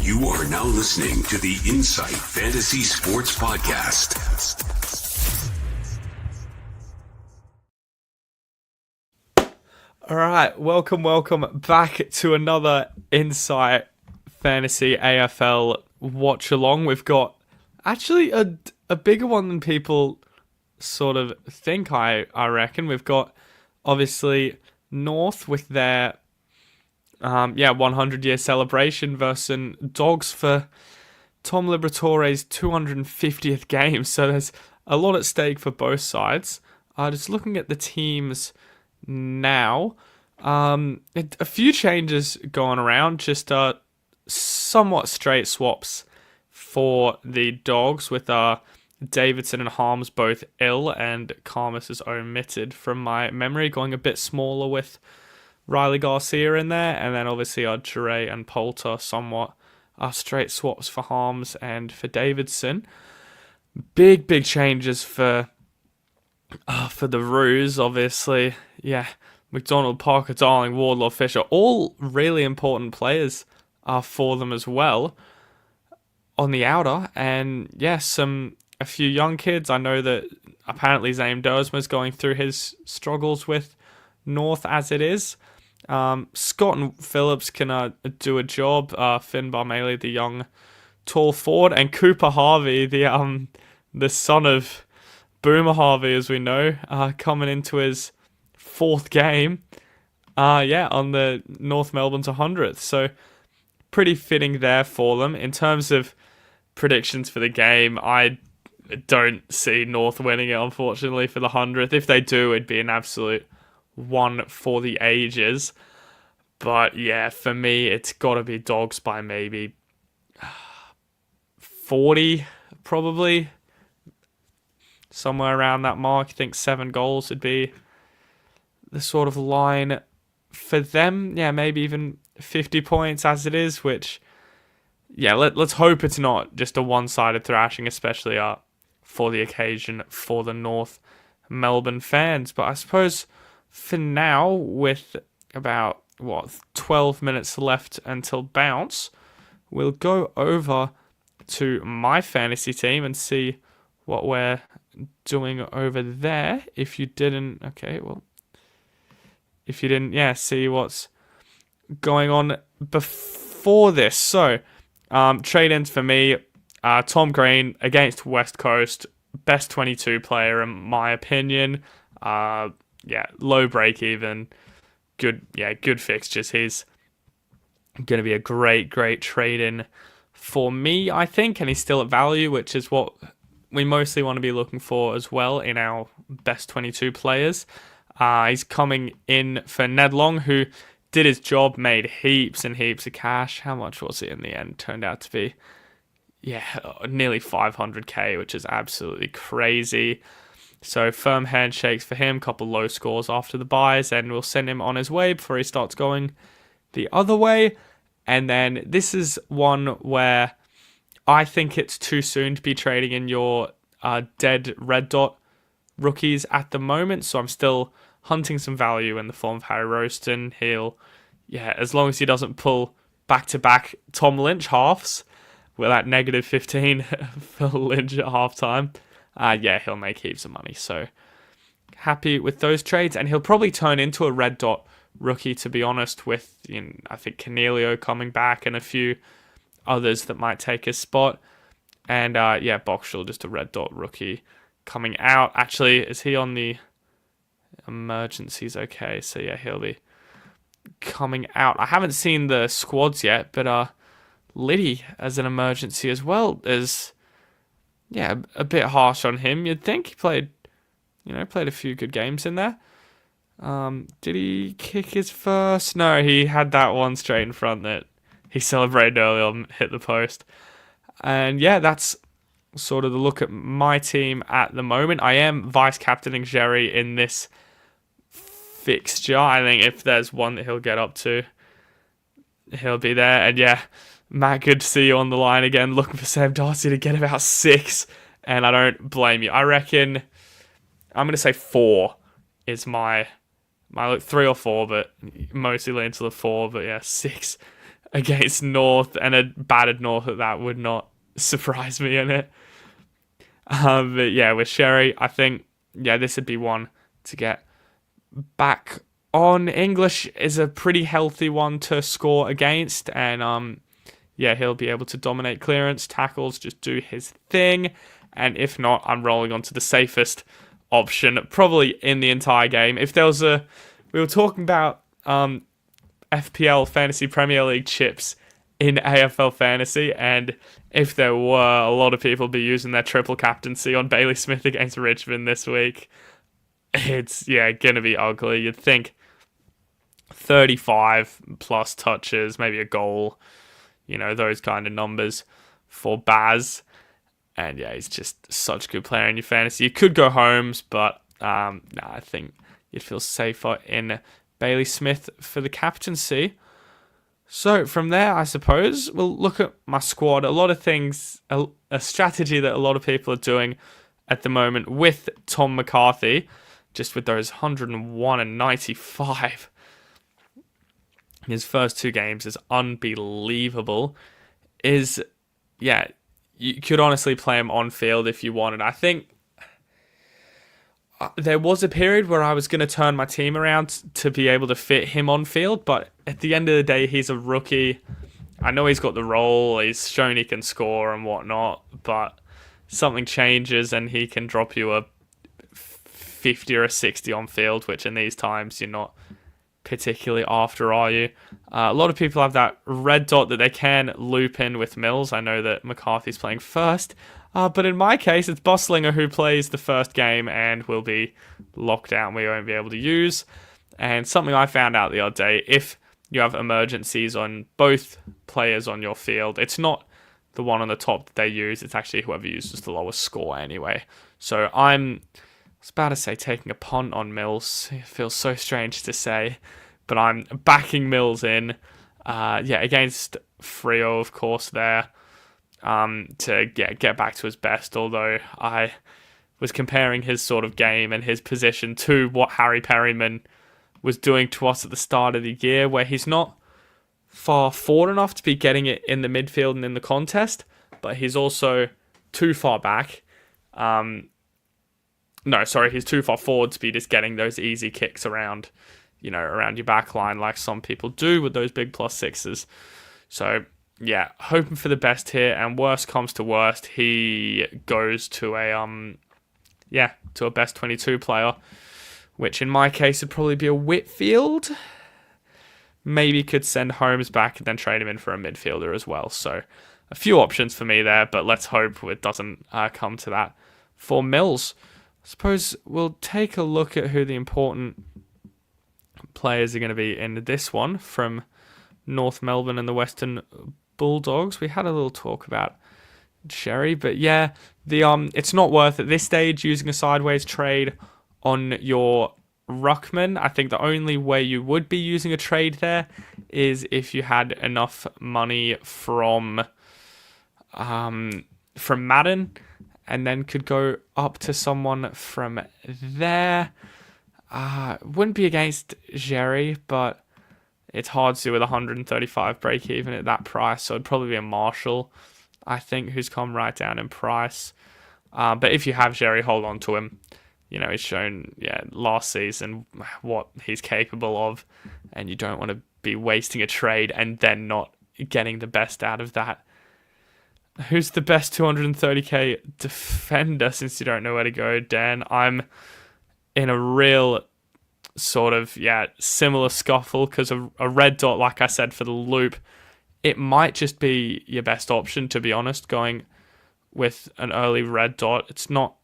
You are now listening to the Insight Fantasy Sports Podcast. All right, welcome back to another Insight Fantasy AFL Watchalong. We've got actually a bigger one than people sort of think, I reckon. We've got, obviously, North with their 100-year celebration versus Dogs for Tom Liberatore's 250th game. So there's a lot at stake for both sides. Just looking at the teams now, a few changes going around, just somewhat straight swaps for the Dogs with Davidson and Harms both ill and Karmas is omitted from my memory, going a bit smaller with Riley Garcia in there, and then obviously Jure and Poulter somewhat straight swaps for Harms and for Davidson. Big changes for the Roos, obviously. Yeah, McDonald, Parker, Darling, Wardlaw, Fisher, all really important players for them as well on the outer. And yeah, a few young kids. I know that apparently Zane Dersma's going through his struggles with North as it is. Scott and Phillips can do a job. Finn Barmaley, the young tall forward, and Cooper Harvey, the son of Boomer Harvey, as we know, coming into his fourth game, on the North Melbourne's 100th. So pretty fitting there for them. In terms of predictions for the game, I don't see North winning it, unfortunately, for the 100th. If they do, it'd be an absolute one for the ages. But yeah, for me, it's got to be Dogs by maybe 40, probably. Somewhere around that mark. I think 7 goals would be the sort of line for them. Yeah, maybe even 50 points as it is, which, yeah, let's hope it's not just a one-sided thrashing, especially for the occasion for the North Melbourne fans. But I suppose for now, with about, 12 minutes left until bounce, we'll go over to my fantasy team and see what we're doing over there. If you didn't, see what's going on before this. So, trade-ins for me, Tom Green against West Coast, best 22 player in my opinion. Low break-even, good fixtures. He's going to be a great trade-in for me, I think, and he's still at value, which is what we mostly want to be looking for as well in our best 22 players. He's coming in for Ned Long, who did his job, made heaps and heaps of cash. How much was it in the end? Turned out to be, nearly 500k, which is absolutely crazy. So firm handshakes for him, couple low scores after the buys, and we'll send him on his way before he starts going the other way. And then this is one where I think it's too soon to be trading in your dead red dot rookies at the moment. So I'm still hunting some value in the form of Harry Roston. He'll, as long as he doesn't pull back-to-back Tom Lynch halves with that negative 15 for Lynch at halftime, he'll make heaps of money. So happy with those trades. And he'll probably turn into a red dot rookie, to be honest, with, I think, Cornelio coming back and a few others that might take his spot. And Boxall, just a red dot rookie coming out. Actually, is he on the emergencies? Okay, so he'll be coming out. I haven't seen the squads yet, but Liddy as an emergency as well is a bit harsh on him. You'd think he played a few good games in there. Did he kick his first? No, he had that one straight in front that he celebrated early on, hit the post. And that's sort of the look at my team at the moment. I am vice-captaining Jerry in this fixture. I think if there's one that he'll get up to, he'll be there. And Matt, good to see you on the line again, looking for Sam Darcy to get about 6. And I don't blame you. I reckon I'm going to say 4 is my look, 3 or 4, but mostly lean to the 4. But 6 against North, and a battered North at that would not surprise me in it. But yeah, with Sherry, I think, yeah, this would be one to get back on. English is a pretty healthy one to score against, and yeah, he'll be able to dominate clearance, tackles, just do his thing. And if not, I'm rolling on to the safest option, probably in the entire game. If there was we were talking about FPL Fantasy Premier League chips in AFL Fantasy, and if there were, a lot of people be using their triple captaincy on Bailey Smith against Richmond this week. It's, yeah, gonna be ugly. You'd think 35 plus touches, maybe a goal, those kind of numbers for Baz. And yeah, he's just such a good player in your fantasy. You could go Holmes, but I think you'd feel safer in Bailey Smith for the captaincy. So from there, I suppose, we'll look at my squad. A lot of things, a strategy that a lot of people are doing at the moment with Tom McCarthy, just with those 101 and 95. His first 2 games is unbelievable. Yeah, you could honestly play him on field if you wanted. I think there was a period where I was going to turn my team around to be able to fit him on field, but at the end of the day, he's a rookie. I know he's got the role, he's shown he can score and whatnot, but something changes and he can drop you a 50 or a 60 on field, which in these times you're not particularly after, are you? A lot of people have that red dot that they can loop in with Mills. I know that McCarthy's playing first, but in my case, it's Bosslinger who plays the first game and will be locked out and we won't be able to use. And something I found out the other day, if you have emergencies on both players on your field, it's not the one on the top that they use, it's actually whoever uses the lowest score anyway. So I was about to say taking a punt on Mills. It feels so strange to say, but I'm backing Mills in. Against Freo, of course, there to get back to his best. Although I was comparing his sort of game and his position to what Harry Perryman was doing to us at the start of the year, where he's not far forward enough to be getting it in the midfield and in the contest, but he's also too far back. He's too far forward to be just getting those easy kicks around your back line like some people do with those big +6s. So, yeah, hoping for the best here, and worst comes to worst, he goes to a best 22 player, which in my case would probably be a Whitfield. Maybe could send Holmes back and then trade him in for a midfielder as well. So, a few options for me there, but let's hope it doesn't come to that for Mills. I suppose we'll take a look at who the important players are going to be in this one from North Melbourne and the Western Bulldogs. We had a little talk about Sherry, but yeah, it's not worth at this stage using a sideways trade on your ruckman. I think the only way you would be using a trade there is if you had enough money from Madden, and then could go up to someone from there. Wouldn't be against Jerry, but it's hard to do with 135 break even at that price, so it'd probably be a Marshall, I think, who's come right down in price. But if you have Jerry, hold on to him. He's shown last season what he's capable of, and you don't want to be wasting a trade and then not getting the best out of that. Who's the best 230k defender, since you don't know where to go, Dan? I'm in a real sort of, similar scuffle, because a red dot, like I said, for the loop, it might just be your best option, to be honest, going with an early red dot. It's not,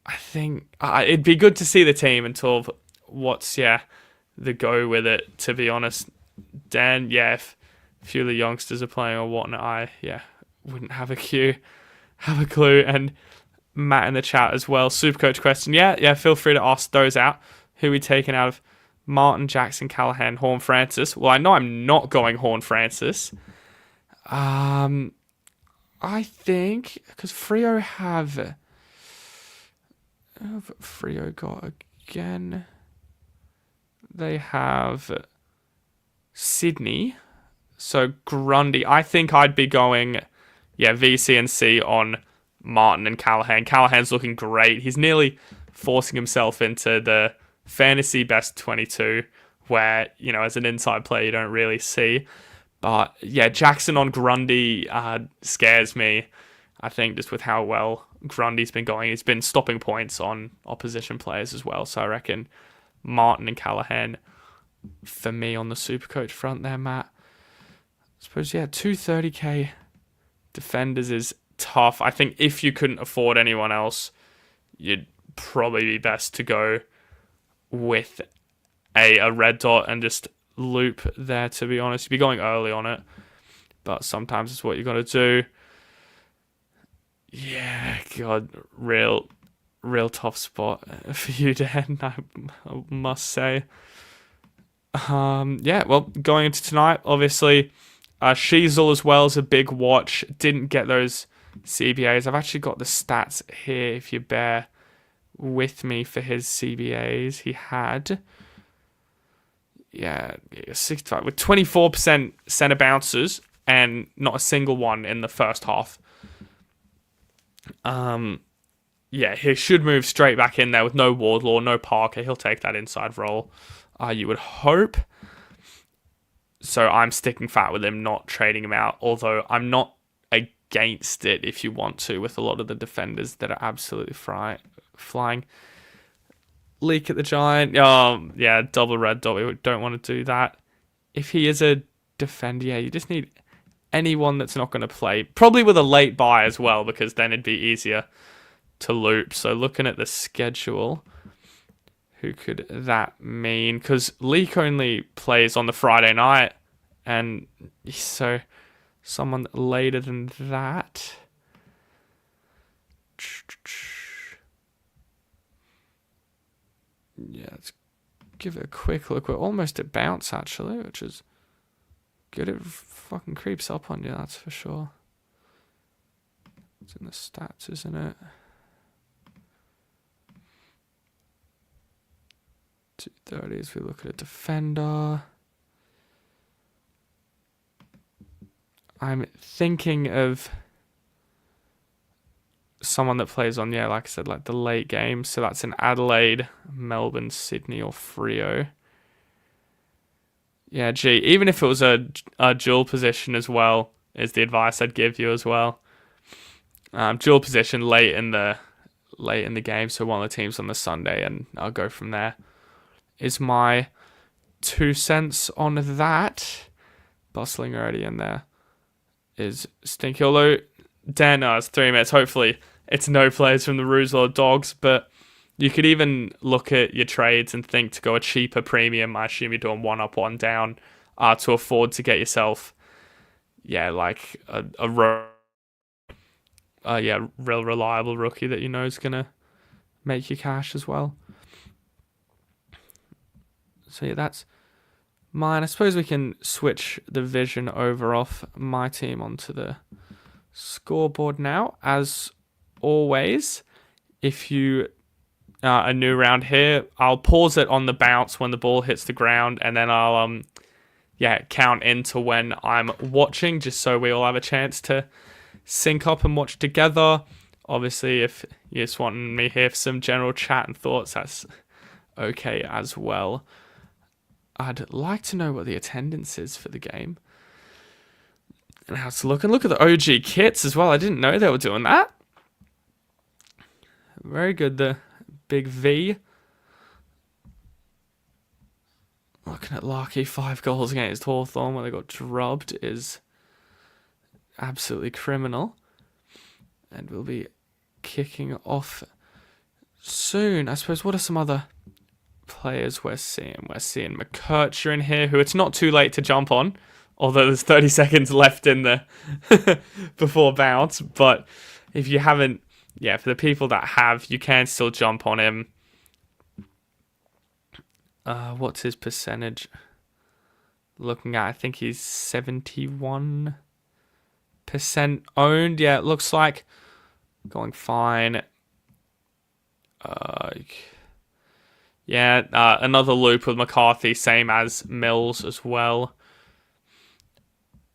I think, it'd be good to see the team until what's, the go with it, to be honest. Dan, if a few of the youngsters are playing or whatnot, I wouldn't have a clue. And Matt in the chat as well, Supercoach question. Feel free to ask those out. Who are we taking out of Martin, Jackson, Callahan, Horn, Francis? Well, I know I'm not going Horn, Francis. I think, because Freo have... Freo got again. They have Sydney. So Grundy, I think I'd be going, VC and C on Martin and Callaghan. Callaghan's looking great. He's nearly forcing himself into the fantasy best 22, where, as an inside player, you don't really see. But yeah, Jackson on Grundy scares me. I think just with how well Grundy's been going, he's been stopping points on opposition players as well. So I reckon Martin and Callaghan for me on the Supercoach front there, Matt. I suppose, 230k defenders is tough. I think if you couldn't afford anyone else, you'd probably be best to go with a red dot and just loop there, to be honest. You'd be going early on it, but sometimes it's what you got to do. Yeah, God, real tough spot for you, Dan, I must say. Well, going into tonight, obviously, Sheasel as well is a big watch. Didn't get those CBAs. I've actually got the stats here, if you bear with me, for his CBAs. He had, 65 with 24% centre bounces and not a single one in the first half. He should move straight back in there with no Wardlaw, no Parker. He'll take that inside role, you would hope. So I'm sticking fat with him, not trading him out, although I'm not against it if you want to, with a lot of the defenders that are absolutely flying. Leak at the Giant. Double red dot. We don't want to do that. If he is a defender, you just need anyone that's not going to play. Probably with a late buy as well, because then it'd be easier to loop. So looking at the schedule, who could that mean? Because Leak only plays on the Friday night, and so someone later than that. Yeah, let's give it a quick look. We're almost at bounce, actually, which is good. It fucking creeps up on you, that's for sure. It's in the stats, isn't it? 230 as we look at a defender. I'm thinking of someone that plays on, like I said, like the late games. So that's in Adelaide, Melbourne, Sydney, or Freo. Yeah, even if it was a dual position as well, is the advice I'd give you as well. Dual position late in the game, so one of the teams on the Sunday, and I'll go from there. Is my 2 cents on that. Bustling already in there is Stinky. Although Dan has 3 minutes. Hopefully it's no players from the Roos or Dogs, but you could even look at your trades and think to go a cheaper premium. I assume you're doing 1 up, 1 down, to afford to get yourself, like a real reliable rookie that you know is gonna make you cash as well. So that's mine. I suppose we can switch the vision over off my team onto the scoreboard now. As always, if you are new around here, I'll pause it on the bounce when the ball hits the ground, and then I'll count into when I'm watching, just so we all have a chance to sync up and watch together. Obviously, if you just want me here for some general chat and thoughts, that's okay as well. I'd like to know what the attendance is for the game and how it's looking. Look at the OG kits as well. I didn't know they were doing that. Very good, the big V. Looking at Larky, 5 goals against Hawthorn where they got drubbed is absolutely criminal. And we'll be kicking off soon. I suppose, what are some other players we're seeing? We're seeing McKercher in here, who it's not too late to jump on, although there's 30 seconds left in the before bounce. But if you haven't, for the people that have, you can still jump on him. What's his percentage? Looking at, I think he's 71% owned. Yeah, it looks like going fine. Another loop with McCarthy, same as Mills as well.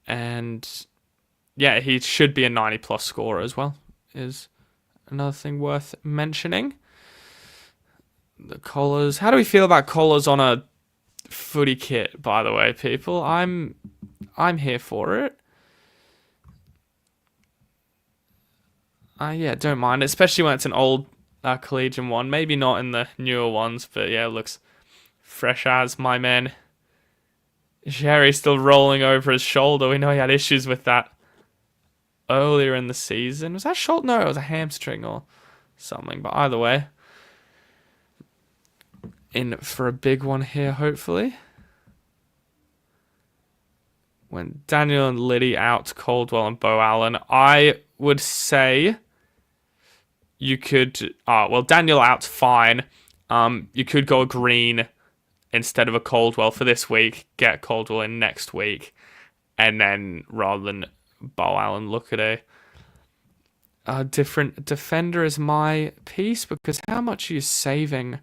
And yeah, he should be a 90-plus scorer as well, is another thing worth mentioning. The collars. How do we feel about collars on a footy kit, by the way, people? I'm here for it. Yeah, don't mind, especially when it's an old collegiate one. Maybe not in the newer ones, but yeah, it looks fresh as, my man. Jerry's still rolling over his shoulder. We know he had issues with that earlier in the season. Was that shoulder? No, it was a hamstring or something. But either way, in for a big one here, hopefully. When Daniel and Liddy out, Caldwell and Bo Allen, I would say you could... well, Daniel out's fine. You could go a Green instead of a Caldwell for this week. Get Caldwell in next week. And then, rather than Bo Allen, look at a different defender as my piece. Because how much are you saving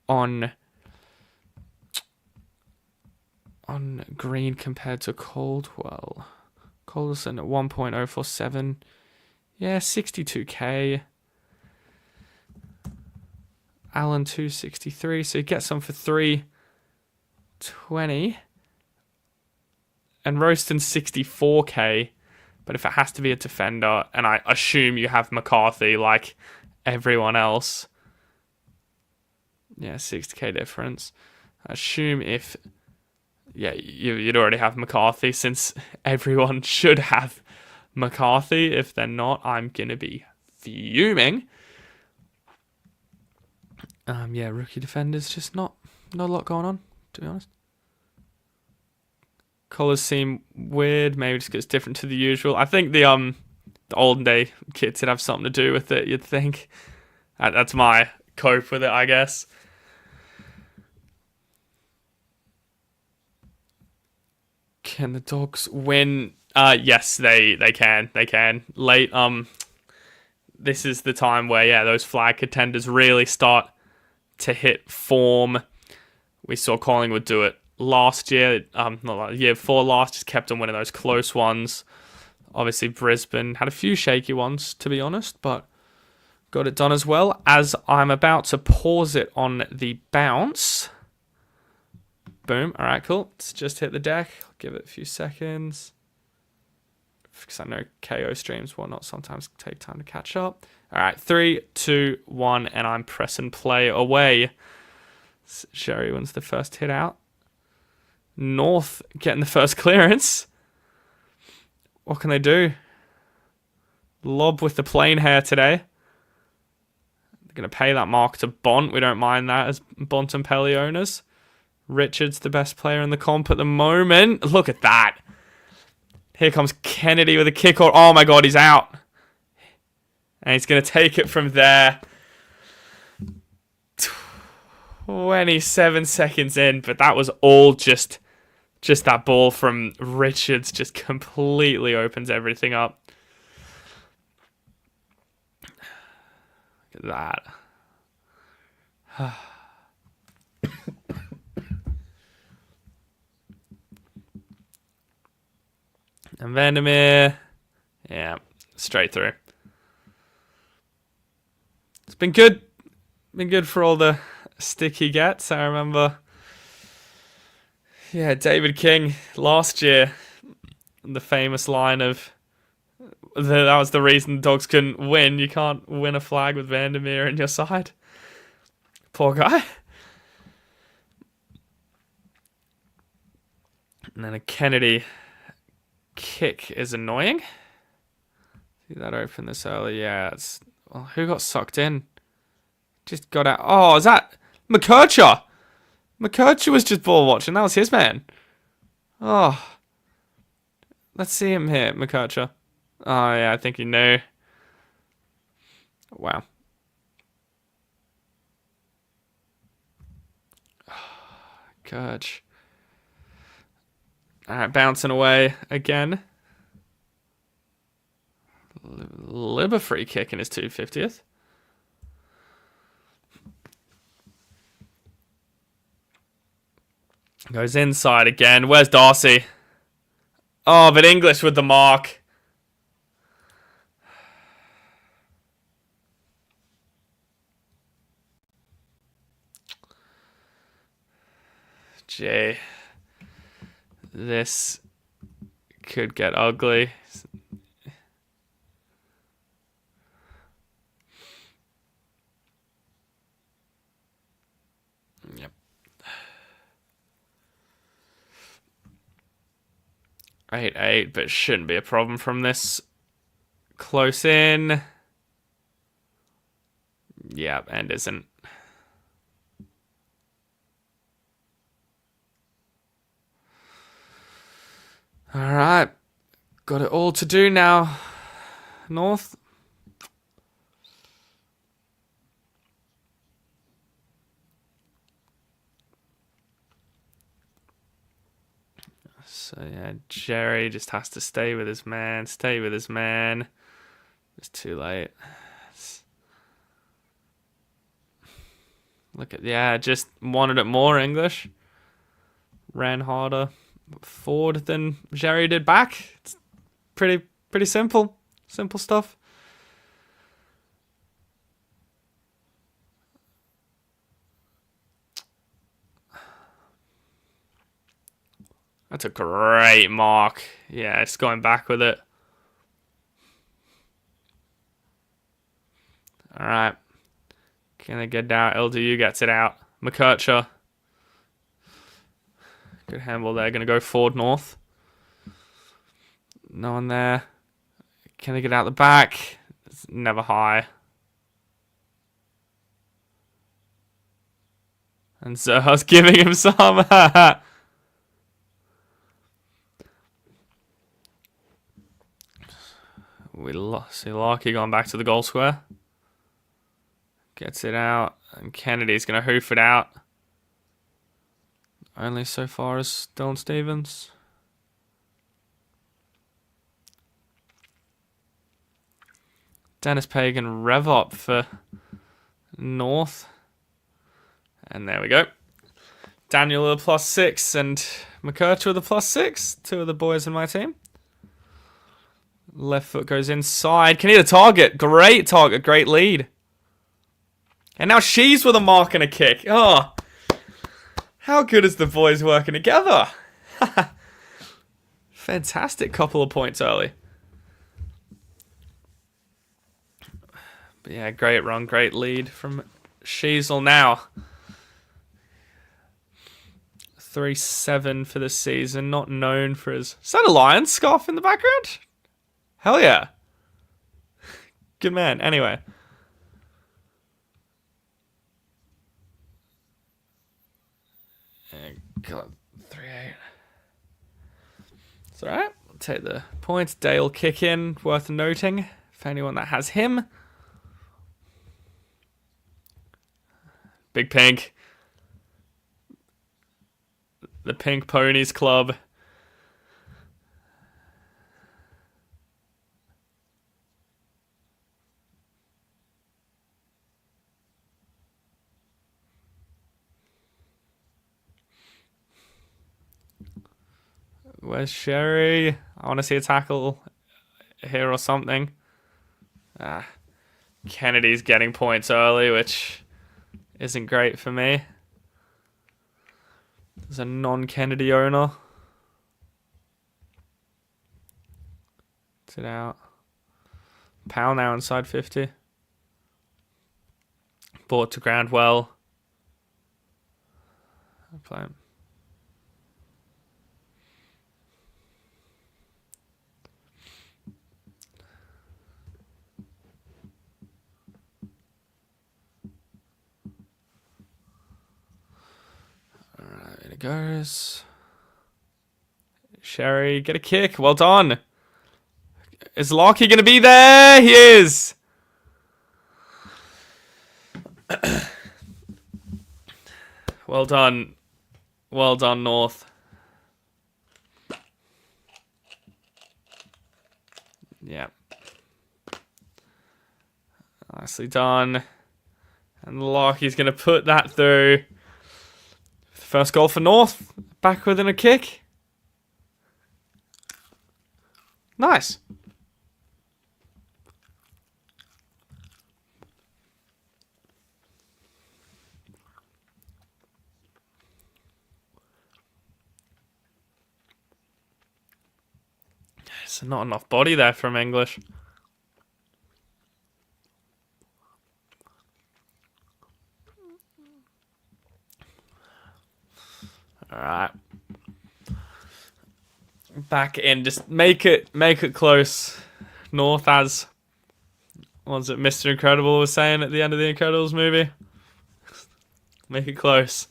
on Green compared to Caldwell? Caldwell's at 1.047. Yeah, 62k. Allen 263. So you get some for 320. And Roaston 64k. But if it has to be a defender, and I assume you have McCarthy like everyone else. Yeah, 60k difference. I assume if... Yeah, you'd already have McCarthy, since everyone should have McCarthy. If they're not, I'm going to be fuming. Yeah, rookie defenders, just not a lot going on, to be honest. Colours seem weird, maybe just because it's different to the usual. I think the olden day kits would have something to do with it, you'd think. That's my cope with it, I guess. Can the Dogs win? Yes, they can. They can. Late, this is the time where, yeah, those flag contenders really start to hit form. We saw Collingwood do it last year. Not year before last, just kept on winning those close ones. Obviously, Brisbane had a few shaky ones, to be honest, but got it done as well. As I'm about to pause it on the bounce. Boom. All right, cool. It's just hit the deck. I'll give it a few seconds. Because I know KO streams, whatnot, sometimes take time to catch up. All right, 3, 2, 1, and I'm pressing play away. Sherry wins the first hit out. North getting the first clearance. What can they do? Lob with the plain hair today. They're going to pay that mark to Bont. We don't mind that as Bont and Pelly owners. Richard's the best player in the comp at the moment. Look at that. Here comes Kennedy with a kick. Oh my god, he's out. And he's going to take it from there. 27 seconds in, but that was all just that ball from Richards just completely opens everything up. Look at that. And Vandermeer, yeah, straight through. It's been good. Been good for all the stick he gets. I remember, yeah, David King last year, the famous line of, that was the reason the Dogs couldn't win. You can't win a flag with Vandermeer in your side. Poor guy. And then a Kennedy kick is annoying. See that open this early? Yeah, it's... Well, who got sucked in? Just got out. Oh, is that McKercher? McKercher was just ball watching. That was his man. Oh. Let's see him here, McKercher. Oh, yeah, I think he knew. Wow. Gurge. Alright, bouncing away again. Libba free kick in his 250th. Goes inside again. Where's Darcy? Oh, but English with the mark. Gee. This could get ugly. Yep. 8-8, but shouldn't be a problem from this close in. Yep, and isn't. Alright. Got it all to do now. North. So yeah, Jerry just has to stay with his man. Stay with his man. It's too late. Look at, yeah, just wanted it more English. Ran harder forward than Jerry did back. It's pretty simple. Simple stuff. That's a great mark. Yeah, it's going back with it. Alright. Can I get down? LDU gets it out. McKercher. Good handball there. Going to go forward north. No one there. Can they get out the back? It's never high. And so I was giving him some. We lost. See Larky going back to the goal square. Gets it out. And Kennedy's going to hoof it out. Only so far as Dylan Stevens. Dennis Pagan rev up for North. And there we go. Daniel with a +6 and McKercher with a +6. Two of the boys in my team. Left foot goes inside. Can hit a target. Great target. Great lead. And now she's with a mark and a kick. Oh, how good is the boys working together? Fantastic couple of points early. But yeah, great run. Great lead from Sheasel now. 3-7 for the season. Not known for his... Is that a Lions scarf in the background? Hell yeah. Good man. Anyway. God, 3-8. It's alright. We'll take the points. Dale kick in. Worth noting. For anyone that has him. Big Pink. The Pink Ponies Club. Where's Sherry? I want to see a tackle here or something. Kennedy's getting points early, which isn't great for me. There's a non-Kennedy owner. Gets it out. Powell now inside 50. Bought to ground well. Play him. Alright, in it goes. Sherry, get a kick. Well done. Is Lockie going to be there? He is. Well done. Well done, North. Yeah. Nicely done. And Lockie's going to put that through. First goal for North. Back within a kick. Nice. There's not enough body there from English. Alright. Back in. Just make it close. North, as was it Mr. Incredible was saying at the end of the Incredibles movie. Make it close.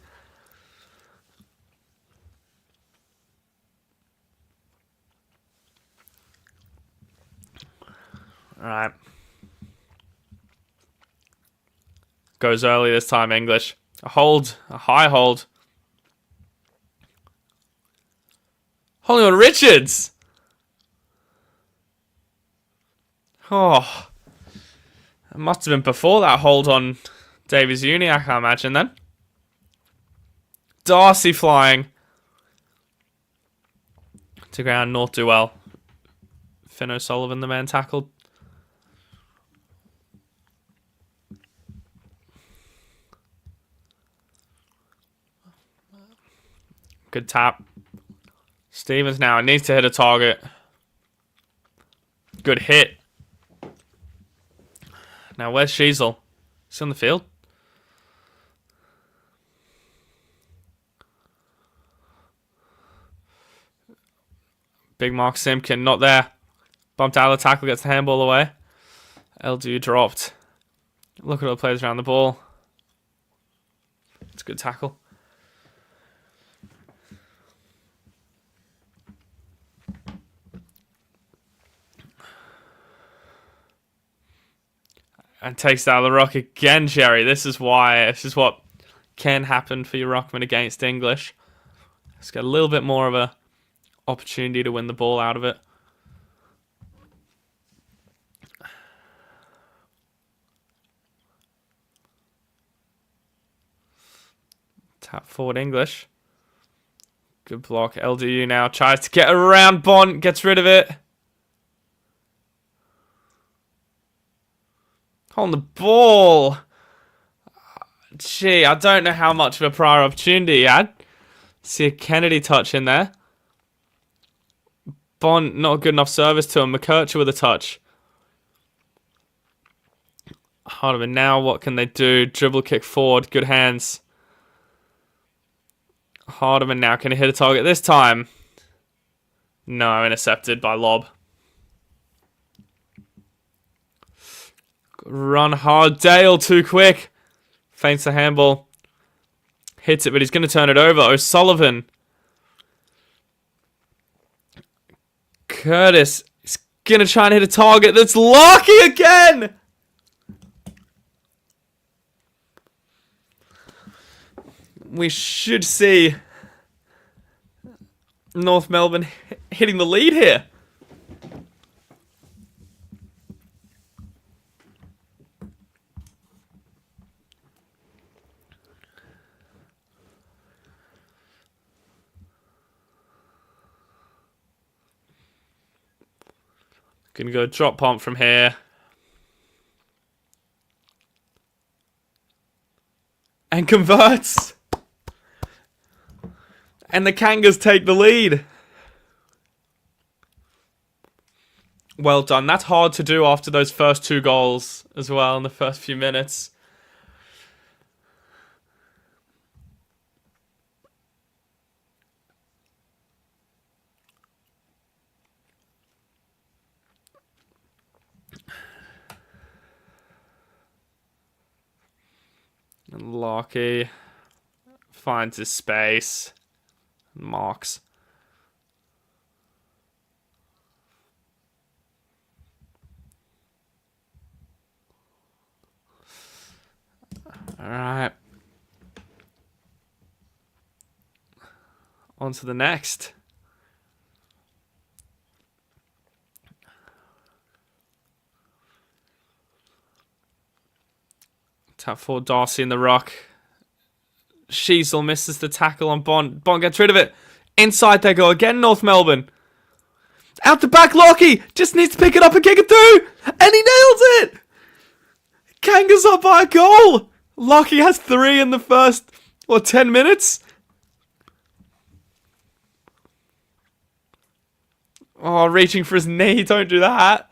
Alright. Goes early this time, English. A hold. A high hold. Holding on Richards! Oh. It must have been before that hold on Davies Uniacke, I imagine, then. Darcy flying. To ground, North do well. Finn O'Sullivan, the man tackled. Good tap. Stevens now needs to hit a target. Good hit. Now where's Sheasel? Is he on the field? Big Mark Simpkin, not there. Bumped out of the tackle, gets the handball away. LDU dropped. Look at all the players around the ball. It's a good tackle. And takes out the ruck again, Jerry. This is what can happen for your ruckman against English. It's got a little bit more of a opportunity to win the ball out of it. Tap forward English. Good block. LDU now tries to get around Bond. Gets rid of it. On the ball. Gee, I don't know how much of a prior opportunity he had. See a Kennedy touch in there. Bond, not a good enough service to him. McKercher with a touch. Hardeman now, what can they do? Dribble kick forward. Good hands. Hardeman now, can he hit a target this time? No, intercepted by Lob. Run hard. Dale too quick. Feints the handball. Hits it, but he's going to turn it over. O'Sullivan. Curtis is going to try and hit a target. That's Larky again! We should see North Melbourne hitting the lead here. Gonna go drop pump from here. And converts. And the Kangas take the lead. Well done. That's hard to do after those first two goals as well in the first few minutes. And Larky finds his space. Marks. Alright. On to the next. Tap for Darcy in the ruck. Sheasel misses the tackle on Bond. Bond gets rid of it. Inside they go again, North Melbourne. Out the back, Lockie just needs to pick it up and kick it through, and he nails it. Kanga's up by a goal. Lockie has 3 in the first 10 minutes. Oh, reaching for his knee. Don't do that.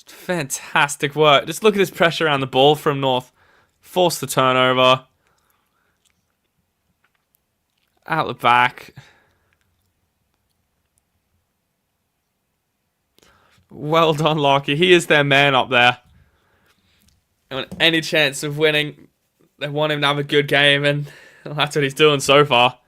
Fantastic work. Just look at this pressure around the ball from North. Force the turnover. Out the back. Well done, Lockie. He is their man up there. And any chance of winning, they want him to have a good game, and that's what he's doing so far.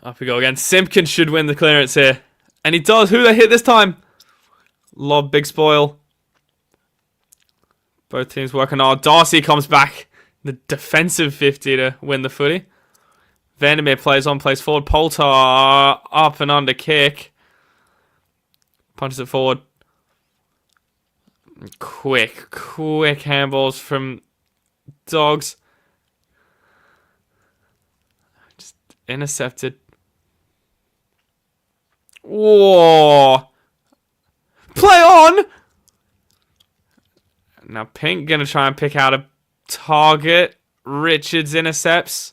Up we go again. Simpkins should win the clearance here. And he does. Who they hit this time? Lob, big spoil. Both teams working hard. Darcy comes back. The defensive 50 to win the footy. Vandermeer plays on, plays forward. Poulter up and under kick. Punches it forward. Quick handballs from Dogs. Just intercepted. Whoa! Play on! Now Pink gonna try and pick out a target. Richards intercepts.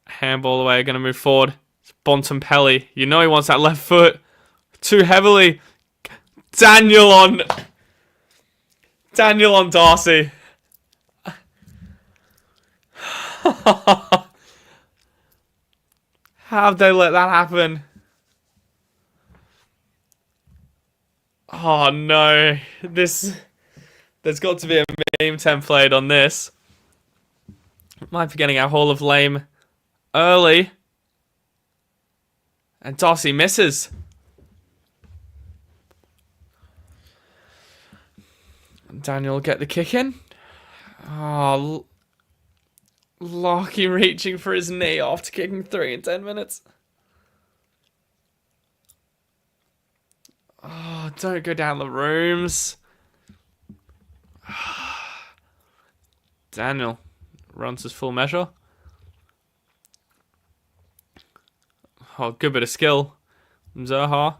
Handball away, gonna move forward. It's Bontempelli. You know he wants that left foot. Too heavily. Daniel on Darcy. How'd they let that happen? Oh no, there's got to be a meme template on this. Might be getting our Hall of Lame early. And Darcy misses. Daniel will get the kick in. Oh, Lockie reaching for his knee after kicking 3 in 10 minutes. Oh, don't go down the rooms. Daniel runs his full measure. Oh, good bit of skill. Zaha.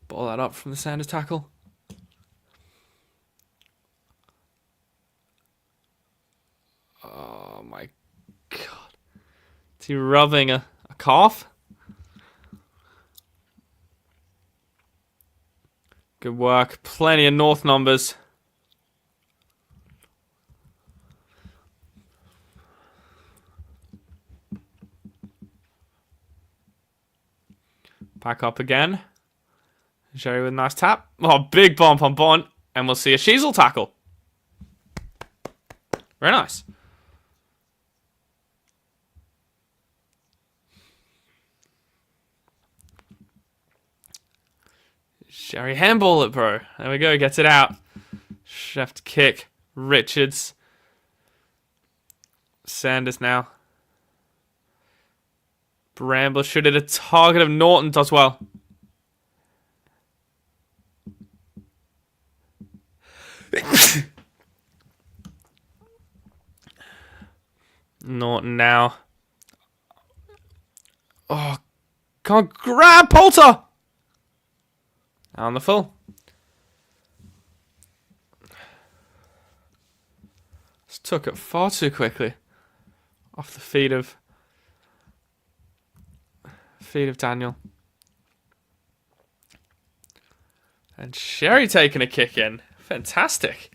Ball that up from the Sanders tackle. Oh my God. Is he rubbing a calf? Good work. Plenty of North numbers. Back up again. Jerry with a nice tap. Oh, big bump on Bond. And we'll see a Sheasel tackle. Very nice. Sherry handball it, bro. There we go. Gets it out. Chef to kick. Richards. Sanders now. Bramble should hit a target of Norton. Does well. Norton now. Oh, can't grab Poulter. On the full. Just took it far too quickly. Off the feet of Daniel. And Sherry taking a kick in. Fantastic.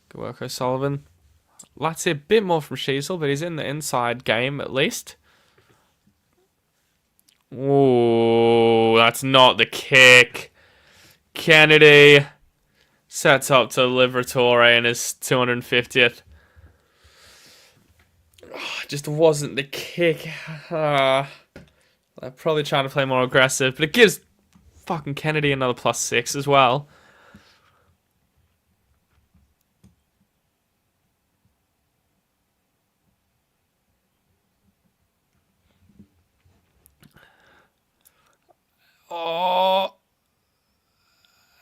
Good work, O'Sullivan. Like to see a bit more from Sheasel, but he's in the inside game at least. Ooh, that's not the kick. Kennedy sets up to Liberatore in his 250th. Oh, just wasn't the kick. They're probably trying to play more aggressive, but it gives fucking Kennedy another +6 as well. Oh.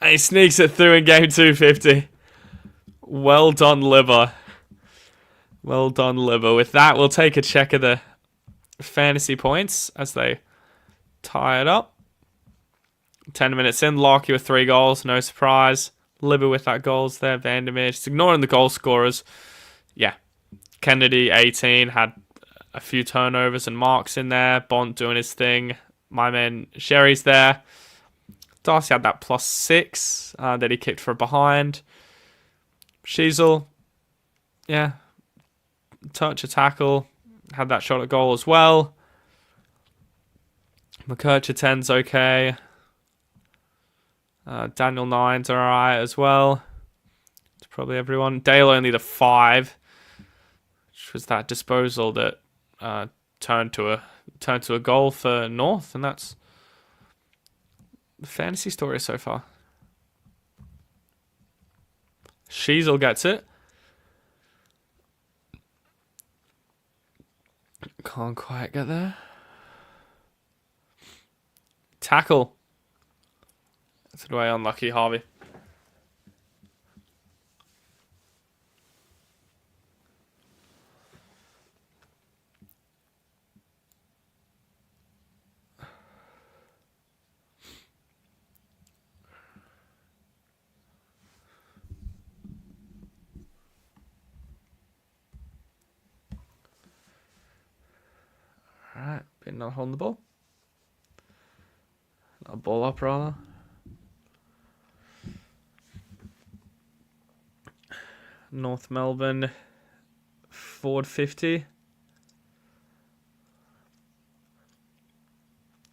And he sneaks it through in game 250. Well done, Libba. Well done, Libba. With that, we'll take a check of the fantasy points as they tie it up. 10 minutes in, Larky with 3 goals. No surprise. Libba with that goals there. Vandermeer just ignoring the goal scorers. Yeah. Kennedy, 18, had a few turnovers and marks in there. Bont doing his thing. My man Sherry's there. Darcy had that +6 that he kicked for behind. Sheasel, yeah. Touch a tackle. Had that shot at goal as well. McKercher 10's okay. Daniel 9's alright as well. It's probably everyone. Dale only the 5, which was that disposal that turned to a goal for North, and that's the fantasy story so far. Sheasel gets it. Can't quite get there. Tackle. That's the way unlucky, Harvey. Alright, been not holding the ball. Not ball up, rather. North Melbourne, forward 50.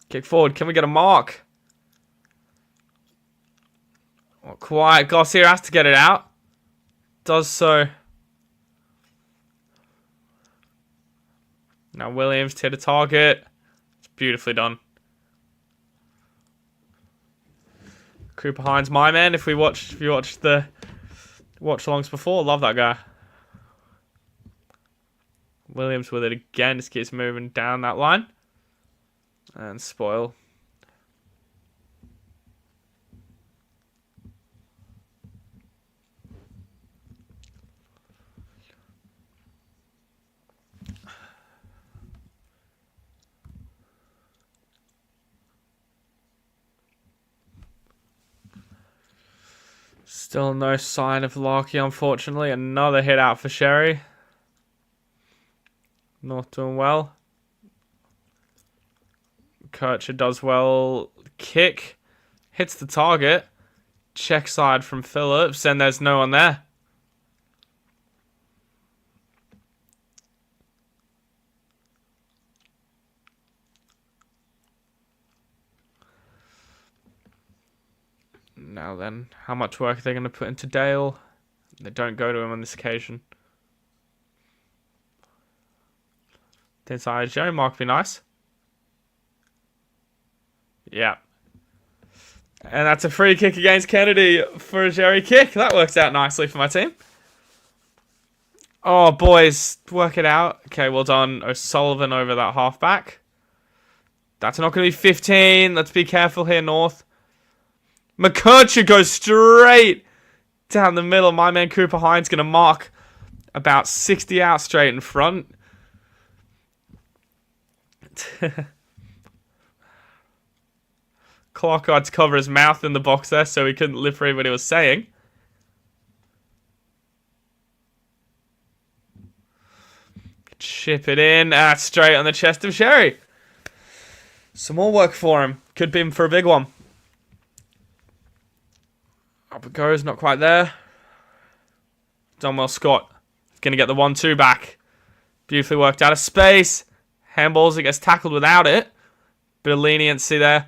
Kick forward, can we get a mark? Not quite. Gossier has to get it out. Does so. Now Williams to hit a target. It's beautifully done. Cooper Hines, my man. If you watched the watch-alongs before, love that guy. Williams with it again. Just keeps moving down that line. And spoil. Still no sign of Larky, unfortunately. Another hit out for Sherry. North doing well. Kircher does well. Kick. Hits the target. Check side from Phillips. And there's no one there. Now then, how much work are they going to put into Dale? They don't go to him on this occasion. Inside Joe, mark be nice. Yeah. And that's a free kick against Kennedy for a Jerry kick. That works out nicely for my team. Oh, boys, work it out. Okay, well done. O'Sullivan over that halfback. That's not going to be 15. Let's be careful here, North. McKercher goes straight down the middle. My man Cooper Hines going to mark about 60 out straight in front. Clark had to cover his mouth in the box there so he couldn't lip read what he was saying. Chip it in. Straight on the chest of Sherry. Some more work for him. Could be him for a big one. Up it goes, not quite there. Done well, Scott. Going to get the 1-2 back. Beautifully worked out of space. Handballs, it gets tackled without it. Bit of leniency there.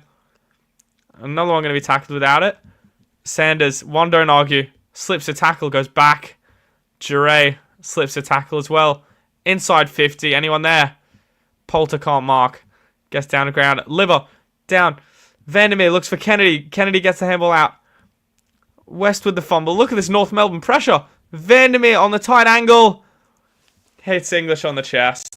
Another one going to be tackled without it. Sanders, one don't argue. Slips a tackle, goes back. Jure slips a tackle as well. Inside 50, anyone there? Poulter can't mark. Gets down the ground. Libba. Down. Vandermeer looks for Kennedy. Kennedy gets the handball out. West with the fumble. Look at this North Melbourne pressure. Vandermeer on the tight angle. Hits English on the chest.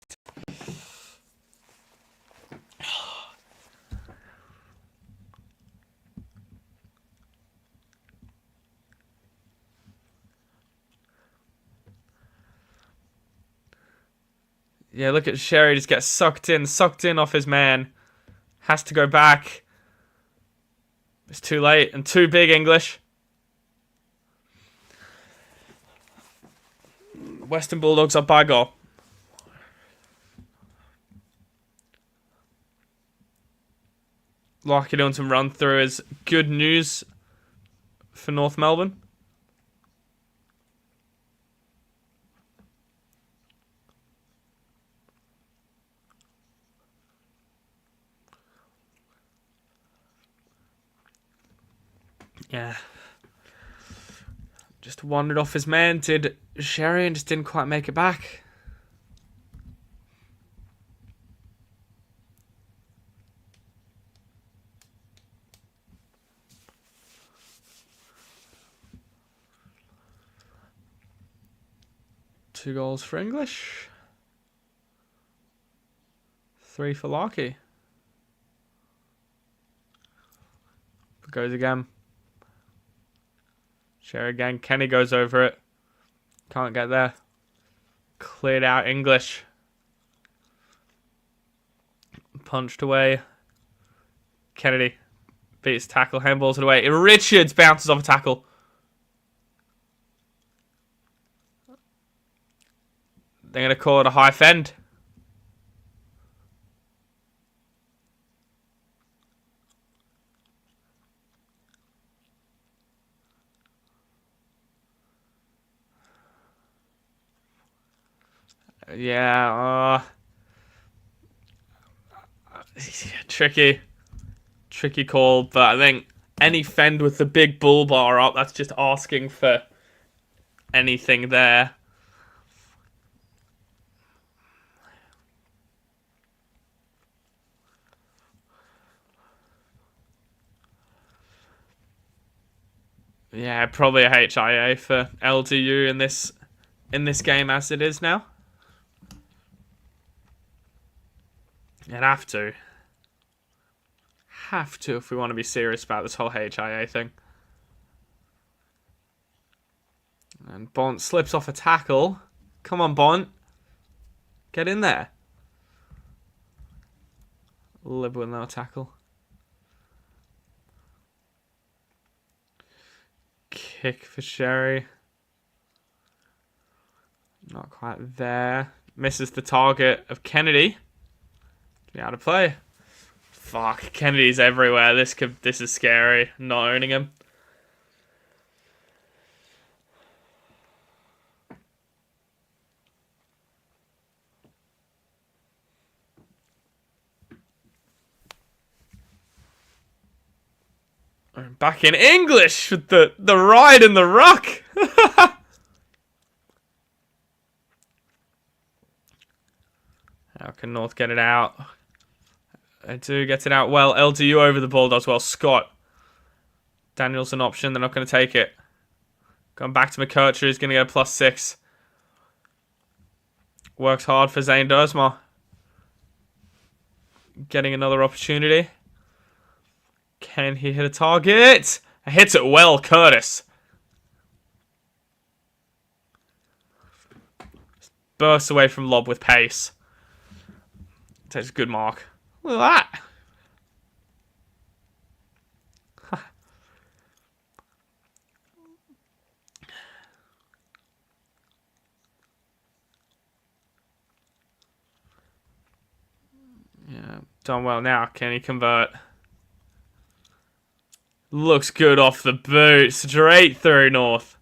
Yeah, look at Sherry just get sucked in off his man. Has to go back. It's too late and too big, English. Western Bulldogs up by a goal. Lockie doing some run through is good news for North Melbourne. Yeah. Just wandered off his man, did Sherry, and just didn't quite make it back. Two goals for English. 3 for Lockie. Goes again. Share again. Kenny goes over it. Can't get there. Cleared out English. Punched away. Kennedy beats tackle. Handballs it away. Richards bounces off a tackle. They're going to call it a high fend. Yeah, tricky call, but I think any fend with the big bull bar up, that's just asking for anything there. Yeah, probably a HIA for LDU in this game as it is now. You'd have to. Have to if we want to be serious about this whole HIA thing. And Bont slips off a tackle. Come on, Bont. Get in there. Libba with no tackle. Kick for Sherry. Not quite there. Misses the target of Kennedy. Get out of play. Fuck, Kennedy's everywhere. This is scary. Not owning him. Back in English with the ride and the ruck. How can North get it out? They do get it out well. LDU over the Bulldogs. Well, Scott. Daniel's an option. They're not going to take it. Going back to McCurcher. He's going to get a +6. Works hard for Zane Dersma. Getting another opportunity. Can he hit a target? Hits it well, Curtis. Bursts away from lob with pace. Takes a good mark. Look at that. Yeah, done well now. Can he convert? Looks good off the boot. Straight through North.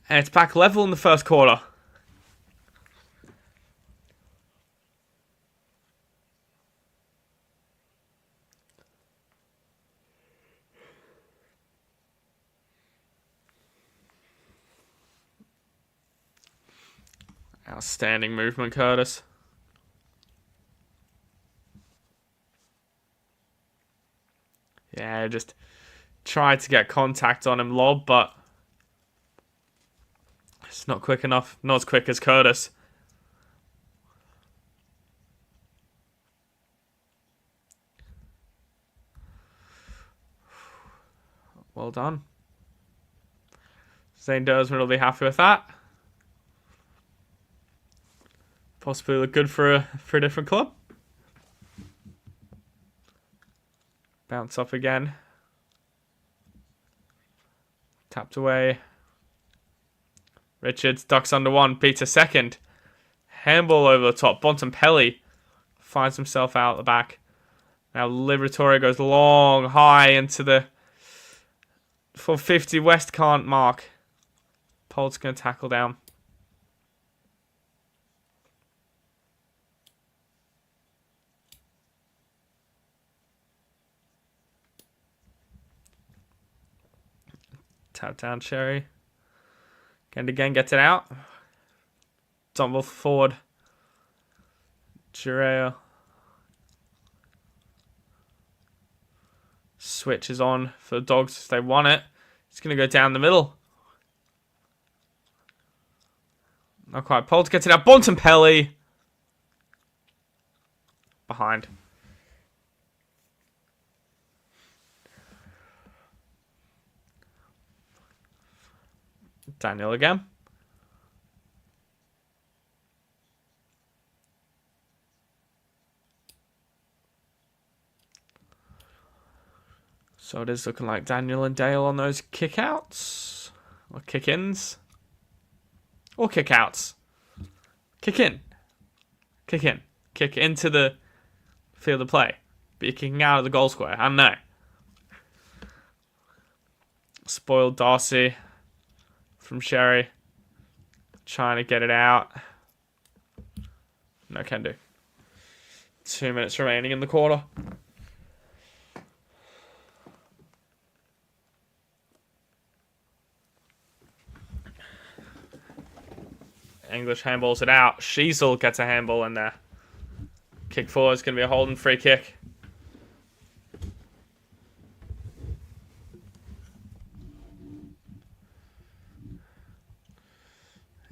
And it's back level in the first quarter. Outstanding movement, Curtis. Yeah, just tried to get contact on him, Lob, but it's not quick enough. Not as quick as Curtis. Well done. Zane Dersman will be happy with that. Possibly look good for a different club. Bounce up again. Tapped away. Richards ducks under one. Beats a second. Handball over the top. Bontempelli finds himself out the back. Now Liberatore goes long, high into the 450. West can't mark. Polt's going to tackle down. Tap down Sherry. Again gets it out. Dumble forward. Gireo. Switch is on for the Dogs if they want it. It's going to go down the middle. Not quite. Polt gets it out. Bontempelli. Behind. Daniel again. So it is looking like Daniel and Dale on those kick-outs. Or kick-ins. Or kick-outs. Kick in. Kick in. Kick into the field of play. But you're kicking out of the goal square. I don't know. Spoiled Darcy from Sherry. Trying to get it out. No can do. 2 minutes remaining in the quarter. English handballs it out. Sheasel gets a handball in there. Kick forward is going to be a Holden free kick.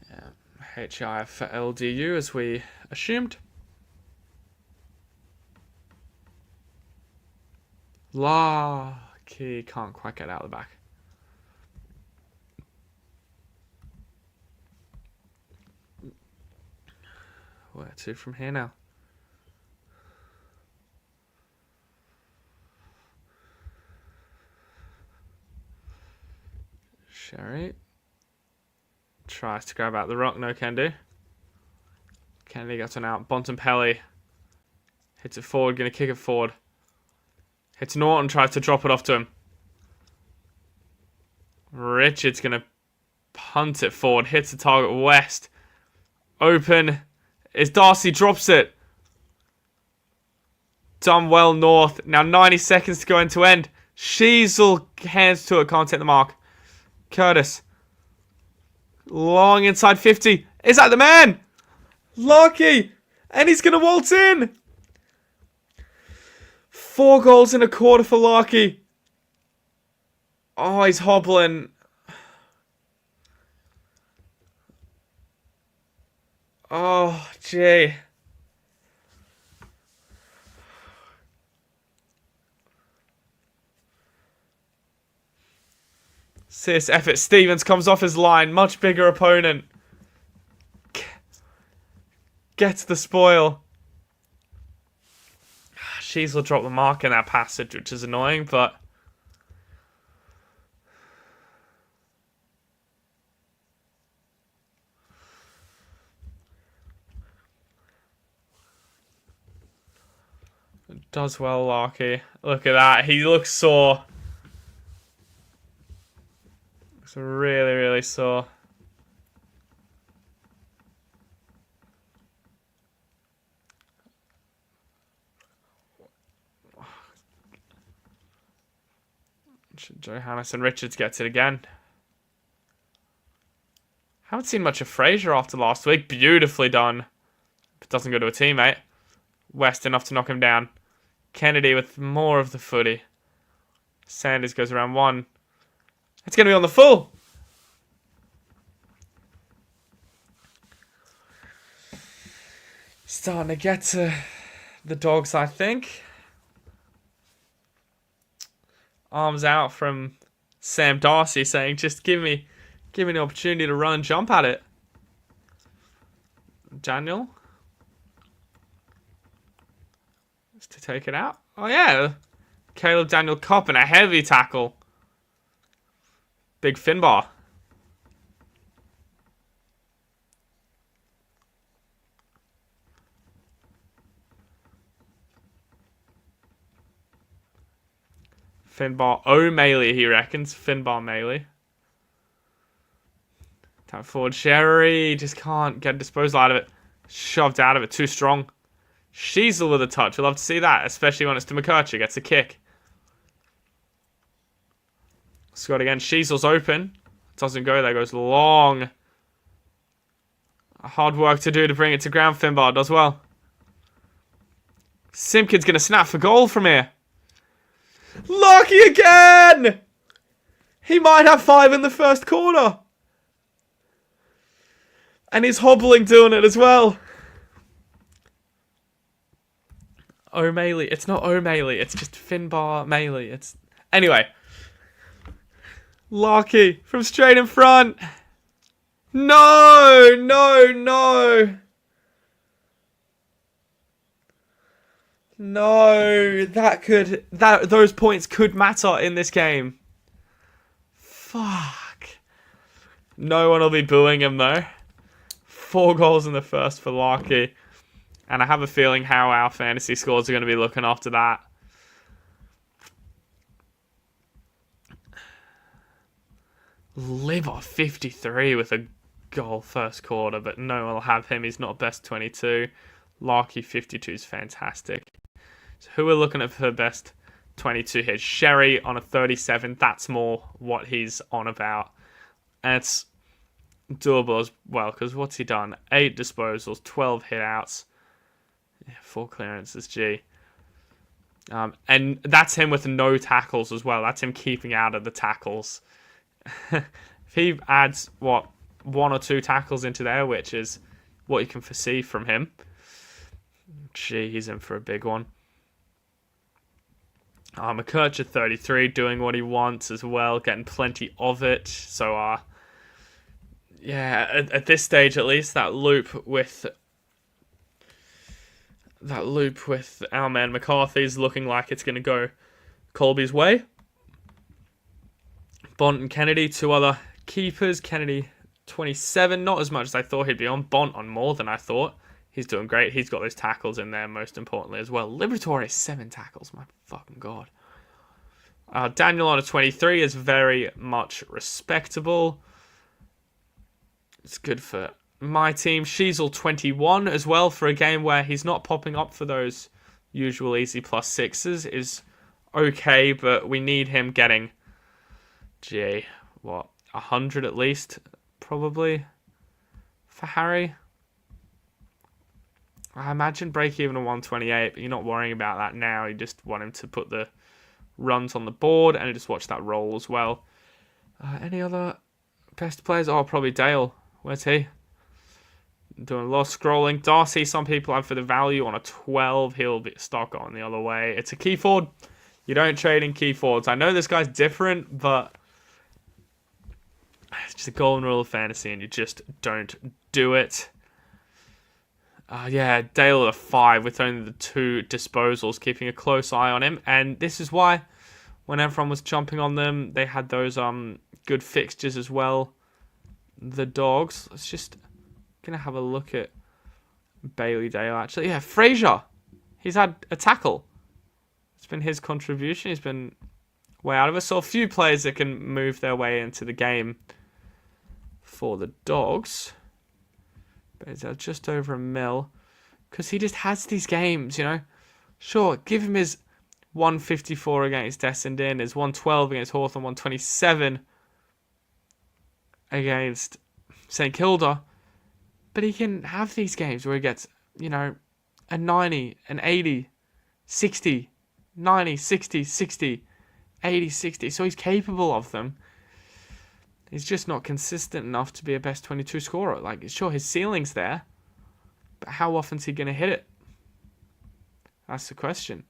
Yeah. HIF for LDU as we assumed. Lucky can't quite get out of the back. Where to from here now? Sherry tries to grab out the rock. No can do. Kennedy got an out. Bontempelli hits it forward. Going to kick it forward. Hits Norton. Tries to drop it off to him. Richards going to punt it forward. Hits the target West. Open. As Darcy drops it. Done well North. Now 90 seconds to go into end. Sheasel hands to it. Can't take the mark. Curtis. Long inside 50. Is that the man? Lucky. And he's going to waltz in. 4 goals in a quarter for Larky. Oh, he's hobbling. Oh, gee. Serious effort. Stevens comes off his line. Much bigger opponent. Gets the spoil. Shees will drop the mark in that passage, which is annoying, but does well, Larky. Look at that. He looks sore. Looks really, really sore. Johannes and Richards gets it again. Haven't seen much of Fraser after last week. Beautifully done. But doesn't go to a teammate. West enough to knock him down. Kennedy with more of the footy. Sanders goes around 1. It's going to be on the full. Starting to get to the Dogs, I think. Arms out from Sam Darcy saying, just give me an opportunity to run and jump at it. Daniel. Just to take it out. Oh, yeah. Caleb Daniel Copp and a heavy tackle. Big Finbar. Finbar O'Malley, he reckons. Finbar Maley. Tap forward. Sherry just can't get a disposal out of it. Shoved out of it. Too strong. Sheasel with a touch. We'll love to see that, especially when it's to McCurcher. Gets a kick. Scott again. Sheasel's open. Doesn't go there. Goes long. Hard work to do to bring it to ground. Finbar does well. Simpkins going to snap for goal from here. Lucky again! He might have 5 in the first quarter. And he's hobbling doing it as well. O'Malley. It's not O'Malley. It's just Finbar Maley. Anyway. Lucky from straight in front. No! No, those points could matter in this game. Fuck. No one will be booing him though. 4 goals in the first for Larky. And I have a feeling how our fantasy scores are going to be looking after that. Libba 53 with a goal first quarter, but no one will have him. He's not best 22. Larky 52 is fantastic. So who we're looking at for best 22 here? Sherry on a 37. That's more what he's on about. And it's doable as well, because what's he done? 8 disposals, 12 hit outs, 4 clearances, G. And that's him with no tackles as well. That's him keeping out of the tackles. If he adds, 1 or 2 tackles into there, which is what you can foresee from him, gee, he's in for a big one. McCurcher 33, doing what he wants as well, getting plenty of it. So, yeah, at this stage at least, that loop with our man McCarthy's looking like it's going to go Colby's way. Bont and Kennedy, 2 other keepers. Kennedy 27, not as much as I thought he'd be on. Bont on more than I thought. He's doing great. He's got those tackles in there, most importantly, as well. Liberatore, 7 tackles. My fucking God. Daniel on a 23 is very much respectable. It's good for my team. Sheasel 21 as well for a game where he's not popping up for those usual easy +6s is okay, but we need him getting, 100 at least, probably, for Harry. I imagine break even on 128, but you're not worrying about that now. You just want him to put the runs on the board and just watch that roll as well. Any other best players? Oh, probably Dale. Where's he? Doing a lot of scrolling. Darcy, some people have for the value on a 12. He'll be stock on the other way. It's a key forward. You don't trade in key forwards. I know this guy's different, but it's just a golden rule of fantasy and you just don't do it. Yeah, Dale at a 5 with only the 2 disposals, keeping a close eye on him. And this is why, when everyone was jumping on them, they had those good fixtures as well. The Dogs. Let's just gonna have a look at Bailey Dale. Actually, yeah, Fraser. He's had a tackle. It's been his contribution. He's been way out of it. So a few players that can move their way into the game for the Dogs. But it's just over a mil. Because he just has these games, you know. Sure, give him his 154 against Essendon, his 112 against Hawthorn, 127 against St Kilda. But he can have these games where he gets, you know, a 90, an 80, 60, 90, 60, 60, 80, 60. So he's capable of them. He's just not consistent enough to be a best 22 scorer. Like, sure, his ceiling's there, but how often is he going to hit it? That's the question.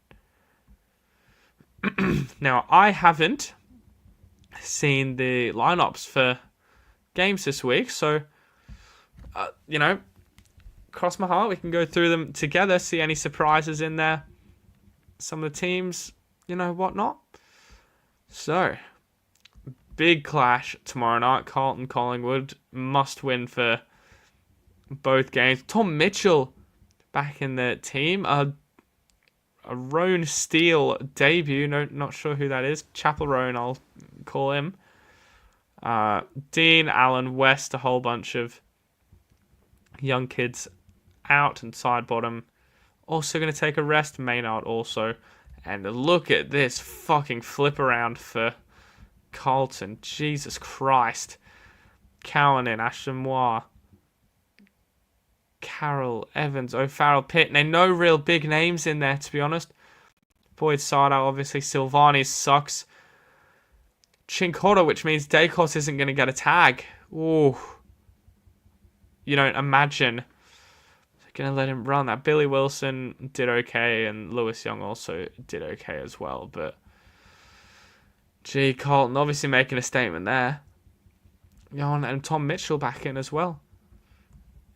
Now, I haven't seen the lineups for games this week, so, cross my heart, we can go through them together, see any surprises in there. Some of the teams, whatnot. So, big clash tomorrow night. Carlton, Collingwood, must win for both games. Tom Mitchell back in the team. A Roan Steele debut. No, not sure who that is. Chapel Roan, I'll call him. Dean, Allen, West, a whole bunch of young kids out, and side bottom also going to take a rest. Maynard also. And look at this fucking flip around for Carlton. Jesus Christ. Cowan in, Ashton Moore, Carroll, Evans, O'Farrell, Pitt. Now, no real big names in there, to be honest. Boyd Sardo, obviously. Silvani sucks. Chincotta, which means Dacos isn't going to get a tag. Ooh. You don't imagine they're going to let him run that. Billy Wilson did okay, and Lewis Young also did okay as well. But, gee, Carlton obviously making a statement there. And Tom Mitchell back in as well.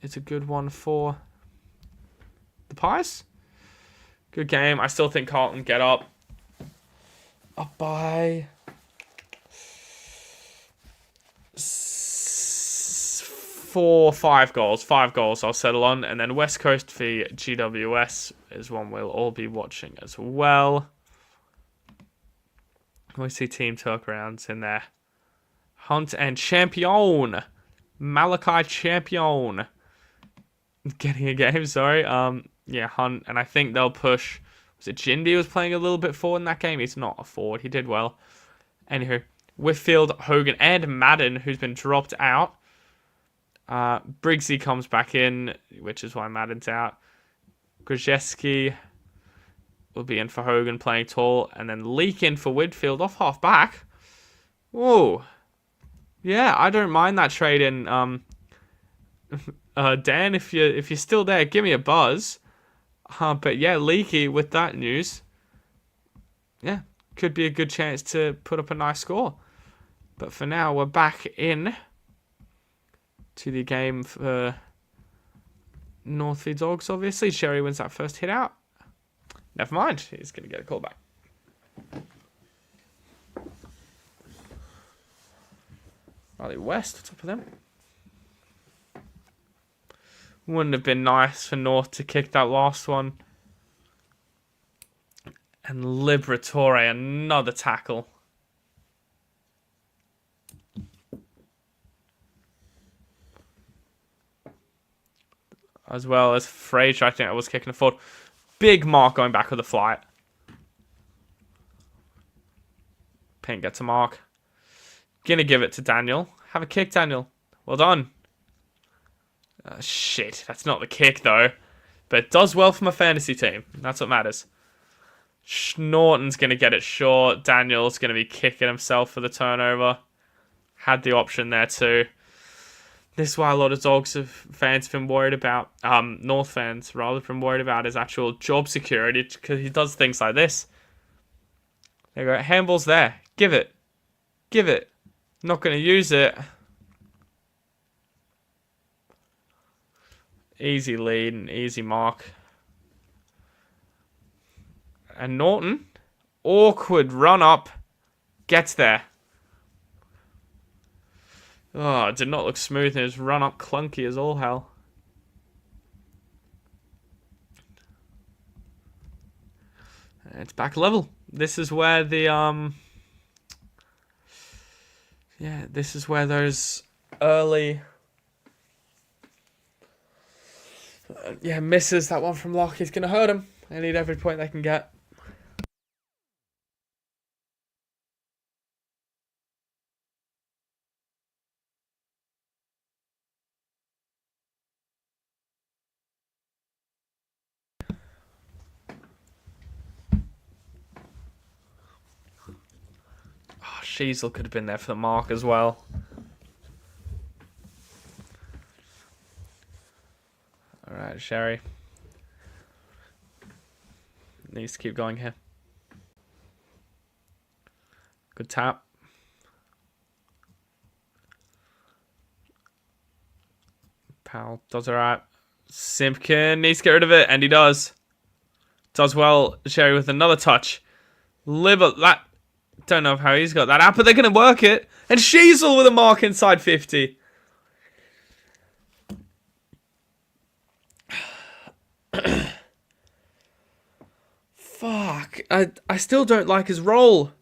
It's a good one for the Pies. Good game. I still think Carlton get up by 5 goals. 5 goals I'll settle on. And then West Coast v GWS is one we'll all be watching as well. We see Team Turkarounds in there. Hunt and Champion. Malachi Champion. Getting a game, sorry. Hunt. And I think they'll push. Was it Jinby was playing a little bit forward in that game? He's not a forward. He did well. Anywho, Whitfield, Hogan, and Madden, who's been dropped out. Briggsy comes back in, which is why Madden's out. Grzeski will be in for Hogan playing tall. And then Leak in for Whitfield off half back. Whoa. Yeah, I don't mind that trade in. Dan, if you're still there, give me a buzz. But yeah, Leaky with that news. Yeah, could be a good chance to put up a nice score. But for now, we're back in to the game for North v Dogs, obviously. Sherry wins that first hit out. Never mind, he's going to get a call back. Riley West, top of them. Wouldn't have been nice for North to kick that last one. And Liberatore, another tackle. As well as Fraser, I think I was kicking a forward. Big mark going back with a flight. Pink gets a mark. Gonna give it to Daniel. Have a kick, Daniel. Well done. Shit, that's not the kick though. But it does well for my fantasy team. That's what matters. Norton's going to get it short. Daniel's going to be kicking himself for the turnover. Had the option there too. This is why a lot of Dogs fans have been worried about, North fans rather, have been worried about his actual job security, because he does things like this. There you go, handball's there. Give it. Give it. Not going to use it. Easy lead and easy mark. And Norton, awkward run up, gets there. Oh, it did not look smooth, and his run up clunky as all hell. And it's back level. This is where the this is where those early misses, that one from Locke is going to hurt them. They need every point they can get. Sheasel could have been there for the mark as well. Alright, Sherry. Needs to keep going here. Good tap. Powell does alright. Simpkin needs to get rid of it, and he does. Does well. Sherry with another touch. Libba, that... Don't know how he's got that out, but they're going to work it. And Sheasel with a mark inside 50. Fuck. I still don't like his roll.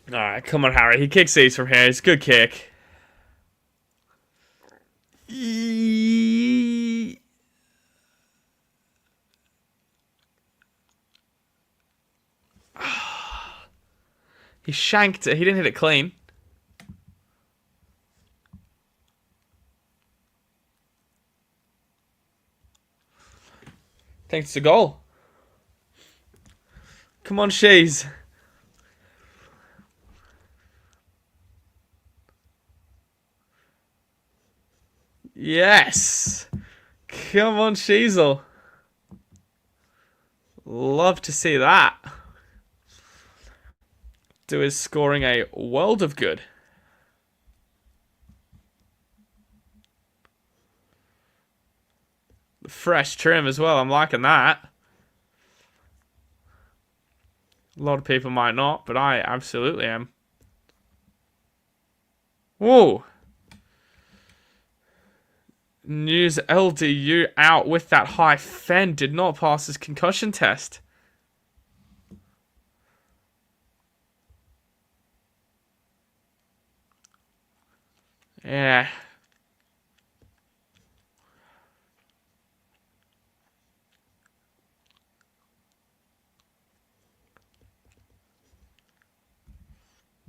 Alright, come on, Harry. He kicks these from here. It's a good kick. He shanked it. He didn't hit it clean. Thanks to goal. Come on, Shees. Yes. Come on, Sheasel. Love to see that. Do is scoring a world of good. Fresh trim as well. I'm liking that. A lot of people might not, but I absolutely am. Whoa. News LDU out with that high fend. Did not pass his concussion test. Yeah.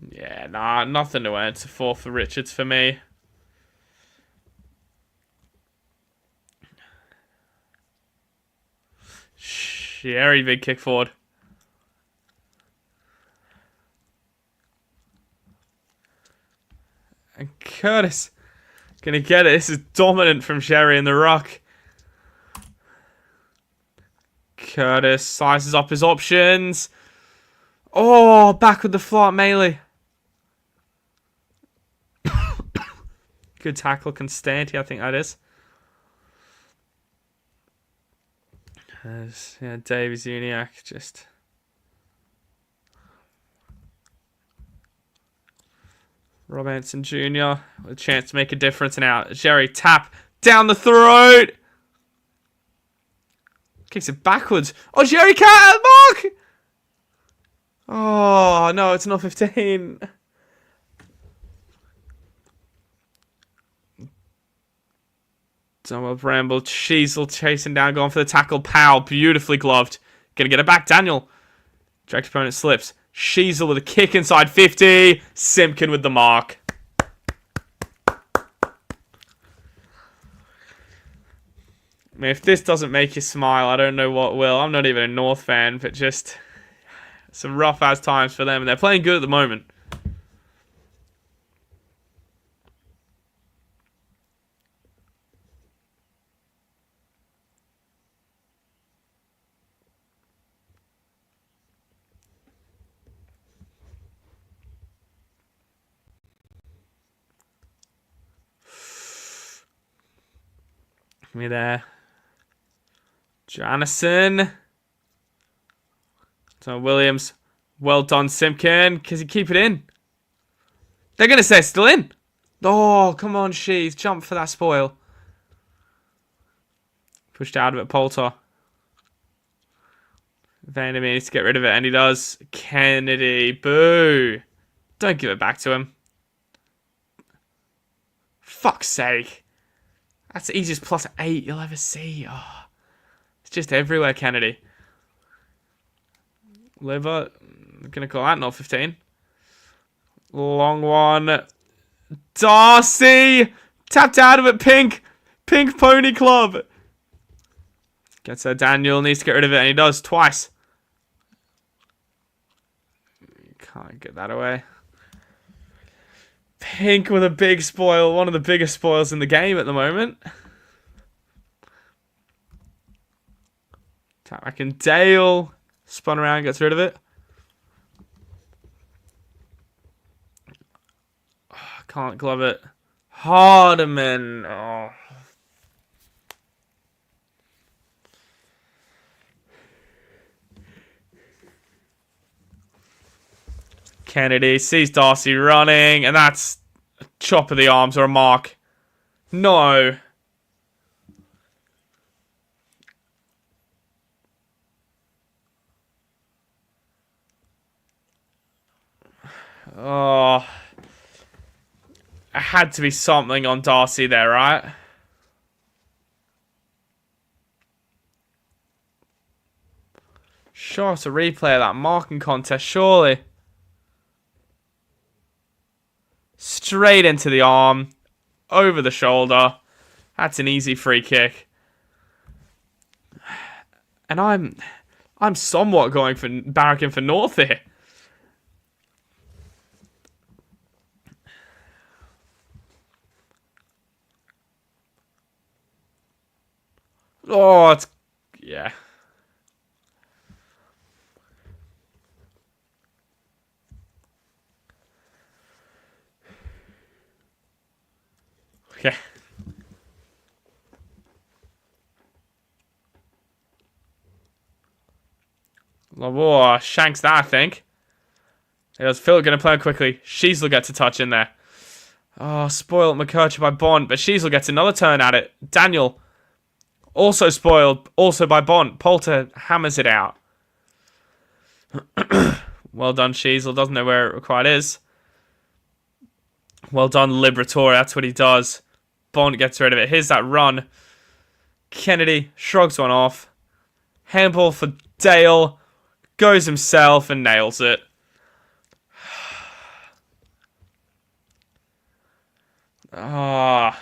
Yeah, nah, nothing to answer for Richards for me. Very big kick forward. And Curtis gonna get it. This is dominant from Sherry in the ruck. Curtis sizes up his options. Oh, back with the flat melee. Good tackle, Constanti, I think that is. Yeah, Davies Uniac just... Rob Anson Jr. with a chance to make a difference now. Jerry tap down the throat. Kicks it backwards. Oh, Jerry can't mark. Oh, no, it's not 15. Donald Bramble, Sheasel chasing down, going for the tackle. Powell, beautifully gloved. Gonna get it back, Daniel. Direct opponent slips. Sheasel with a kick inside 50. Simpkin with the mark. I mean, if this doesn't make you smile, I don't know what will. I'm not even a North fan, but just some rough-ass times for them. And they're playing good at the moment. Me there. Janison. So Williams. Well done, Simpkin. Can he keep it in? They're going to say it's still in. Oh, come on, Shees. Jump for that spoil. Pushed out of it, Poulter. Vandermeer needs to get rid of it, and he does. Kennedy. Boo. Don't give it back to him. Fuck's sake. That's the easiest +8 you'll ever see. Oh, it's just everywhere, Kennedy. Libba, I'm going to call that not 15. Long one. Darcy! Tapped out of it, Pink! Pink Pony Club! Gets there, Daniel needs to get rid of it, and he does twice. Can't get that away. Pink with a big spoil, one of the biggest spoils in the game at the moment. Tap back in, Dale. Spun around, gets rid of it. Oh, can't glove it. Hardeman. Oh. Kennedy sees Darcy running, and that's a chop of the arms or a mark. No. Oh. It had to be something on Darcy there, right? Sure, it's a replay of that marking contest, surely. Straight into the arm. Over the shoulder. That's an easy free kick. And I'm somewhat going for barracking for North here. Oh, it's... yeah. Okay. Oh, shanks that, I think. There's Phil going to play quickly. Sheasel gets a touch in there. Oh, spoiled McCurcher by Bond, but Sheasel gets another turn at it. Daniel, also spoiled, also by Bond. Poulter hammers it out. Well done, Sheasel. Doesn't know where it quite is. Well done, Liberatore. That's what he does. Bond gets rid of it. Here's that run. Kennedy shrugs one off. Handball for Dale. Goes himself and nails it. Ah.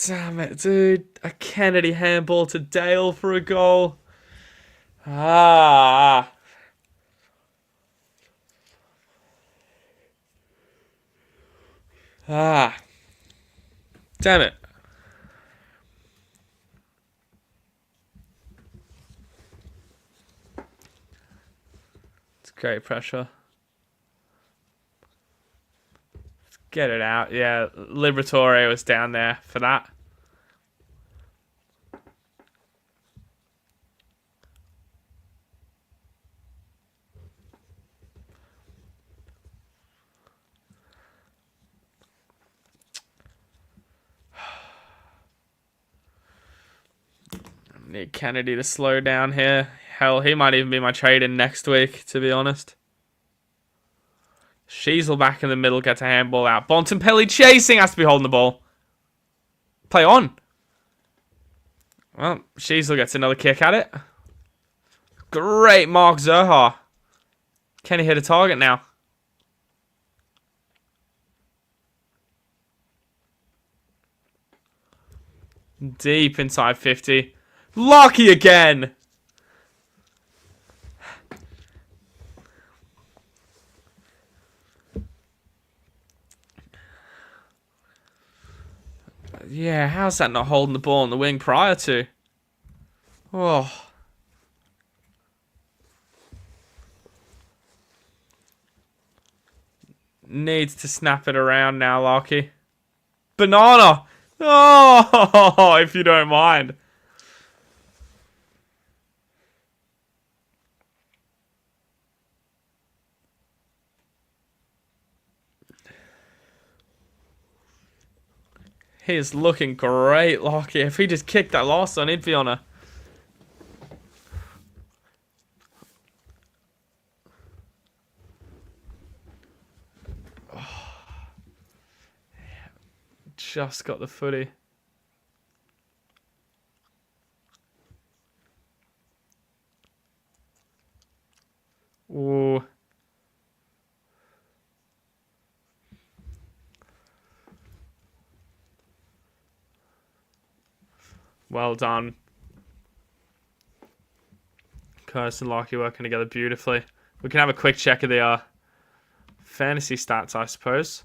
Damn it, dude. A Kennedy handball to Dale for a goal. Ah. Ah. Damn it. It's great pressure. Let's get it out. Yeah, Liberatore was down there for that. Need Kennedy to slow down here. Hell, he might even be my trade-in next week, to be honest. Sheasel back in the middle, gets a handball out. Bontempelli chasing, has to be holding the ball. Play on. Well, Sheasel gets another kick at it. Great Mark Zohar. Can he hit a target now? Deep inside 50. Lucky again. Yeah, how's that not holding the ball on the wing prior to? Oh. Needs to snap it around now, Larky. Banana! Oh, if you don't mind. He is looking great, Lockie. If he just kicked that last one, he'd be on a... Oh. Just got the footy. Ooh. Well done. Curse and Lockie working together beautifully. We can have a quick check of the fantasy stats, I suppose.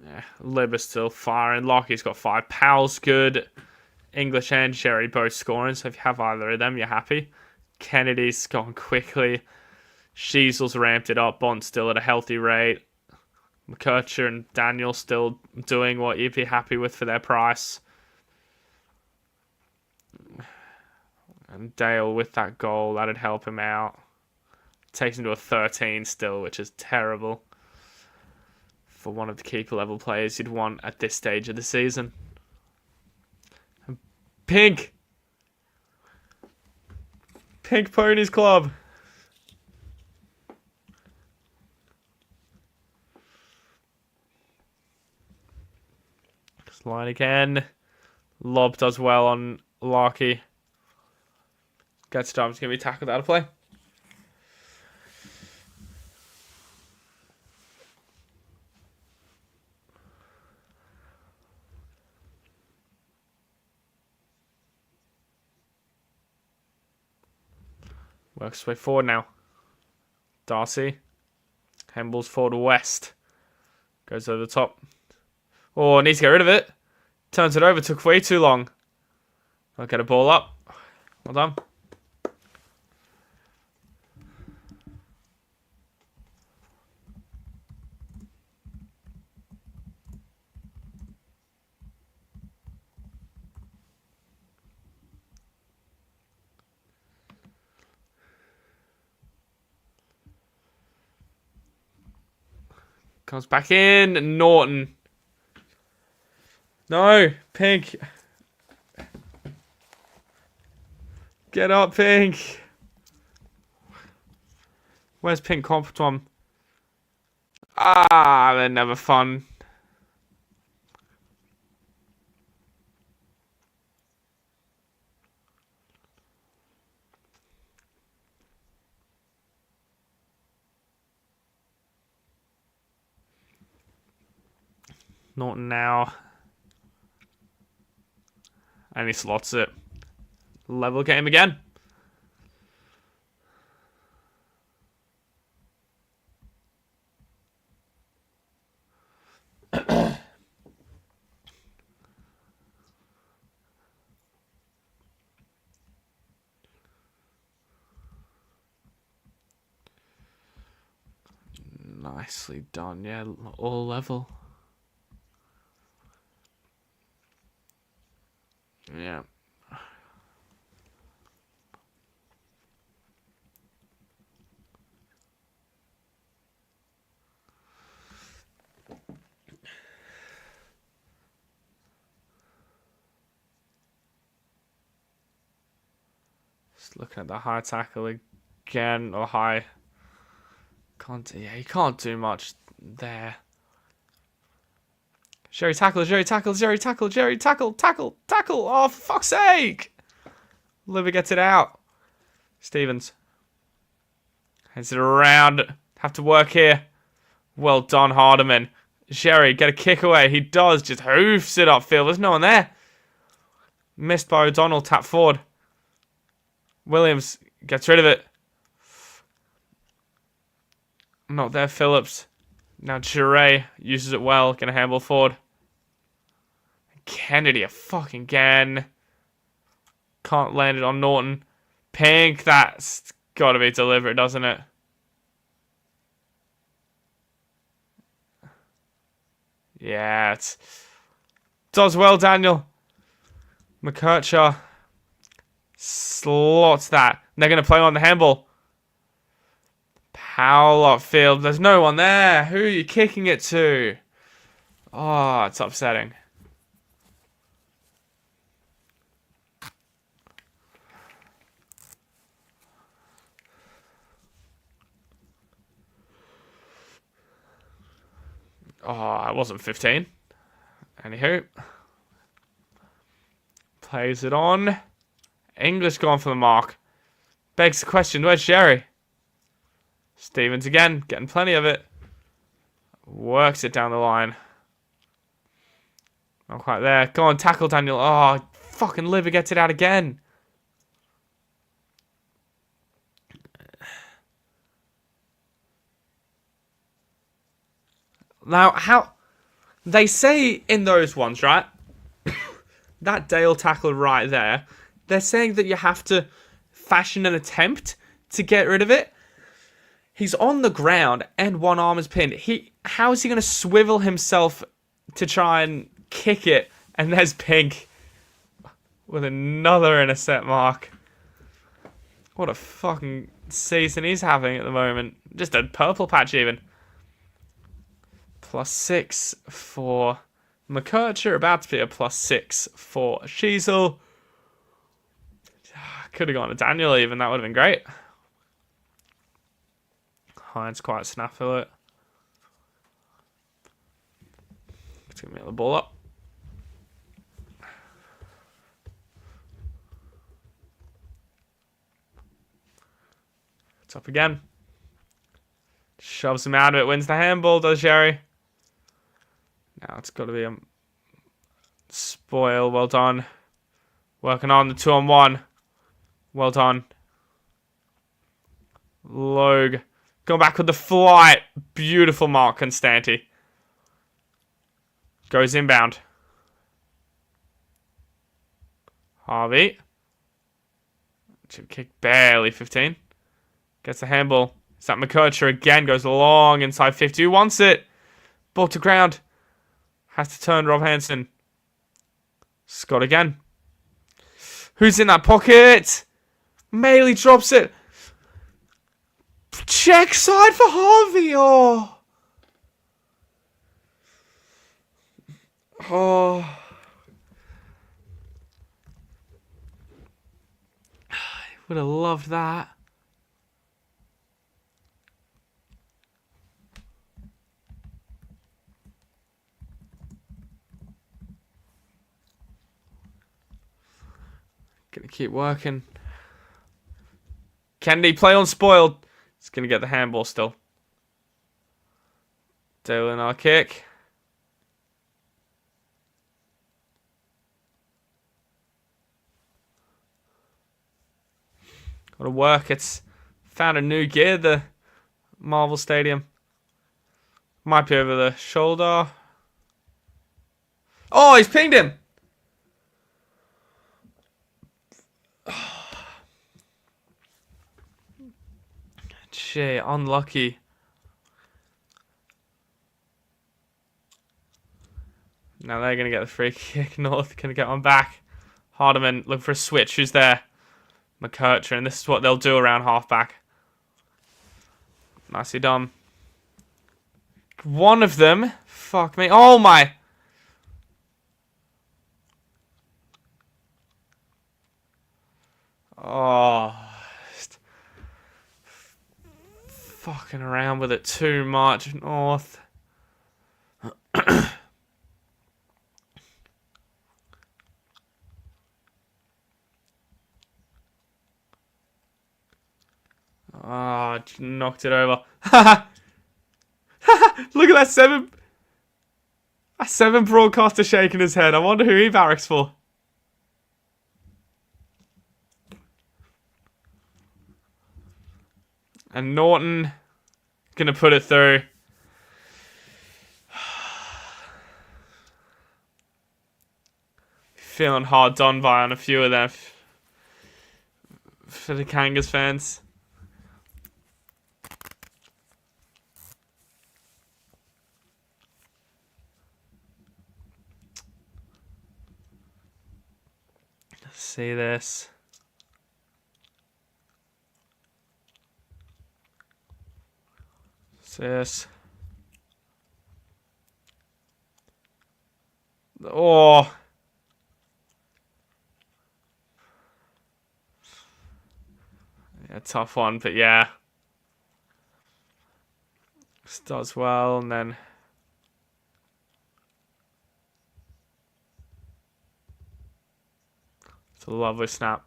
Yeah, Libba's still firing. Lockie's got 5. Powell's good. English and Sherry both scoring, so if you have either of them, you're happy. Kennedy's gone quickly. Sheasel's ramped it up. Bond's still at a healthy rate. McKercher and Daniel still doing what you'd be happy with for their price. And Dale with that goal, that'd help him out. Takes him to a 13 still, which is terrible for one of the keeper level players you'd want at this stage of the season. Pink Ponies Club. Slide again. Lob does well on Larky. Gets time. It's going to be tackled out of play. Works his way forward now. Darcy. Handballs forward west. Goes over the top. Oh, needs to get rid of it. Turns it over. Took way too long. I'll get a ball up. Well done. Comes back in. Norton. No. Pink. Get up, Pink. Where's Pink Compton? Ah, they're never fun. Norton now. And he slots it. Level game again. Nicely done. Yeah, all level. Yeah. Just looking at the high tackle again, or high. You can't do much there. Jerry tackle. Tackle. Oh, for fuck's sake. Libba gets it out. Stevens. Heads it around. Have to work here. Well done, Hardiman. Sherry, get a kick away. He does. Just hoofs it upfield. There's no one there. Missed by O'Donnell. Tap forward. Williams gets rid of it. Not there, Phillips. Now Jure uses it well. Gonna handball forward. Kennedy a fucking again. Can't land it on Norton. Pink, that's gotta be delivered, doesn't it? Yeah, it does well, Daniel. McKercher slots that. They're gonna play on the handball. Powell upfield. There's no one there. Who are you kicking it to? Oh, it's upsetting. Oh, it wasn't 15. Anywho. Plays it on. English gone for the mark. Begs the question, where's Sherry? Stevens again, getting plenty of it. Works it down the line. Not quite there. Go on, tackle Daniel. Oh, fucking Libba gets it out again. Now, how... They say in those ones, right? That Dale tackle right there. They're saying that you have to fashion an attempt to get rid of it. He's on the ground and one arm is pinned. How is he going to swivel himself to try and kick it? And there's Pink with another intercept mark. What a fucking season he's having at the moment. Just a purple patch even. +6 for McKercher. About to be a +6 for Sheasel. Could have gone to Daniel even. That would have been great. Hines quite snaffle it. It's going to get the ball up. It's up again. Shoves him out of it. Wins the handball, does Jerry. Now it's got to be a spoil. Well done. Working on the 2-on-1. Well done. Logue. Going back with the flight. Beautiful mark, Constanti. Goes inbound. Harvey. Chip kick barely 15. Gets the handball. Is that McKercher again? Goes long inside 50. Who wants it? Ball to ground. Has to turn Rob Hansen. Scott again. Who's in that pocket? Maley drops it. Check side for Harvey. Oh. Oh. I would have loved that. Gonna keep working. Kennedy play on spoiled. He's gonna get the handball still. Dale our kick. Gotta work. It's found a new gear, the Marvel Stadium. Might be over the shoulder. Oh, he's pinged him. Shit, unlucky. Now they're going to get the free kick. North going to get one back. Hardiman looking for a switch. Who's there? McKercher. And this is what they'll do around halfback. Nicely done. One of them. Fuck me. Oh my. Oh. Just fucking around with it too much. North. Oh, knocked it over. Look at that seven. A seven broadcaster shaking his head. I wonder who he barracks for. And Norton gonna put it through. Feeling hard done by on a few of them. For the Kangas fans. Let's see this. This. Oh. Yeah, tough one, but yeah. Starts well, and then it's a lovely snap.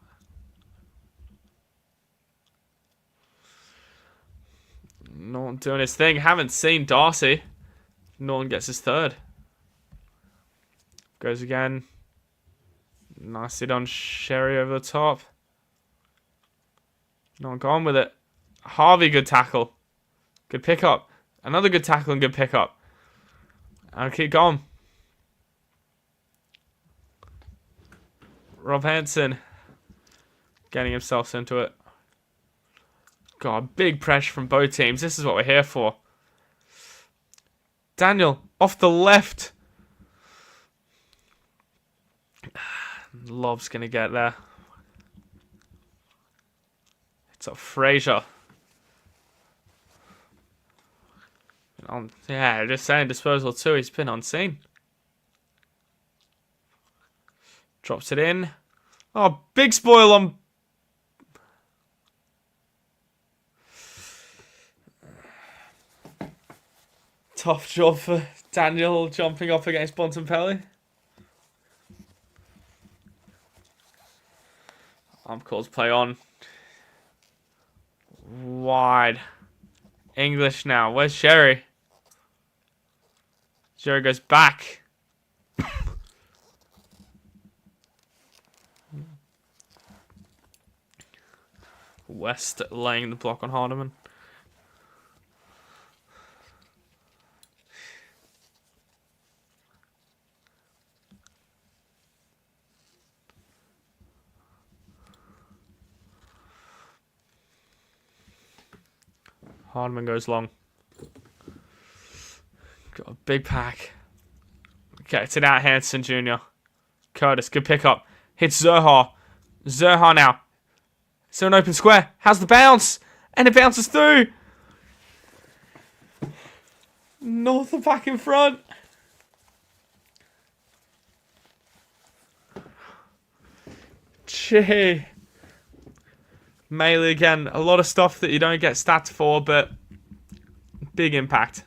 Norton doing his thing. Haven't seen Darcy. Norton gets his third. Goes again. Nicely done, Sherry over the top. No one gone with it. Harvey, good tackle. Good pick up. Another good tackle and good pick up. I'll keep going. Rob Hansen getting himself into it. God, big pressure from both teams. This is what we're here for. Daniel, off the left. Lob's going to get there. It's up Fraser. Yeah, just saying disposal too. He's been unseen. Drops it in. Oh, big spoil on. Tough job for Daniel jumping up against Bontempelli. Calls play on. Wide. English now. Where's Sherry? Sherry goes back. West laying the block on Hardiman. Hardiman goes long. Got a big pack. Gets it out, Hansen Jr. Curtis, good pick up. Hits Zerha. Zerha now. So an open square. How's the bounce? And it bounces through. North are back in front. Gee. Melee again. A lot of stuff that you don't get stats for, but big impact.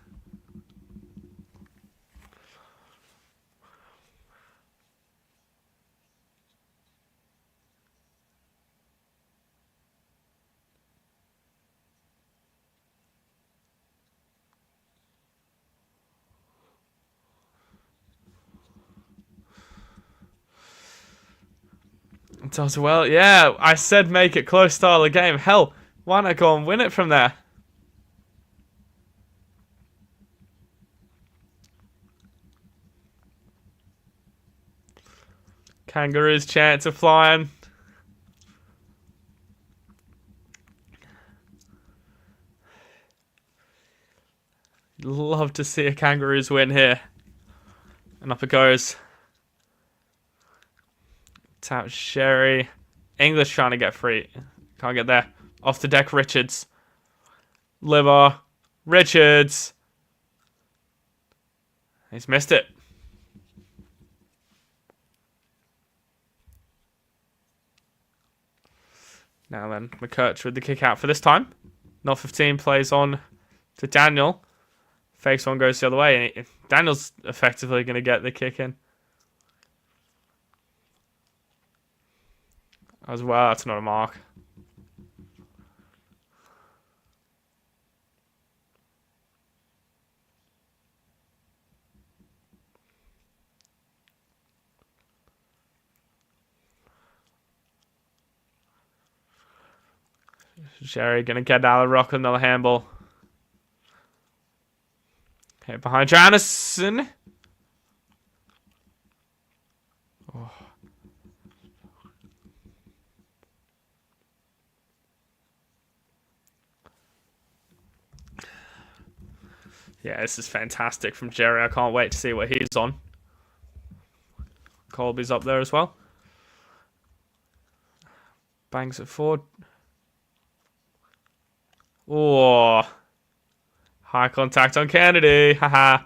Does well. Yeah, I said make it close style of game. Hell, why not go and win it from there? Kangaroos chance of flying. Love to see a Kangaroos win here. And up it goes. Tap Sherry. English trying to get free. Can't get there. Off the deck, Richards. Libba. Richards. He's missed it. Now then, McCurch with the kick out for this time. Not 15 plays on to Daniel. Fakes one, goes the other way. And Daniel's effectively going to get the kick in. As well, that's not a mark. Sherry gonna get out of the rock, another handball. Okay, behind Janison. Oh. Yeah, this is fantastic from Jerry. I can't wait to see what he's on. Colby's up there as well. Bangs it forward. Oh. High contact on Kennedy. Haha.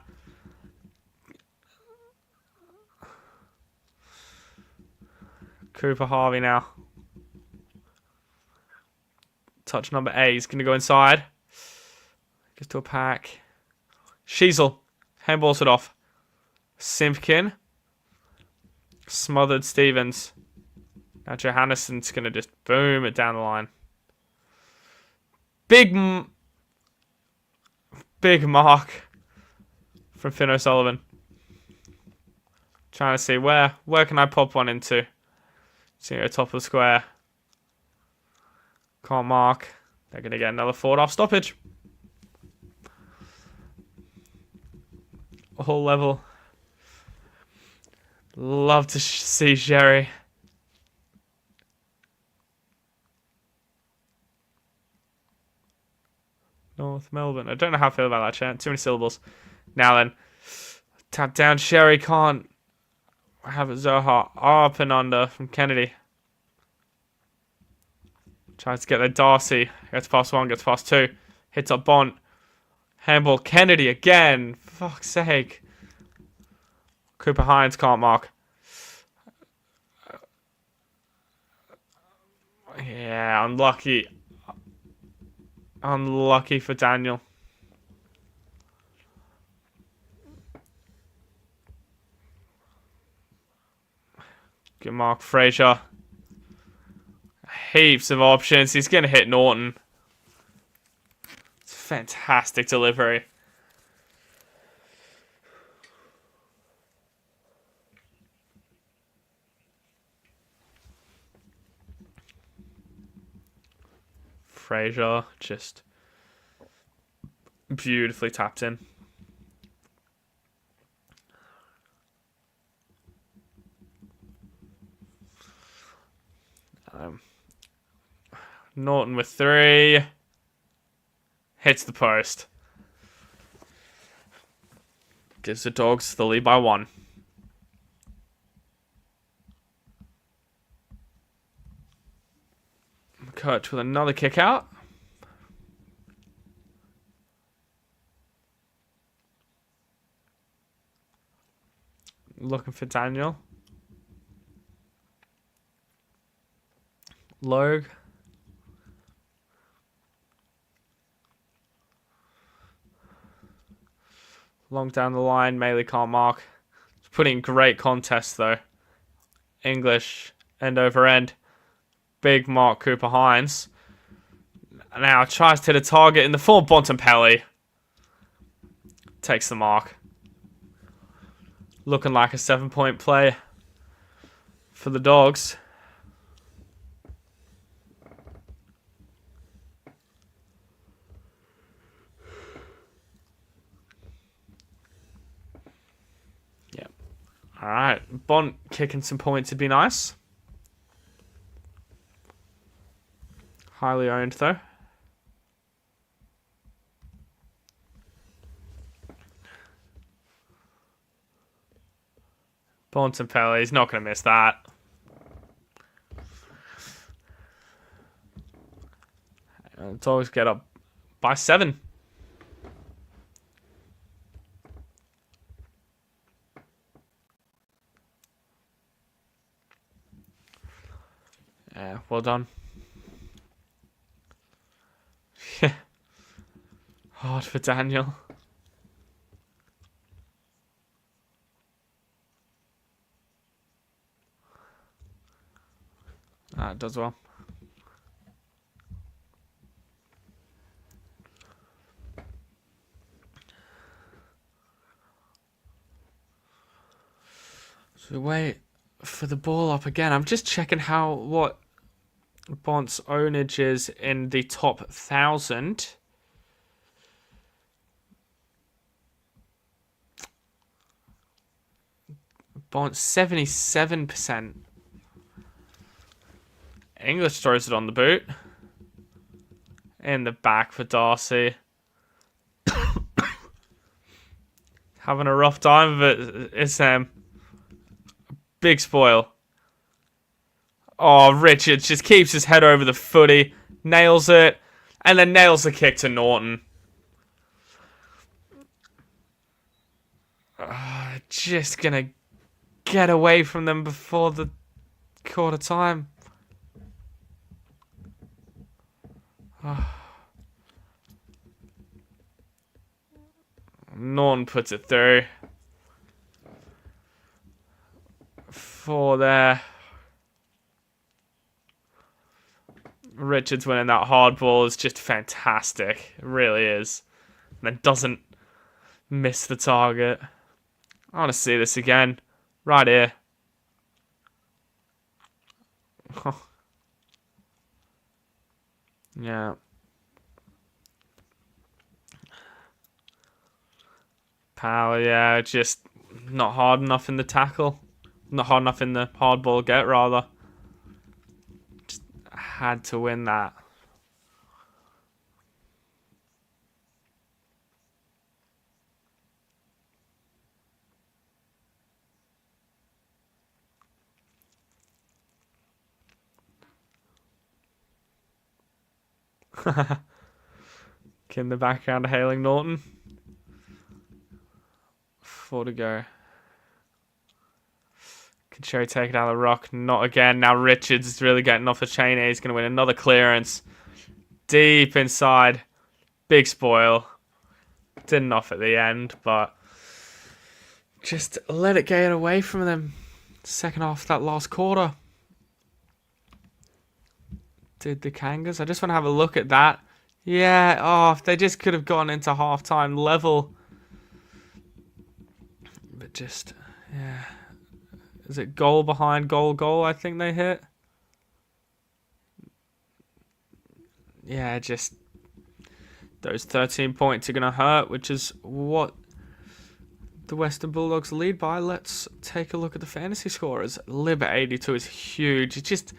Cooper Harvey now. Touch number 8. He's going to go inside. Gets to a pack. Sheasel. Handballs it off. Simpkin. Smothered Stevens. Now Johannessen's going to just boom it down the line. Big mark from Finn O'Sullivan. Trying to see where can I pop one into. See at top of the square. Can't mark. They're going to get another forward off stoppage. All level. Love to see Sherry. North Melbourne. I don't know how I feel about that chant. Too many syllables. Now then. Tap down. Sherry can't have it. Zohar up and under from Kennedy. Tries to get there. Darcy. Gets past one. Gets past two. Hits up Bont. Handball. Kennedy again. For fuck's sake. Cooper Hines can't mark. Yeah, unlucky. Unlucky for Daniel. Good mark, Fraser. Heaps of options. He's going to hit Norton. It's a fantastic delivery. Fraser just beautifully tapped in. Norton with 3. Hits the post. Gives the Dogs the lead by 1. Kurt with another kick out. Looking for Daniel. Logue. Long down the line. Maley can't mark. It's putting great contest though. English end over end. Big mark Cooper Hines. Now tries to hit a target in the form of Bontempelli. Takes the mark. Looking like a 7-point play for the Dogs. Yep. Alright. Bont kicking some points would be nice. Highly owned though. Bontempelli, he's not going to miss that. Dogs get up by 7. Yeah, well done. Hard for Daniel. It does well. So we wait for the ball up again. I'm just checking what Bont's ownage is in the top 1,000. Bont 77%. English throws it on the boot. In the back for Darcy. Having a rough time of it, is big spoil. Oh, Richards just keeps his head over the footy. Nails it. And then nails the kick to Norton. Just gonna get away from them before the quarter time. Norton puts it through. 4 there. Richards winning that hard ball is just fantastic. It really is. And then doesn't miss the target. I want to see this again. Right here. Yeah. Power, yeah, just not hard enough in the tackle. Not hard enough in the hard ball get, rather. Just had to win that. In the background, hailing Norton. 4 to go. Can Cherry take it out of the rock? Not again. Now Richards is really getting off the chain here. He's going to win another clearance. Deep inside. Big spoil. Didn't off at the end, but just let it get away from them. Second half of that last quarter. Did the Kangas? I just want to have a look at that. Yeah, oh, if they just could have gone into half-time level. But just, yeah. Is it goal behind goal, I think they hit? Yeah, just those 13 points are going to hurt, which is what the Western Bulldogs lead by. Let's take a look at the fantasy scorers. Libba 82 is huge. He's just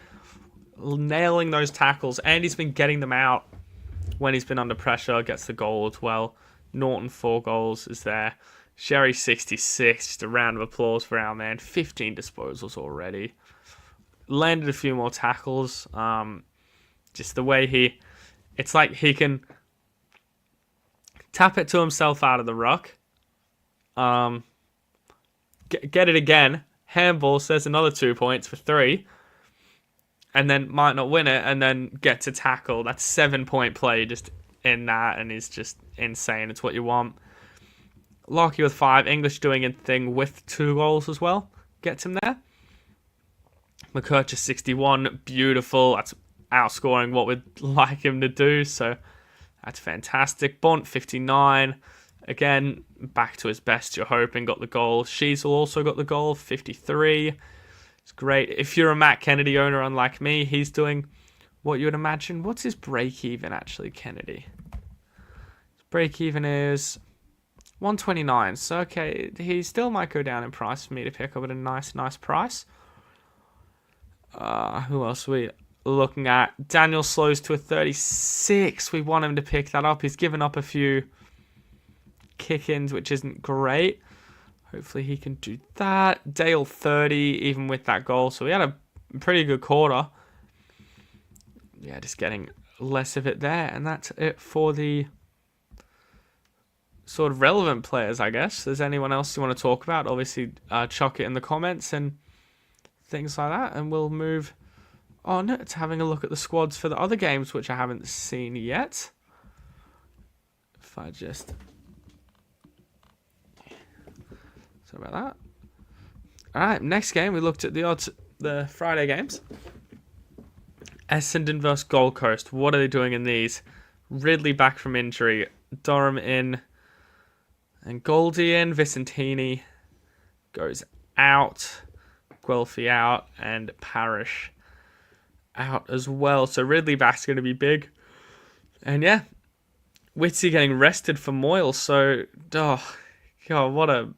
nailing those tackles, and he's been getting them out when he's been under pressure. Gets the goal as well. Norton 4 goals is there. Sherry 66, just a round of applause for our man. 15 disposals already. Landed a few more tackles. Just the way it's like he can tap it to himself out of the ruck. Get it again. Handball says another 2 points for 3. And then might not win it and then get to tackle. That's 7-point play just in that, and he's just insane. It's what you want. Lockie with 5. English doing a thing with 2 goals as well. Gets him there. McCurch 61. Beautiful. That's outscoring what we'd like him to do. So that's fantastic. Bont 59. Again, back to his best, you're hoping. Got the goal. Sheasel also got the goal. 53. It's great. If you're a Matt Kennedy owner, unlike me, he's doing what you would imagine. What's his break-even, actually, Kennedy? His break-even is 129. So, okay, he still might go down in price for me to pick up at a nice price. Who else are we looking at? Daniel slows to a 36. We want him to pick that up. He's given up a few kick-ins, which isn't great. Hopefully he can do that. Dale 30, even with that goal. So we had a pretty good quarter. Yeah, just getting less of it there. And that's it for the sort of relevant players, I guess. If there's anyone else you want to talk about, obviously chuck it in the comments and things like that. And we'll move on to having a look at the squads for the other games, which I haven't seen yet. If I just... Sorry about that. Alright, next game, we looked at the odds, the Friday games. Essendon versus Gold Coast. What are they doing in these? Ridley back from injury. Durham in. And Goldie in. Vicentini goes out. Guelphy out. And Parrish out as well. So Ridley back's going to be big. And yeah, Witsy getting rested for Moyle. So, oh, God, what a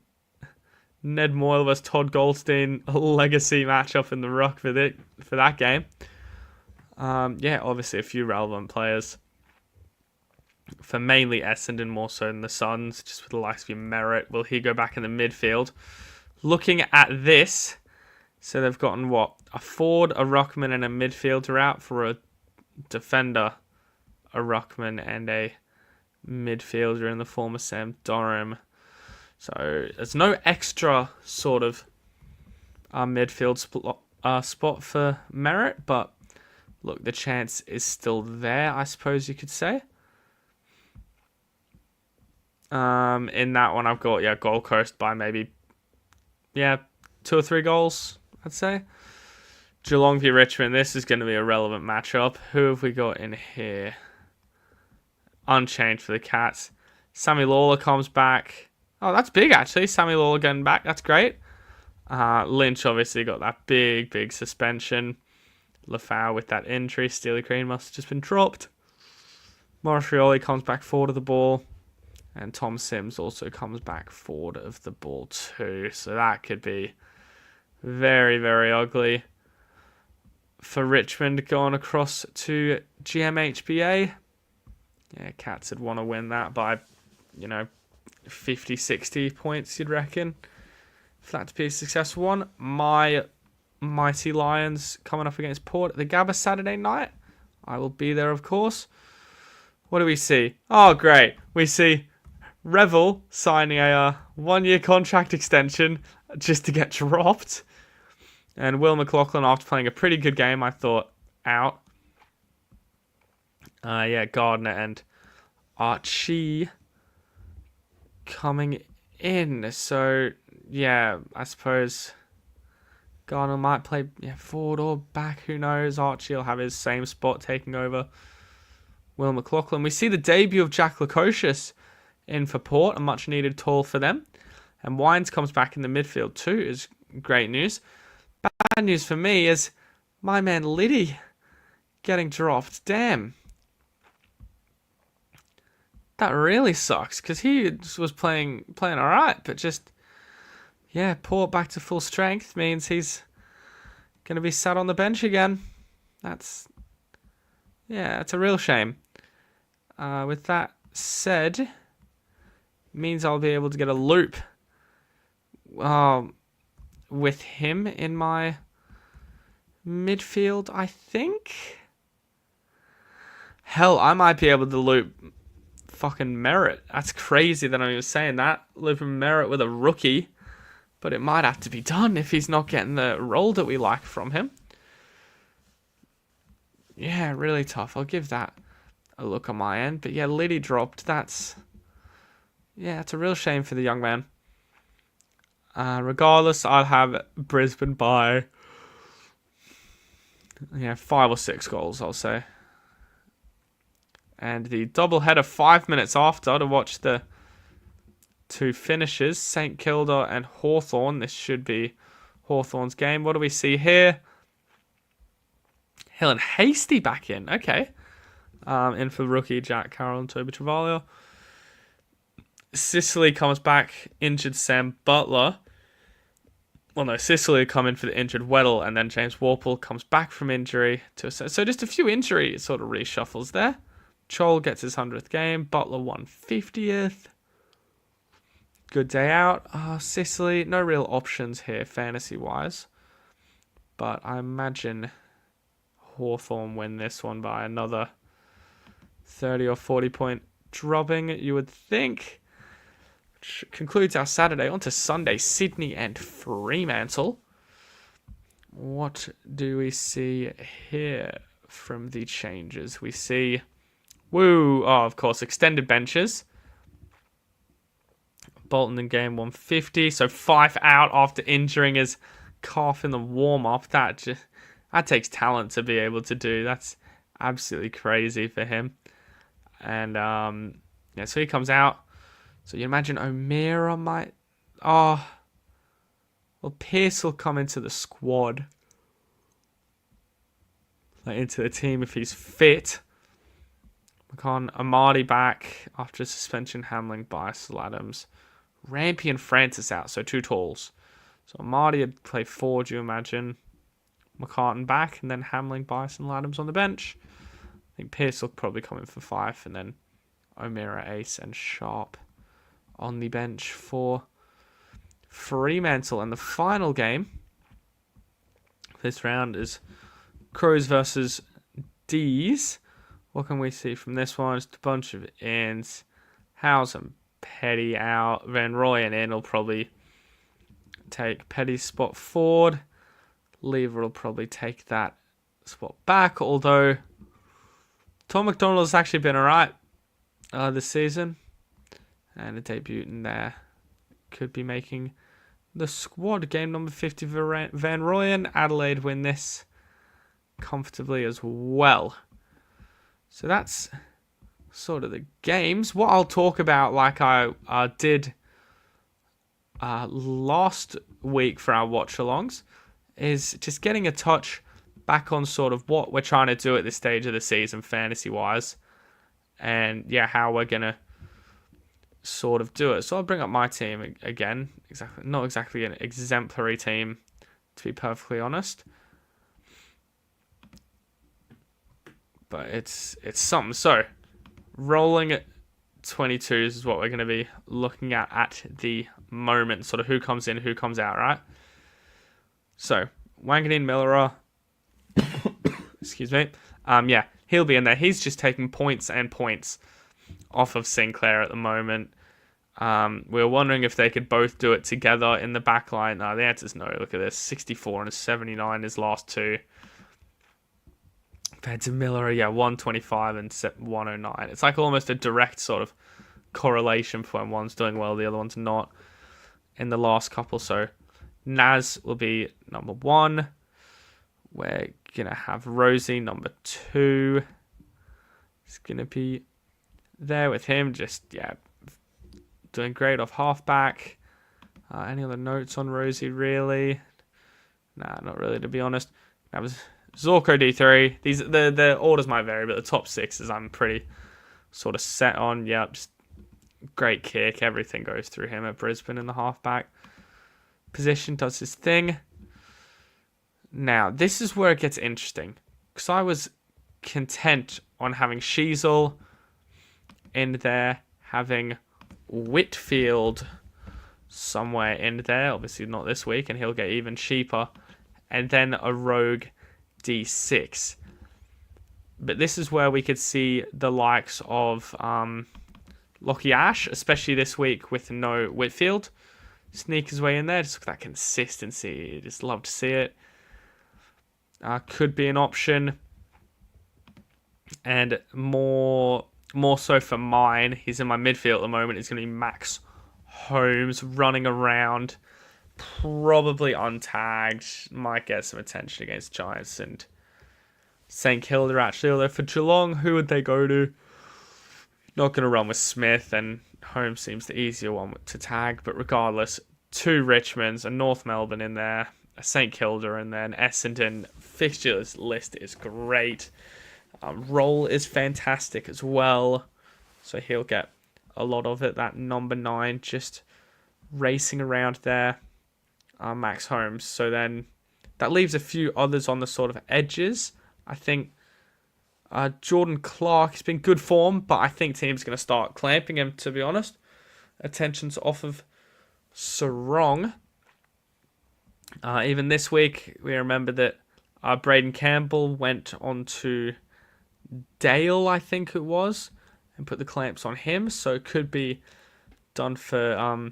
Ned Moyle versus Todd Goldstein legacy matchup in the ruck for that game. Yeah, obviously a few relevant players for mainly Essendon, more so than the Suns, just with the likes of your Merritt. Will he go back in the midfield? Looking at this, so they've gotten what? A Ford, a ruckman, and a midfielder out for a defender, a ruckman, and a midfielder in the form of Sam Durham. So there's no extra sort of midfield spot for Merritt, but look, the chance is still there, I suppose you could say. In that one, I've got Gold Coast by maybe 2 or 3 goals, I'd say. Geelong v Richmond. This is going to be a relevant matchup. Who have we got in here? Unchanged for the Cats. Sammy Lawler comes back. Oh, that's big, actually. Sammy Lawler getting back. That's great. Lynch obviously got that big suspension. Lafau with that injury. Steely Green must have just been dropped. Marchioli comes back forward of the ball. And Tom Sims also comes back forward of the ball too. So that could be very ugly for Richmond going across to GMHBA. Yeah, Cats would want to win that by, 50, 60 points, you'd reckon. For that to be a successful one. My Mighty Lions coming up against Port at the Gabba Saturday night. I will be there, of course. What do we see? Oh, great. We see Revel signing a 1-year contract extension just to get dropped. And Will McLaughlin, after playing a pretty good game, I thought, out. Gardner and Archie coming in. So, yeah, I suppose Gardner might play forward or back. Who knows? Archie will have his same spot taking over Will McLaughlin. We see the debut of Jack Lukosius in for Port, a much-needed tall for them. And Wines comes back in the midfield too, is great news. Bad news for me is my man Liddy getting dropped. Damn. That really sucks, because he was playing alright, but just, Port back to full strength means he's going to be sat on the bench again. That's a real shame. With that said, means I'll be able to get a loop with him in my midfield, I think. Hell, I might be able to loop fucking Merritt. That's crazy that I'm even saying that. Looping Merritt with a rookie. But it might have to be done if he's not getting the role that we like from him. Yeah, really tough. I'll give that a look on my end. But yeah, Liddy dropped. It's a real shame for the young man. Regardless, I'll have Brisbane by 5 or 6 goals, I'll say. And the doubleheader 5 minutes after to watch the two finishes, St Kilda and Hawthorn. This should be Hawthorn's game. What do we see here? Hill and Hasty back in. Okay. In for rookie Jack Carroll and Toby Travaglio. Sicily comes back, injured Sam Butler. Well, no, Sicily come in for the injured Weddle, and then James Warple comes back from injury. So just a few injury sort of reshuffles there. Chol gets his 100th game. Butler 150th. Good day out. Sicily, no real options here fantasy-wise. But I imagine Hawthorn win this one by another 30 or 40 point dropping, you would think. Which concludes our Saturday. On to Sunday, Sydney and Fremantle. What do we see here from the changes? We see, of course, extended benches. Bolton in game 150. So Fife out after injuring his calf in the warm-up. That takes talent to be able to do. That's absolutely crazy for him. And, so he comes out. So you imagine O'Meara might... Pearce will come into the squad. Into the team if he's fit. McCann, Amadi back after suspension, Hamling, Bicel, Adams. Rampy and Francis out, so 2 talls. So Amadi would play forward, you imagine. McCartan back, and then Hamling, Bison, Adams on the bench. I think Pearce will probably come in for 5, and then O'Meara, Ace, and Sharp on the bench for Fremantle. And the final game this round is Crows versus D's. What can we see from this one? Just a bunch of ins. Howes and Petty out. Van Rooyen in will probably take Petty's spot forward. Lever will probably take that spot back, although Tom McDonald's actually been alright this season. And a debut in there could be making the squad. Game number 50 for Van Rooyen. Adelaide win this comfortably as well. So that's sort of the games. What I'll talk about, like I did last week for our watch-alongs is just getting a touch back on sort of what we're trying to do at this stage of the season, fantasy-wise, and yeah, how we're gonna sort of do it. So I'll bring up my team again. Not exactly an exemplary team, to be perfectly honest, but it's something. So rolling at 22s is what we're going to be looking at the moment. Sort of who comes in, who comes out, right? So Wanganeen Miller, excuse me. Yeah, he'll be in there. He's just taking points and points off of Sinclair at the moment. We were wondering if they could both do it together in the back line. The answer is no. Look at this. 64 and a 79 his last two. Compared to Miller, yeah, 125 and 109. It's like almost a direct sort of correlation for when one's doing well, the other one's not in the last couple. So Naz will be number 1. We're going to have Rosie number 2. It's going to be there with him. Just, yeah, doing great off halfback. Any other notes on Rosie, really? Nah, not really, to be honest. That was Zorko D3. These the orders might vary, but the top 6s I'm pretty sort of set on. Yeah, just great kick. Everything goes through him at Brisbane in the halfback position. Does his thing. Now, this is where it gets interesting. Because I was content on having Sheasel in there, having Whitfield somewhere in there. Obviously not this week, and he'll get even cheaper. And then a rogue D6. But this is where we could see the likes of Lockie Ash, especially this week with no Whitfield, sneak his way in there. Just look at that consistency. Just love to see it. Could be an option. And more so for mine, he's in my midfield at the moment. He's going to be Max Holmes running around. Probably untagged. Might get some attention against Giants and St Kilda, actually. Although for Geelong, who would they go to? Not going to run with Smith, and Holmes seems the easier one to tag. But regardless, 2 Richmonds, a North Melbourne in there, a St Kilda in there, an Essendon. Fixtures list is great. Roll is fantastic as well. So he'll get a lot of it. That number 9 just racing around there. Max Holmes. So then that leaves a few others on the sort of edges. I think Jordan Clark has been good form, but I think teams are going to start clamping him, to be honest. Attention's off of Sarong. Even this week, we remember that Braden Campbell went on to Dale, I think it was, and put the clamps on him. So it could be done for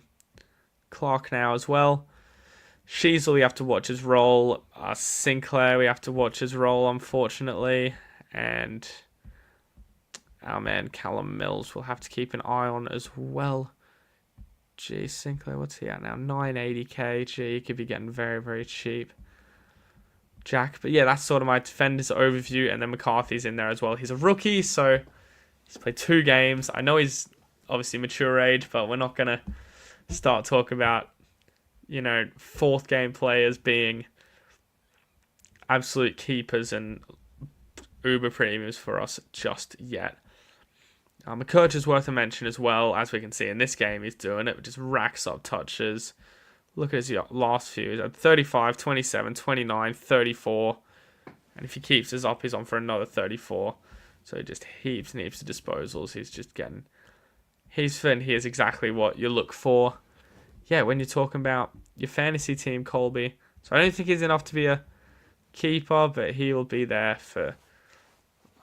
Clark now as well. Sheasel, we have to watch his role. Sinclair, we have to watch his role, unfortunately. And our man Callum Mills will have to keep an eye on as well. Gee, Sinclair, what's he at now? 980k. Gee, he could be getting very, very cheap. Jack. But yeah, that's sort of my defenders overview. And then McCarthy's in there as well. He's a rookie, so he's played 2 games. I know he's obviously mature age, but we're not going to start talking about, 4th game players being absolute keepers and uber premiums for us just yet. McCurch is worth a mention as well. As we can see in this game, he's doing it. Just racks up touches. Look at his last few. He's at 35, 27, 29, 34. And if he keeps this up, he's on for another 34. So just heaps and heaps of disposals. He's just getting... He's fit. He is exactly what you look for. Yeah, when you're talking about your fantasy team, Colby. So I don't think he's enough to be a keeper, but he will be there for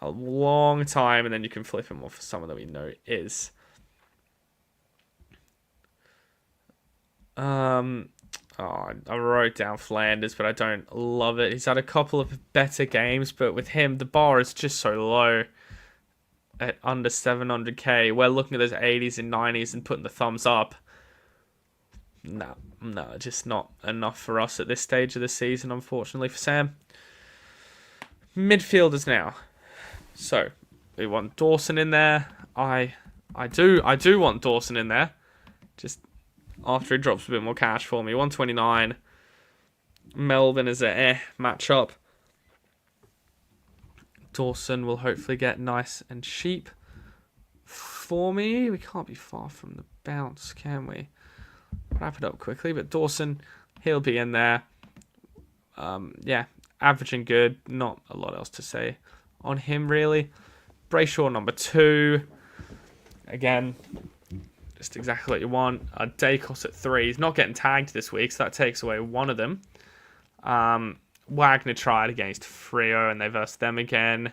a long time, and then you can flip him off for someone that we know is. I wrote down Flanders, but I don't love it. He's had a couple of better games, but with him, the bar is just so low at under 700k. We're looking at those 80s and 90s and putting the thumbs up. No, just not enough for us at this stage of the season, unfortunately, for Sam. Midfielders now. So, we want Dawson in there. I do want Dawson in there. Just after he drops a bit more cash for me. 129. Melbourne is a matchup. Dawson will hopefully get nice and cheap for me. We can't be far from the bounce, can we? Wrap it up quickly, but Dawson, he'll be in there. Yeah, averaging good. Not a lot else to say on him, really. Brayshaw, number 2. Again, just exactly what you want. Dacos at 3. He's not getting tagged this week, so that takes away one of them. Wagner tried against Freo, and they versed them again.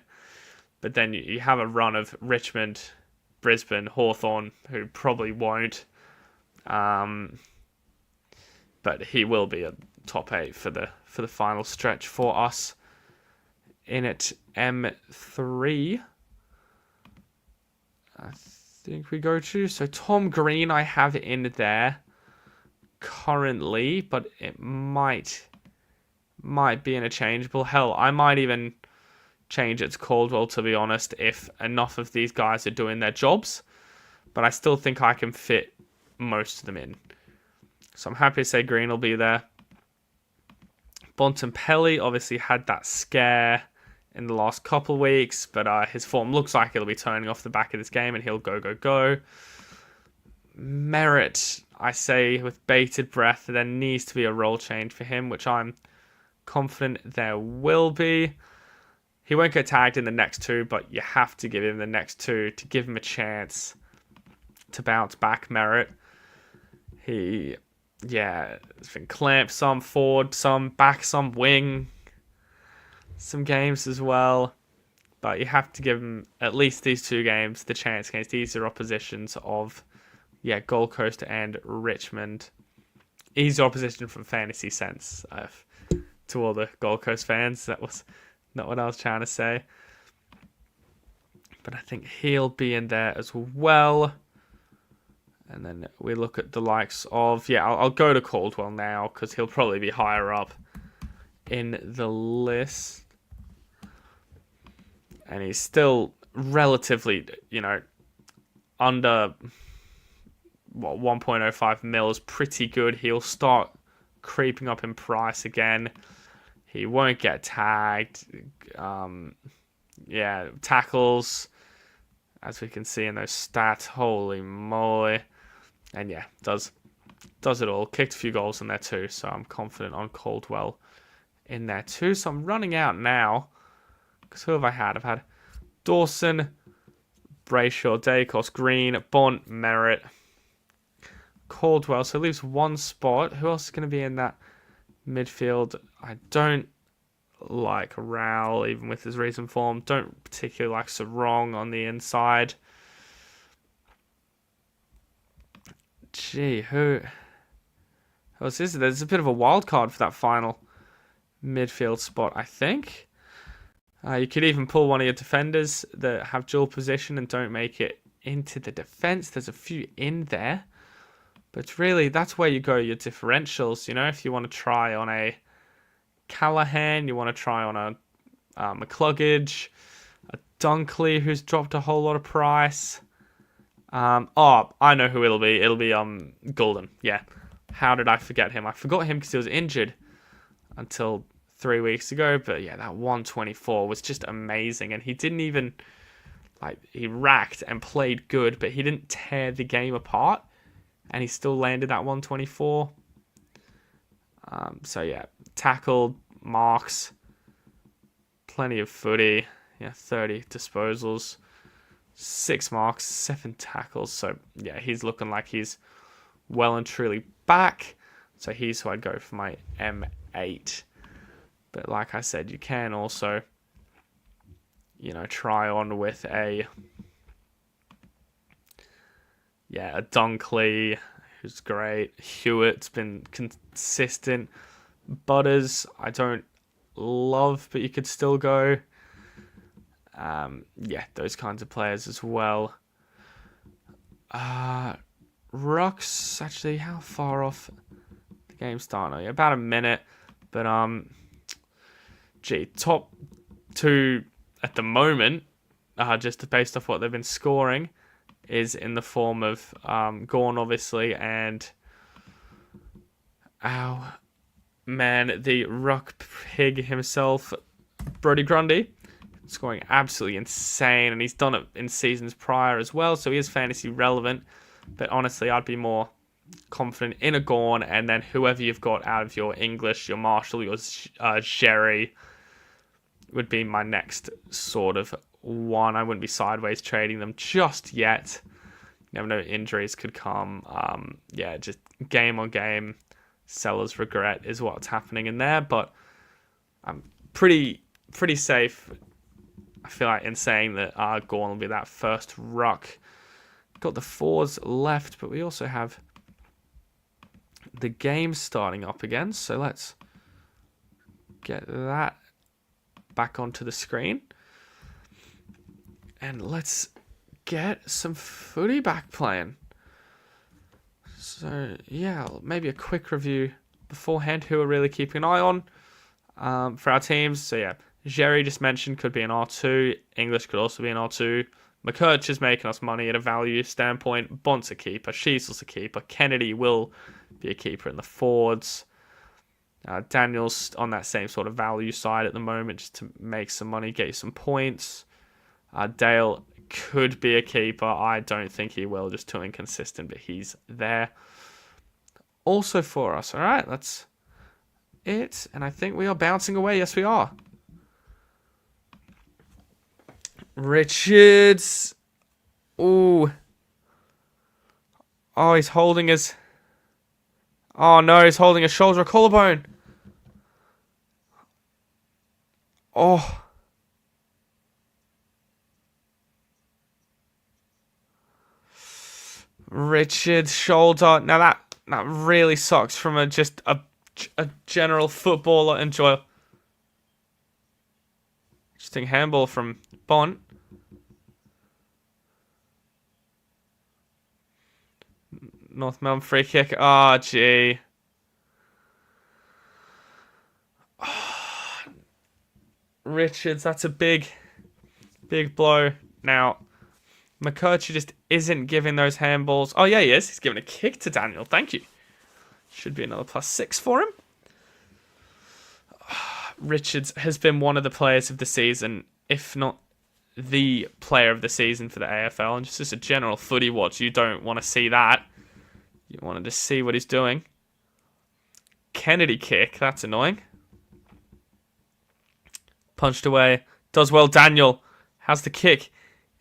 But then you have a run of Richmond, Brisbane, Hawthorn, who probably won't. But he will be a top 8 for the final stretch for us. In at M3, I think we go to. So Tom Green I have in there currently, but it might be interchangeable. Hell, I might even change it to Caldwell, to be honest, if enough of these guys are doing their jobs. But I still think I can fit most of them in. So I'm happy to say Green will be there. Bontempelli obviously had that scare in the last couple of weeks, but his form looks like it'll be turning off the back of this game and he'll go. Merritt, I say with bated breath, there needs to be a role change for him, which I'm confident there will be. He won't get tagged in the next 2, but you have to give him the next 2 to give him a chance to bounce back. Merritt, he's been clamped some forward, some back, some wing, some games as well. But you have to give him at least these 2 games the chance against easier oppositions of, Gold Coast and Richmond. Easier opposition from fantasy sense. To all the Gold Coast fans, that was not what I was trying to say. But I think he'll be in there as well. And then we look at the likes of... I'll go to Caldwell now, because he'll probably be higher up in the list. And he's still relatively, under 1.05 mil is pretty good. He'll start creeping up in price again. He won't get tagged. Tackles, as we can see in those stats. Holy moly. And does it all. Kicked a few goals in there too, so I'm confident on Caldwell in there too. So I'm running out now. Because who have I had? I've had Dawson, Brayshaw, Dacos, Green, Bont, Merritt, Caldwell. So it leaves one spot. Who else is going to be in that midfield? I don't like Rowell, even with his recent form. Don't particularly like Sarong on the inside. Who else is it? There's a bit of a wild card for that final midfield spot, I think. You could even pull one of your defenders that have dual position and don't make it into the defense. There's a few in there. But really, that's where you go your differentials. If you want to try on a Callahan, you want to try on a McCluggage, a Dunkley who's dropped a whole lot of price. I know who it'll be. It'll be Golden. Yeah. How did I forget him? I forgot him because he was injured until 3 weeks ago. But that 124 was just amazing. And he didn't even, he racked and played good, but he didn't tear the game apart. And he still landed that 124. Tackled, marks, plenty of footy. 30 disposals, 6 marks, 7 tackles. So, he's looking like he's well and truly back. So he's who I'd go for my M8. But like I said, you can also, try on with a Dunkley, who's great. Hewitt's been consistent. Butters, I don't love, but you could still go. Those kinds of players as well. Rux, actually, how far off the game starting? About a minute. But, top 2 at the moment, just based off what they've been scoring, is in the form of Gawn, obviously, and our man, the ruck pig himself, Brodie Grundy, scoring absolutely insane, and he's done it in seasons prior as well, so he is fantasy relevant. But honestly, I'd be more confident in a Gawn, and then whoever you've got out of your English, your Marshall, your Sherry would be my next sort of one. I wouldn't be sideways trading them just yet. You never know, injuries could come. Just game on game, seller's regret is what's happening in there, but I'm pretty safe, I feel like, in saying that Gawn will be that first ruck. Got the fours left, but we also have the game starting up again, so let's get that back onto the screen. And let's get some footy back playing. So, yeah, maybe a quick review beforehand who we're really keeping an eye on for our teams. So, yeah, Jerry just mentioned could be an R2. English could also be an R2. McCurch is making us money at a value standpoint. Bont's a keeper. Sheezel's a keeper. Kennedy will be a keeper in the forwards. Daniel's on that same sort of value side at the moment, just to make some money, get you some points. Dale could be a keeper. I don't think he will, just too inconsistent, but he's there. Also for us. All right, that's it. And I think we are bouncing away. Yes, we are. Richards. Ooh. Oh, he's holding his... Oh, no, he's holding his shoulder or collarbone. Oh. Richards' shoulder. Now, that really sucks from a general footballer enjoyer. Interesting handball from Bont. North Melbourne free kick. Oh, gee. Oh. Richards, that's a big blow. Now, McCurchy just isn't giving those handballs. Oh, yeah, he is. He's giving a kick to Daniel. Thank you. Should be another +6 for him. Richards has been one of the players of the season, if not the player of the season for the AFL. And just as a general footy watch, you don't want to see that. You wanted to see what he's doing. Kennedy kick. That's annoying. Punched away. Does well. Daniel has the kick.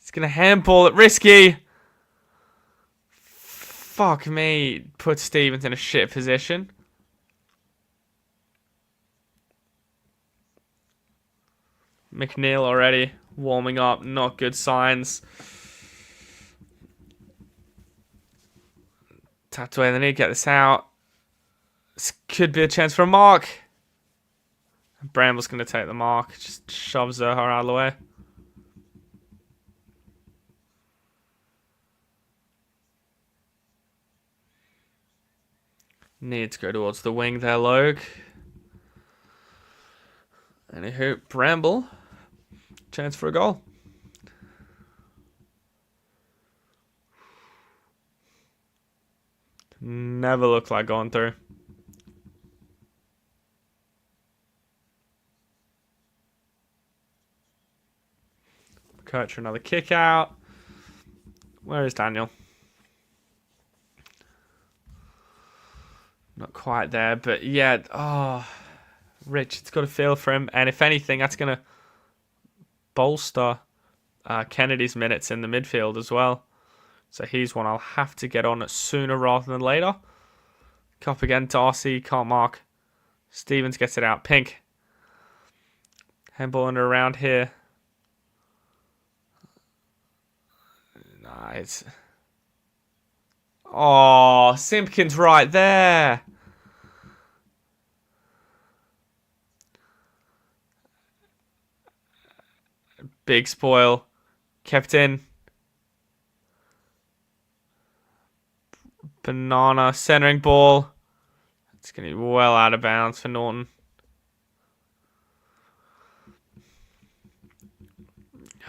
He's going to handball it. Risky. Fuck me. Put Stevens in a shit position. McNeil already warming up. Not good signs. Tatooine, they need to get this out. This could be a chance for a mark. Bramble's going to take the mark. Just shoves her out of the way. Need to go towards the wing there, Logue. Anywho, Bramble. Chance for a goal. Never looked like going through. Coach for another kick out. Where is Daniel? Not quite there, but yeah. Oh, Richard's got a feel for him. And if anything, that's going to bolster Kennedy's minutes in the midfield as well. So he's one I'll have to get on sooner rather than later. Cup again, Darcy, can't mark. Stevens gets it out. Pink. Handballing around here. Nice. Oh, Simpkins right there. Big spoil. Kept in. Banana centering ball. It's going to be well out of bounds for Norton.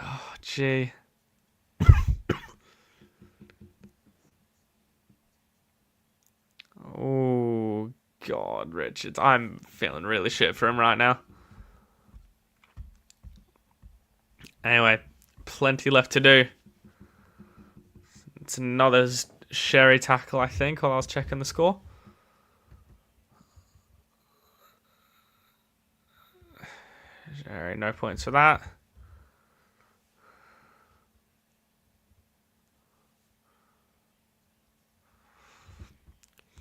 Oh, gee. Oh, God, Richards. I'm feeling really shit for him right now. Anyway, plenty left to do. It's another Sherry tackle, I think, while I was checking the score. Sherry, no points for that.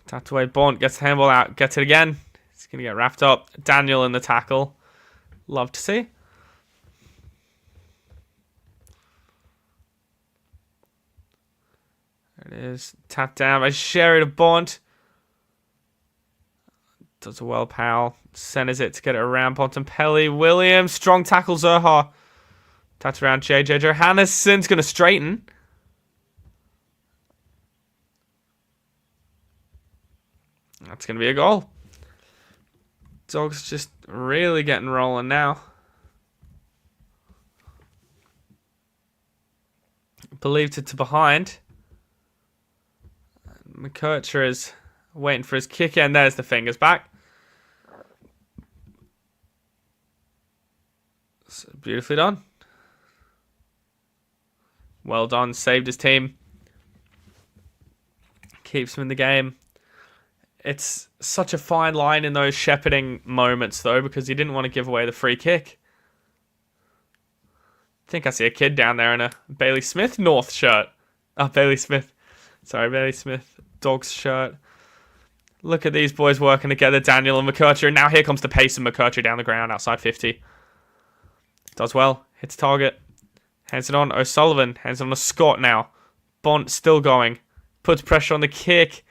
Tapped away, Bont gets the handball out, gets it again. It's going to get wrapped up. Daniel in the tackle. Love to see. There it is. Tapped down by Sherry to Bont. Does a well, pal. Centers it to get it around Bontempelli. Williams. Strong tackle, Zerha. Tapped around JJ Johannessen's going to straighten. That's going to be a goal. Dogs just really getting rolling now. Believed it to behind. McKercher is waiting for his kick, and there's the fingers back. So beautifully done. Well done. Saved his team. Keeps him in the game. It's such a fine line in those shepherding moments, though, because he didn't want to give away the free kick. I think I see a kid down there in a Bailey Smith North shirt. Bailey Smith. Sorry, Bailey Smith Dogs shirt. Look at these boys working together, Daniel and McKercher. And now here comes the pace of McKercher down the ground outside 50. Does well. Hits target. Hands it on. O'Sullivan. Hands it on to Scott now. Bont still going. Puts pressure on the kick.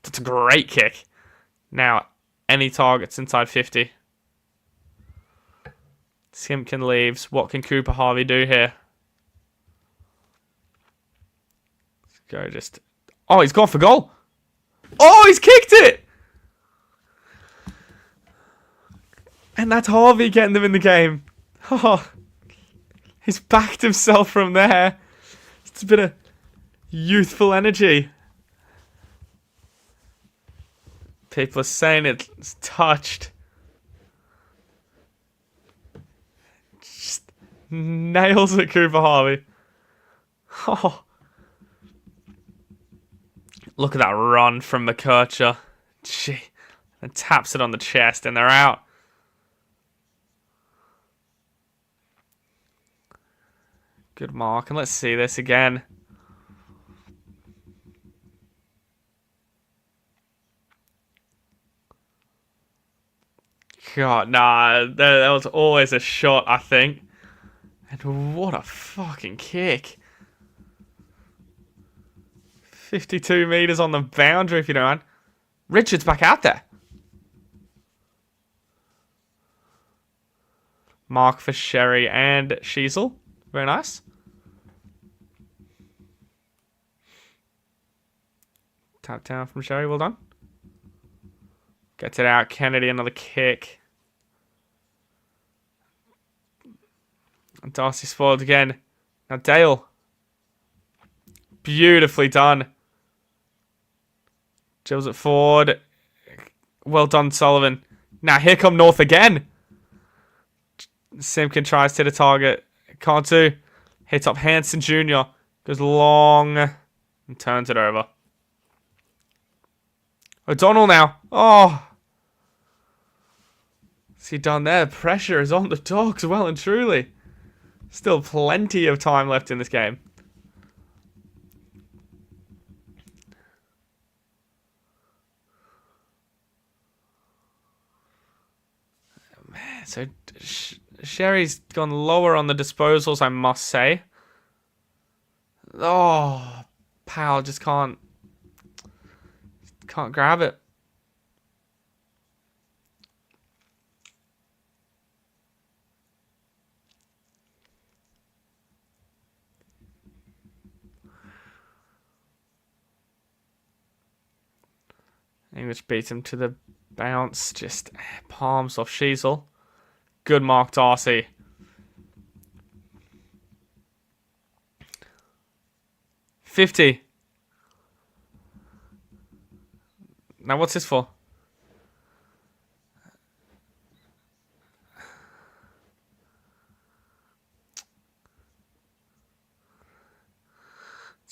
That's a great kick. Now, any targets inside 50. Simpkin leaves. What can Cooper Harvey do here? Let's go just... Oh, he's gone for goal. Oh, he's kicked it. And that's Harvey getting them in the game. Oh, he's backed himself from there. It's a bit of youthful energy. People are saying it's touched. Just nails it, Cooper Harvey. Oh. Look at that run from McKercher. Gee. And taps it on the chest and they're out. Good mark. And let's see this again. God, nah. That was always a shot, I think. And what a fucking kick. 52 metres on the boundary, if you don't mind. Richards back out there. Mark for Sherry and Sheasel. Very nice. Tap down from Sherry. Well done. Gets it out. Kennedy, another kick. And Darcy spoiled again. Now Dale. Beautifully done. Jills it forward. Well done, Sullivan. Now here come North again. Simpkin tries to hit a target. Can't do. Hits up Hanson Jr. Goes long and turns it over. O'Donnell now. Oh. What's he done there? Pressure is on the Dogs well and truly. Still plenty of time left in this game. Man, so Sherry's gone lower on the disposals, I must say. Oh, Powell just can't grab it. English beats him to the bounce. Just palms off Sheasel. Good mark, Darcy. $50. Now what's this for?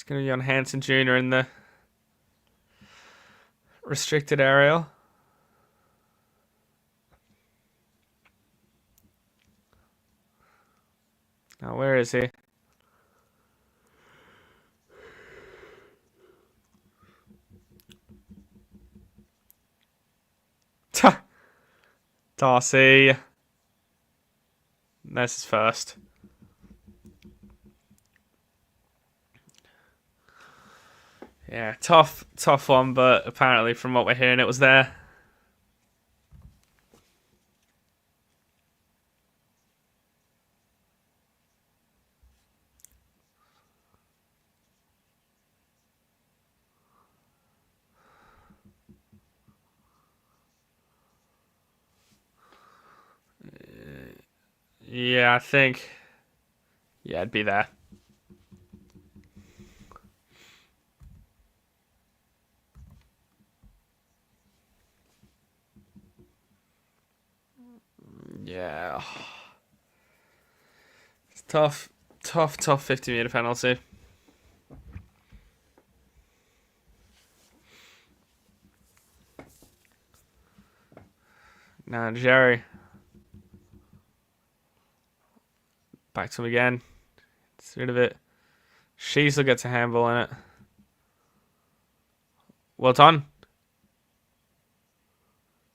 going to be on Hanson Jr. in the restricted area. Now, where is he? Darcy. This is first. Yeah, tough one, but apparently from what we're hearing, it was there. Yeah, I think. Yeah, it'd be there. Yeah. It's tough 50-meter penalty. Now Jerry. Back to him again. Gets rid of it. Sheasel gets a handball in it. Well done.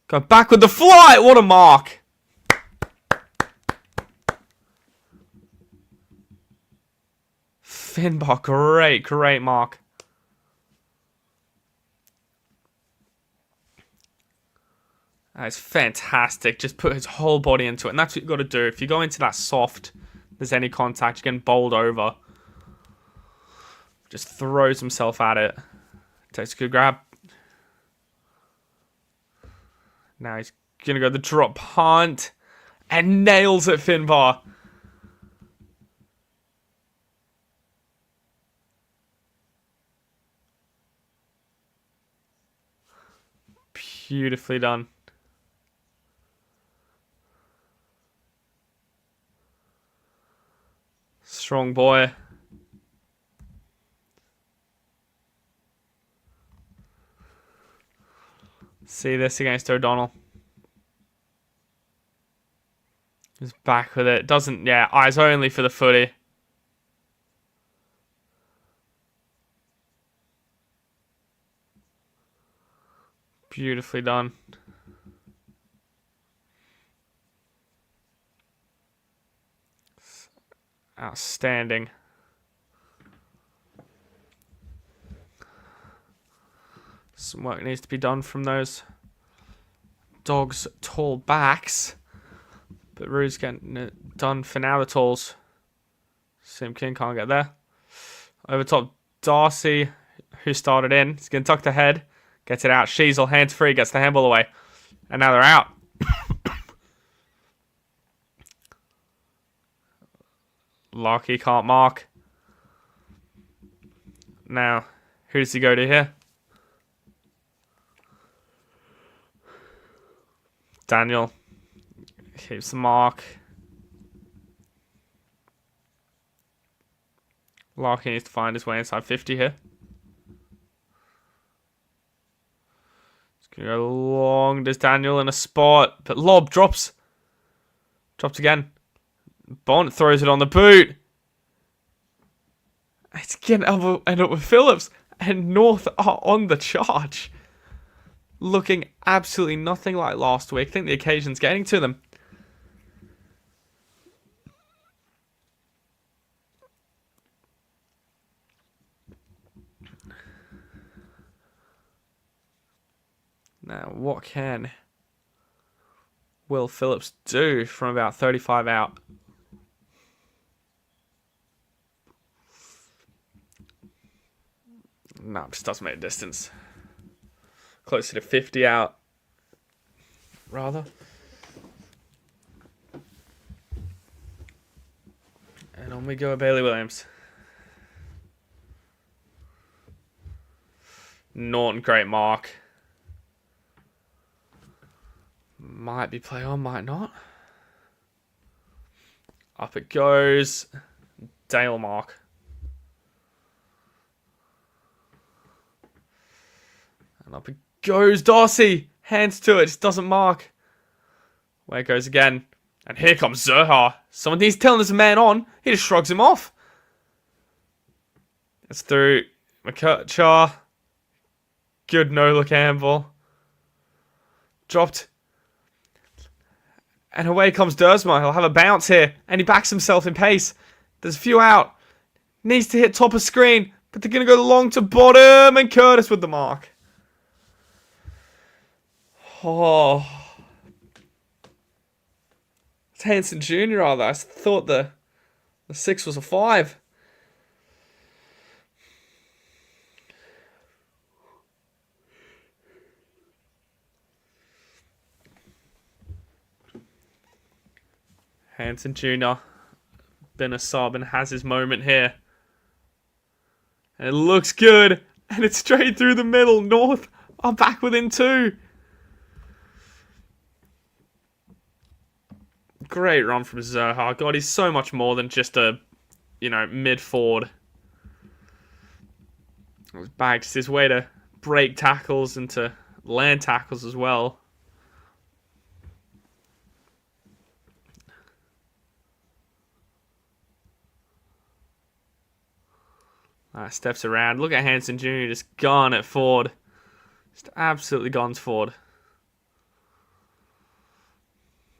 Go back with the fly. What a mark. Finbar, great mark. That's fantastic. Just put his whole body into it. And that's what you've got to do. If you go into that soft, there's any contact, you're getting bowled over. Just throws himself at it. Takes a good grab. Now he's going to go the drop punt. And nails it, Finbar. Beautifully done. Strong boy. See this against O'Donnell. He's back with it. Doesn't, yeah, eyes only for the footy. Beautifully done. Outstanding. Some work needs to be done from those Dogs' tall backs. But Rue's getting it done for now, the talls. Sim King can't get there. Over top, Darcy, who started in. He's going to tuck the head. Gets it out. Sheasel, hands free, gets the handball away. And now they're out. Larky can't mark. Now, who does he go to here? Daniel keeps the mark. Larky needs to find his way inside 50 here. He's going to go long. There's Daniel in a spot. But Lob drops. Dropped again. Bont throws it on the boot. It's getting end up with Phillips. And North are on the charge. Looking absolutely nothing like last week. I think the occasion's getting to them. Now, what can Will Phillips do from about 35 out? No, just doesn't make a distance. Closer to 50 out, rather. And on we go, Bailey Williams. Norton, great mark. Might be play on, might not. Up it goes. Dale mark. And up it goes. Darcy. Hands to it. Just doesn't mark. Where it goes again. And here comes Zerha. Someone needs telling this man on. He just shrugs him off. It's through McCutcheon. Good no-look handball. Dropped. And away comes Dersma. He'll have a bounce here. And he backs himself in pace. There's a few out. Needs to hit top of screen. But they're going to go long to bottom. And Curtis with the mark. Oh. It's Hanson Jr. rather. I thought the 6 was a 5. Hanson Jr. been a sub and has his moment here. And it looks good. And it's straight through the middle. North are back within 2. Great run from Zerha. God, he's so much more than just a, mid-forward. It was bagged. It's his way to break tackles and to land tackles as well. Steps around. Look at Hanson Jr. just gone at forward. Just absolutely gone forward.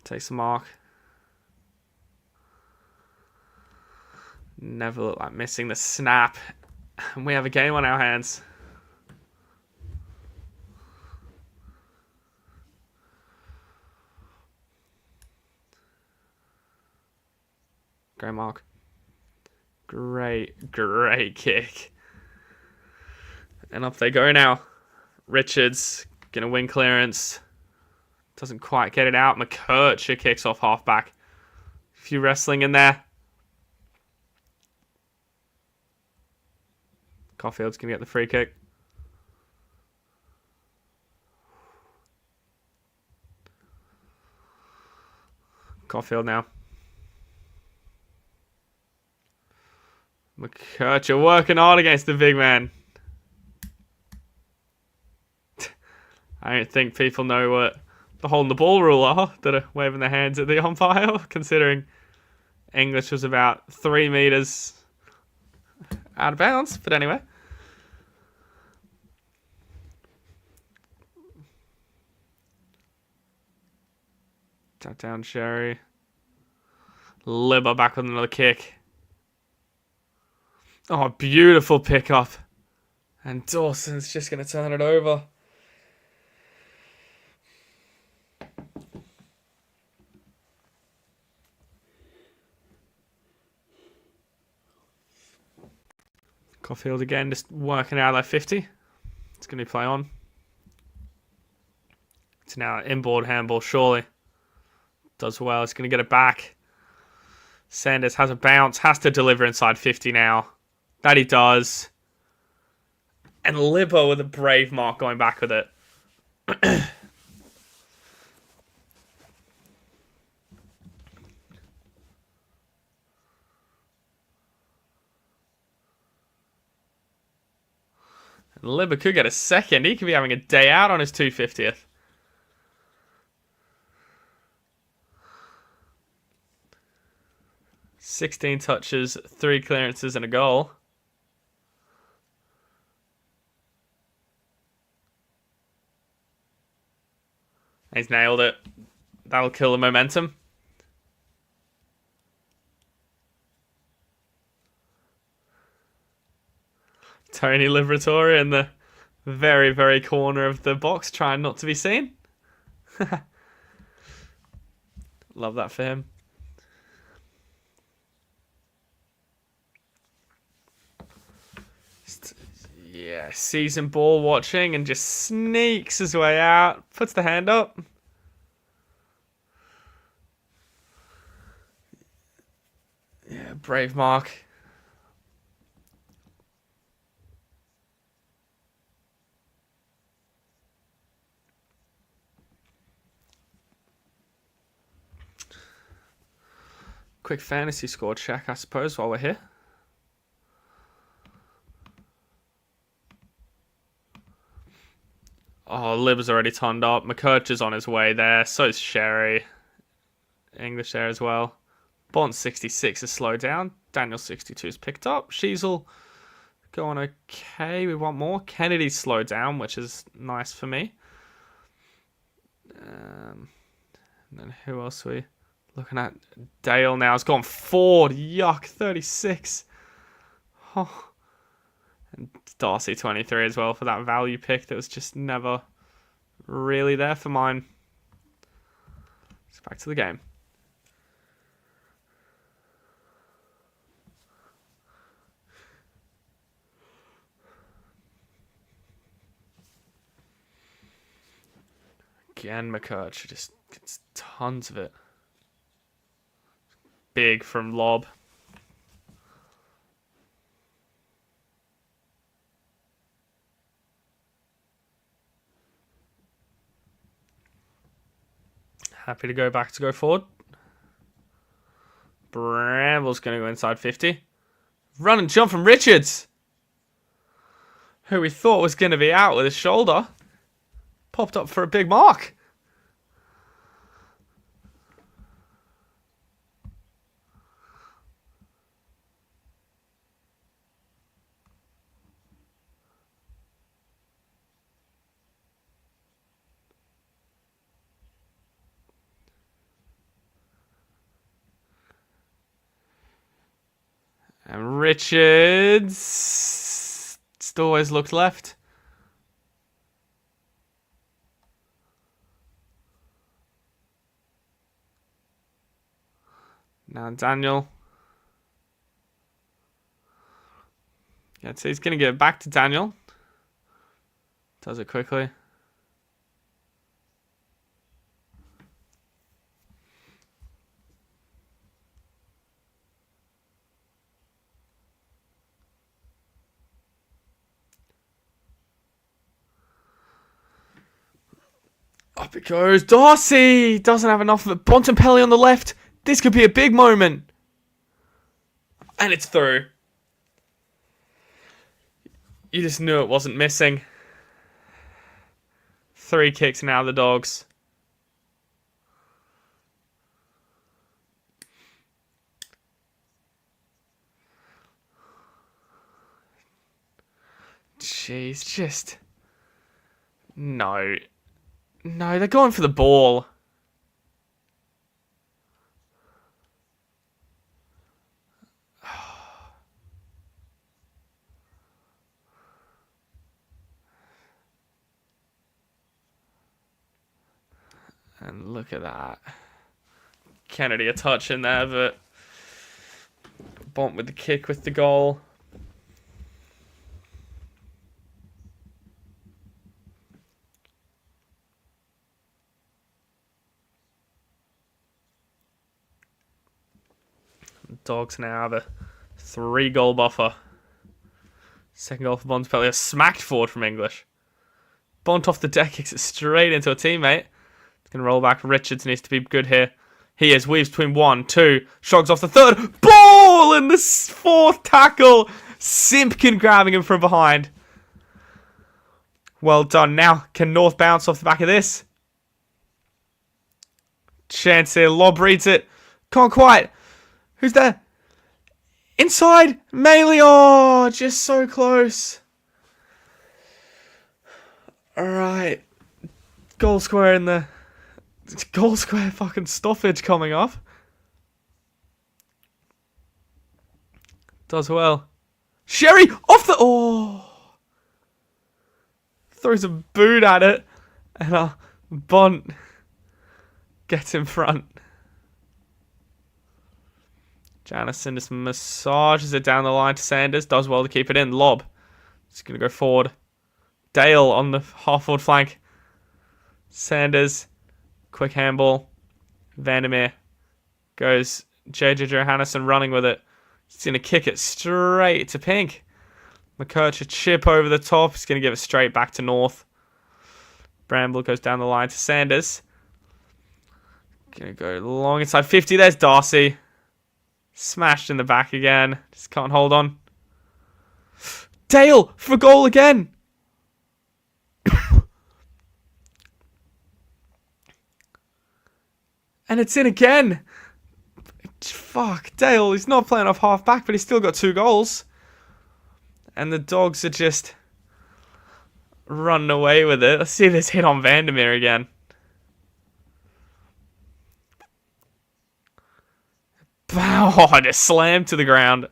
Takes the mark. Never looked like missing the snap. And we have a game on our hands. Great mark. Great kick. And up they go now. Richards gonna win clearance. Doesn't quite get it out. McCutcheon kicks off halfback. A few wrestling in there. Caulfield's gonna get the free kick. Caulfield now. McCutcheon working hard against the big man. I don't think people know what the holding the ball rule are that are waving their hands at the umpire, considering English was about 3 meters out of bounds. But anyway. Tap down Sherry. Libba back with another kick. Oh, beautiful pickup. And Dawson's just going to turn it over. Caulfield again, just working out that 50. It's going to play on. It's now an inboard handball, surely. Does well. It's going to get it back. Sanders has a bounce. Has to deliver inside 50 now. That he does. And Libba with a brave mark going back with it. And Libba could get a second. He could be having a day out on his 250th. "16 touches, 3 clearances and a goal. He's nailed it. That'll kill the momentum. Tony Liberatore in the very, very corner of the box, trying not to be seen. Love that for him. Yeah, season ball watching and just sneaks his way out. Puts the hand up. Yeah, brave mark. Quick fantasy score check, I suppose, while we're here. Libba's already turned up. McCurch is on his way there. So is Sherry. English there as well. Bond 66 is slowed down. Daniel 62 is picked up. Sheasel going okay. We want more. Kennedy's slowed down, which is nice for me. And then who else are we looking at? Dale now has gone forward. Yuck, 36. Oh. And Darcy 23 as well for that value pick that was just never really there for mine. Let's back to the game. Again, McCurch just gets tons of it. Big from lob. Happy to go forward. Bramble's going to go inside 50. Run and jump from Richards, who we thought was going to be out with his shoulder. Popped up for a big mark. And Richards still always looked left. Now Daniel. Yeah, so he's going to give it back to Daniel. Does it quickly. Up it goes. Darcy doesn't have enough of it. Bontempelli on the left. This could be a big moment. And it's through. You just knew it wasn't missing. 3 kicks now, the Dogs. Jeez, just... No. No, they're going for the ball. And look at that. Kennedy a touch in there, but Bont with the kick with the goal. Dogs now have a 3-goal buffer. Second goal for Bontempelli. Smacked forward from English. Bont off the deck, kicks it straight into a teammate. It's going to roll back. Richards needs to be good here. He is. Weaves between 1, 2. Shrugs off the 3rd. Ball in the 4th tackle. Simpkin grabbing him from behind. Well done. Now, can North bounce off the back of this? Chance here. Lob reads it. Can't quite. Who's there? Inside. Melee. Oh, just so close. Alright. Goal square in the... Goal square fucking stoppage coming up. Does well. Sherry off the... Oh. Throws a boot at it. And Bont gets in front. Janison just massages it down the line to Sanders. Does well to keep it in. Lob. Just going to go forward. Dale on the half-forward flank. Sanders. Quick handball. Vandermeer. Goes JJ Johannesson running with it. He's going to kick it straight to Pink. McCurch a chip over the top. He's going to give it straight back to North. Bramble goes down the line to Sanders. Going to go long inside 50. There's Darcy. Smashed in the back again. Just can't hold on. Dale for goal again. And it's in again. Fuck, Dale, he's not playing off half back, but he's still got 2 goals. And the Dogs are just running away with it. Let's see this hit on Vandermeer again. Oh, just slammed to the ground.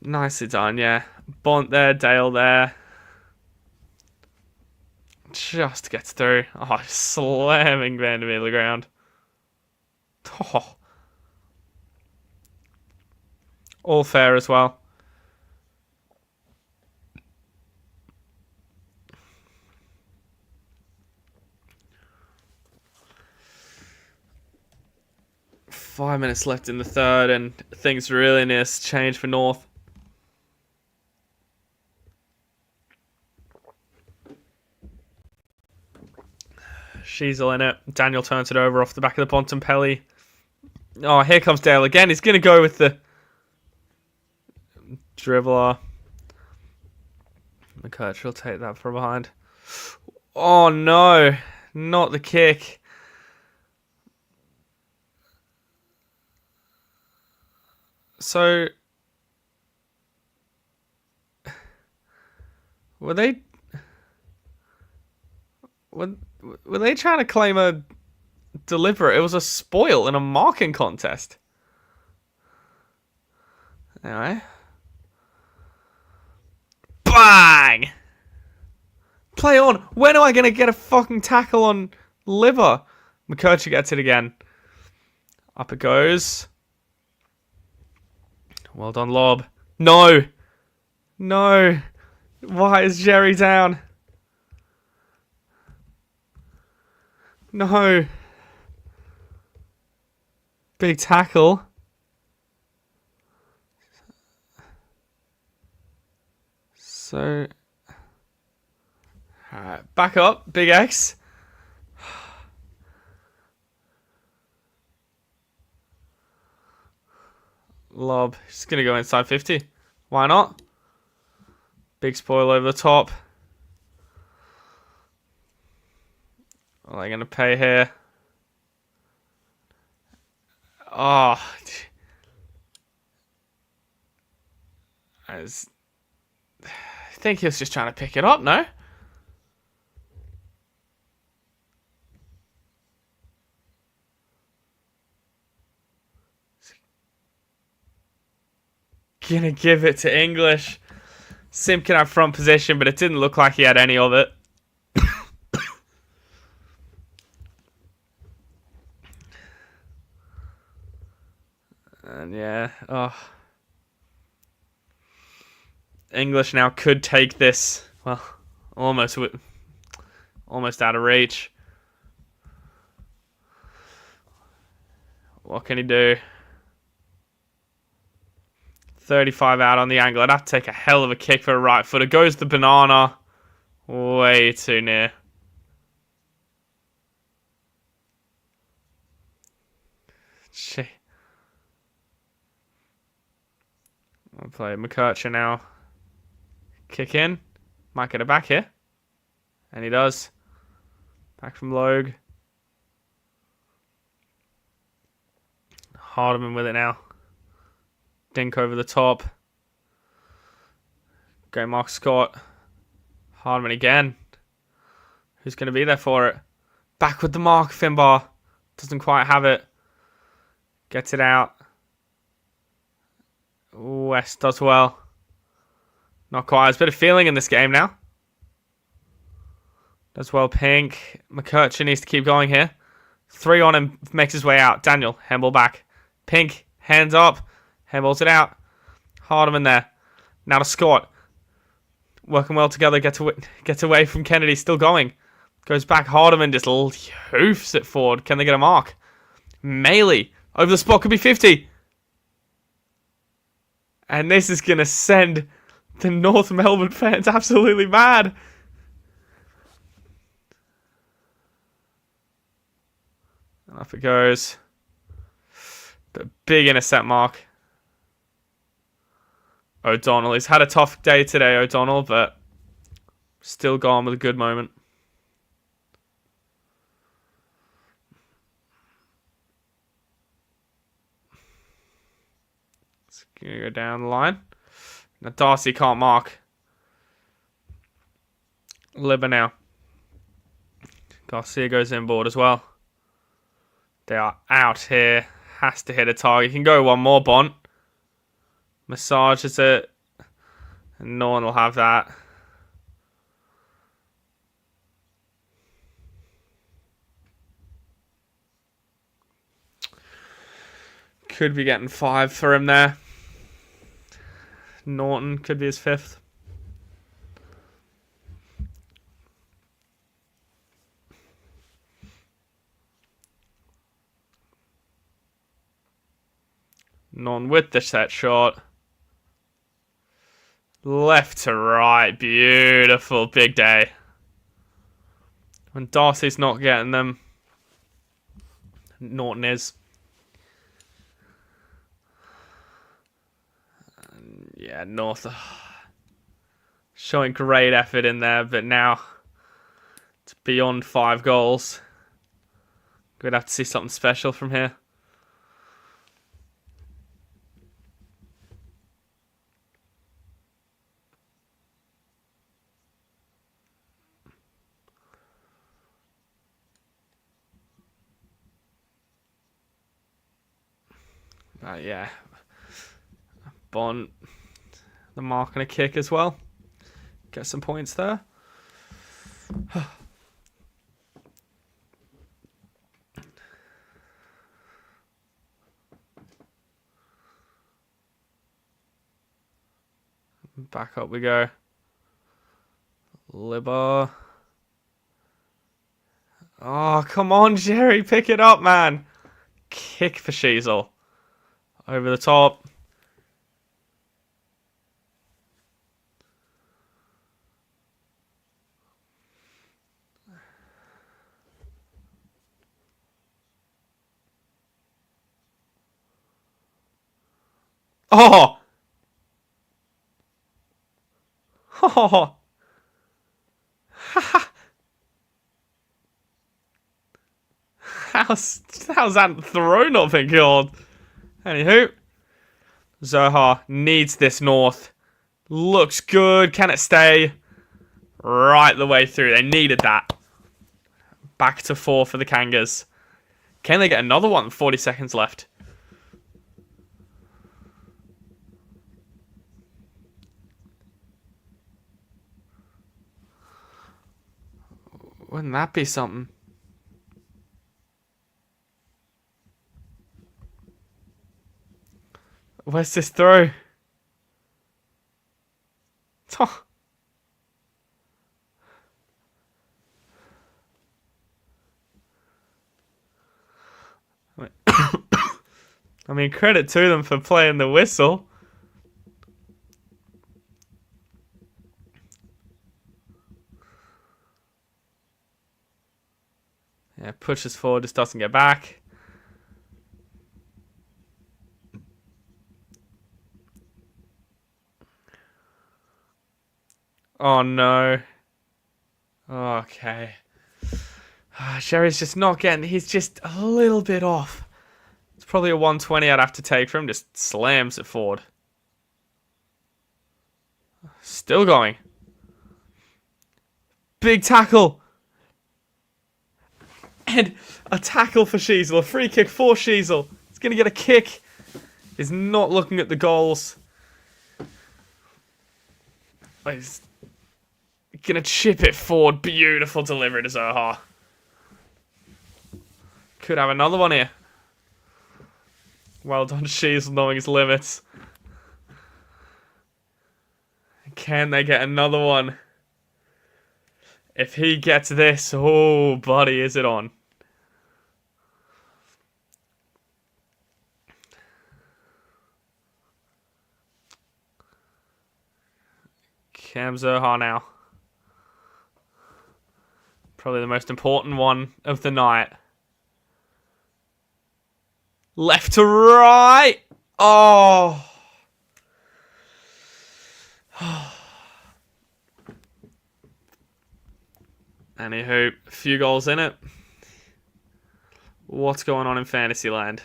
Nicely done, yeah. Bont there, Dale there. Just gets through. Oh, slamming Vandermeer to the ground. Oh. All fair as well. Five minutes left in the third, and things really need to change for North. She's all in it. Daniel turns it over off the back of the Bontempelli. Oh, here comes Dale again. He's going to go with the dribbler. McCurch will take that from behind. Oh, no. Not the kick. So, were they trying to claim a deliberate? It was a spoil in a marking contest. Anyway. Bang! Play on. When am I going to get a fucking tackle on Libba? McCurch gets it again. Up it goes. Well done, lob. No. No. Why is Jerry down? No. Big tackle. So. Alright, back up. Big X. Lob. Just going to go inside 50. Why not? Big spoil over the top. What are they going to pay here? Oh. I think he was just trying to pick it up, no? Gonna give it to English. Simpkin had front position, but it didn't look like he had any of it. And yeah, English now could take this. Well, almost out of reach. What can he do? 35 out on the angle. I'd have to take a hell of a kick for a right footer. Goes the banana. Way too near. Gee. I'll play McCurcher now. Kick in. Might get it back here. And he does. Back from Logue. Hardeman with it now. Dink over the top. Go Mark Scott. Hardeman again. Who's going to be there for it? Back with the mark, Finbar. Doesn't quite have it. Gets it out. West does well. Not quite. There's a bit of feeling in this game now. Does well, Pink. McCurcher needs to keep going here. 3 on him. Makes his way out. Daniel. Handball back. Pink. Hands up. Handballs it out. Hardeman there. Now to Scott. Working well together. Gets away from Kennedy. Still going. Goes back. Hardeman just hoofs it forward. Can they get a mark? Maley. Over the spot. Could be 50. And this is going to send the North Melbourne fans absolutely mad. And off it goes. But big intercept mark. O'Donnell. He's had a tough day today, O'Donnell, but still gone with a good moment. It's going to go down the line. Now Darcy can't mark. Libba now. Garcia goes inboard as well. They are out here. Has to hit a target. Can go one more, Bont. Massages it. And no one will have that. Could be getting 5 for him there. Norton could be his 5th. Norton with the set shot. Left to right. Beautiful. Big day. When Darcy's not getting them, Norton is. Yeah, North showing great effort in there, but now it's beyond 5 goals. We'd have to see something special from here. Yeah. Bont, the mark and a kick as well. Get some points there. Back up we go. Libba. Oh, come on, Jerry. Pick it up, man. Kick for Sheasel. Over the top. Oh! Oh! How's that throw not been called? Anywho, Zohar needs this north. Looks good. Can it stay? Right the way through. They needed that. Back to 4 for the Kangas. Can they get another one? 40 seconds left. Wouldn't that be something? Where's this throw? Oh. I mean, credit to them for playing the whistle. Yeah, pushes forward, just doesn't get back. Oh no. Okay. Sherry's just not getting... He's just a little bit off. It's probably a 120 I'd have to take for him. Just slams it forward. Still going. Big tackle. And a tackle for Sheasel. A free kick for Sheasel. He's going to get a kick. He's not looking at the goals. He's going to chip it forward. Beautiful delivery to Zohar. Could have another one here. Well done, Sheasel, knowing his limits. Can they get another one? If he gets this, oh, buddy, is it on? Cam Zohar now. Probably the most important one of the night. Left to right. Oh. Anywho, a few goals in it. What's going on in Fantasyland?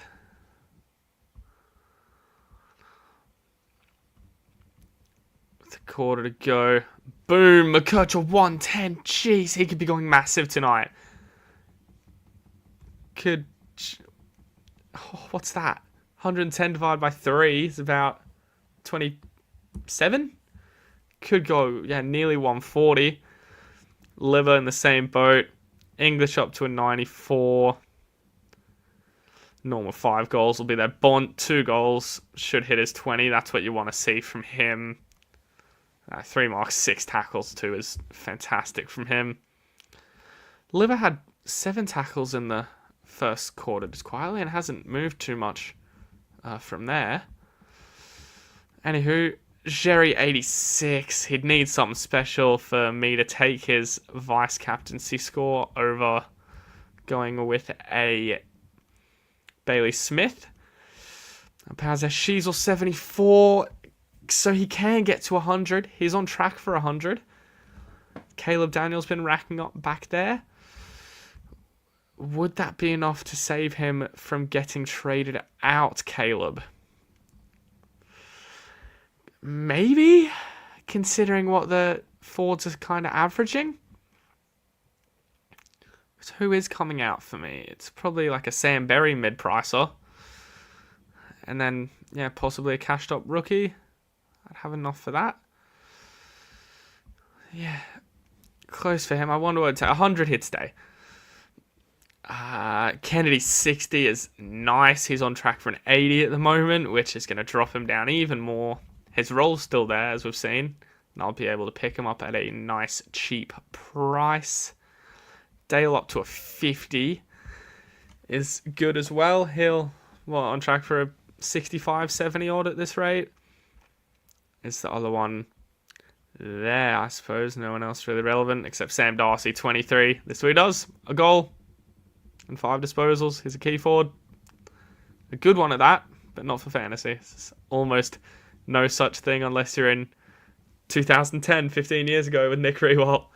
With a quarter to go. Boom! McCutcheon 110. Jeez, he could be going massive tonight. What's that? 110 divided by 3 is about 27? Could go, nearly 140. Libba in the same boat. English up to a 94. Normal 5 goals will be there. Bont, 2 goals. Should hit his 20. That's what you want to see from him. 3 marks, 6 tackles too is fantastic from him. Libba had 7 tackles in the first quarter just quietly and hasn't moved too much from there. Anywho, Jerry 86. He'd need something special for me to take his vice captaincy score over going with a Bailey Smith. Pazza Sheasel 74. So he can get to 100. He's on track for 100. Caleb Daniels been racking up back there. Would that be enough to save him from getting traded out, Caleb? Maybe, considering what the Fords are kind of averaging. So who is coming out for me? It's probably like a Sam Berry mid-pricer. And then, possibly a cashed-up rookie. I'd have enough for that. Yeah, close for him. I wonder what 100 hits day. Kennedy 60 is nice. He's on track for an 80 at the moment, which is going to drop him down even more. His roll's still there, as we've seen, and I'll be able to pick him up at a nice, cheap price. Dale up to a 50 is good as well. He'll, on track for a 65, 70 odd at this rate. Is the other one there, I suppose. No one else really relevant except Sam Darcy, 23. This is what he does. A goal and 5 disposals. He's a key forward. A good one at that, but not for fantasy. It's almost no such thing unless you're in 2010, 15 years ago with Nick Rewalt.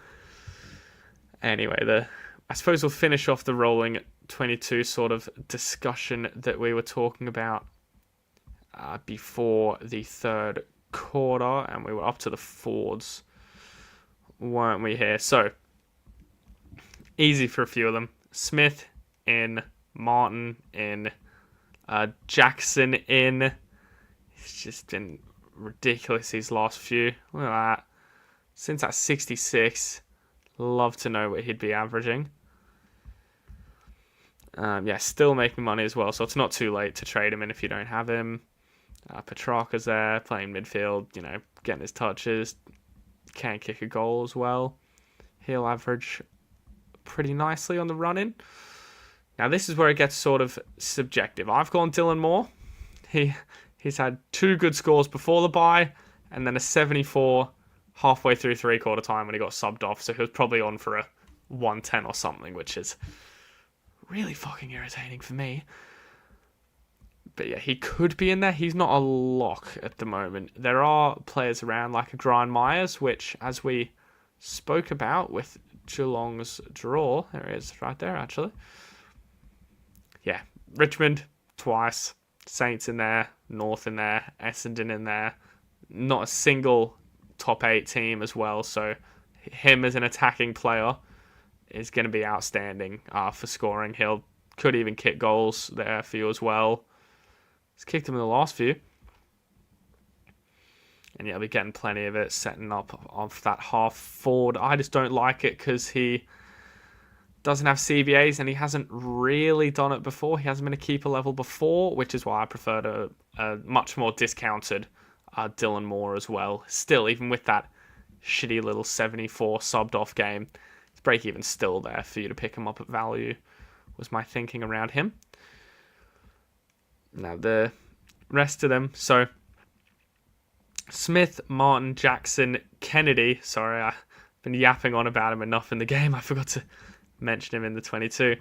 Anyway, I suppose we'll finish off the rolling 22 sort of discussion that we were talking about before the third quarter, and we were up to the Fords, weren't we here? So, easy for a few of them. Smith in, Martin in, Jackson in. He's just been ridiculous these last few. Look at that. Since that 66, love to know what he'd be averaging. Still making money as well, so it's not too late to trade him in if you don't have him. Petrarca's there, playing midfield, getting his touches. Can kick a goal as well. He'll average pretty nicely on the run-in. Now, this is where it gets sort of subjective. I've gone Dylan Moore. He's had 2 good scores before the bye, and then a 74 halfway through 3/4 time when he got subbed off, so he was probably on for a 110 or something, which is really fucking irritating for me. But yeah, he could be in there. He's not a lock at the moment. There are players around like a Brian Myers, which, as we spoke about with Geelong's draw, there he is right there, actually. Yeah, Richmond twice, Saints in there, North in there, Essendon in there. Not a single top 8 team as well, so him as an attacking player is going to be outstanding for scoring. Could even kick goals there for you as well. He's kicked them in the last few. And yeah, we're getting plenty of it, setting up off that half forward. I just don't like it because he doesn't have CBAs and he hasn't really done it before. He hasn't been a keeper level before, which is why I prefer a much more discounted Dylan Moore as well. Still, even with that shitty little 74 subbed off game, his break even still there for you to pick him up at value, was my thinking around him. Now, the rest of them, so Smith, Martin, Jackson, Kennedy. Sorry, I've been yapping on about him enough in the game. I forgot to mention him in the 22.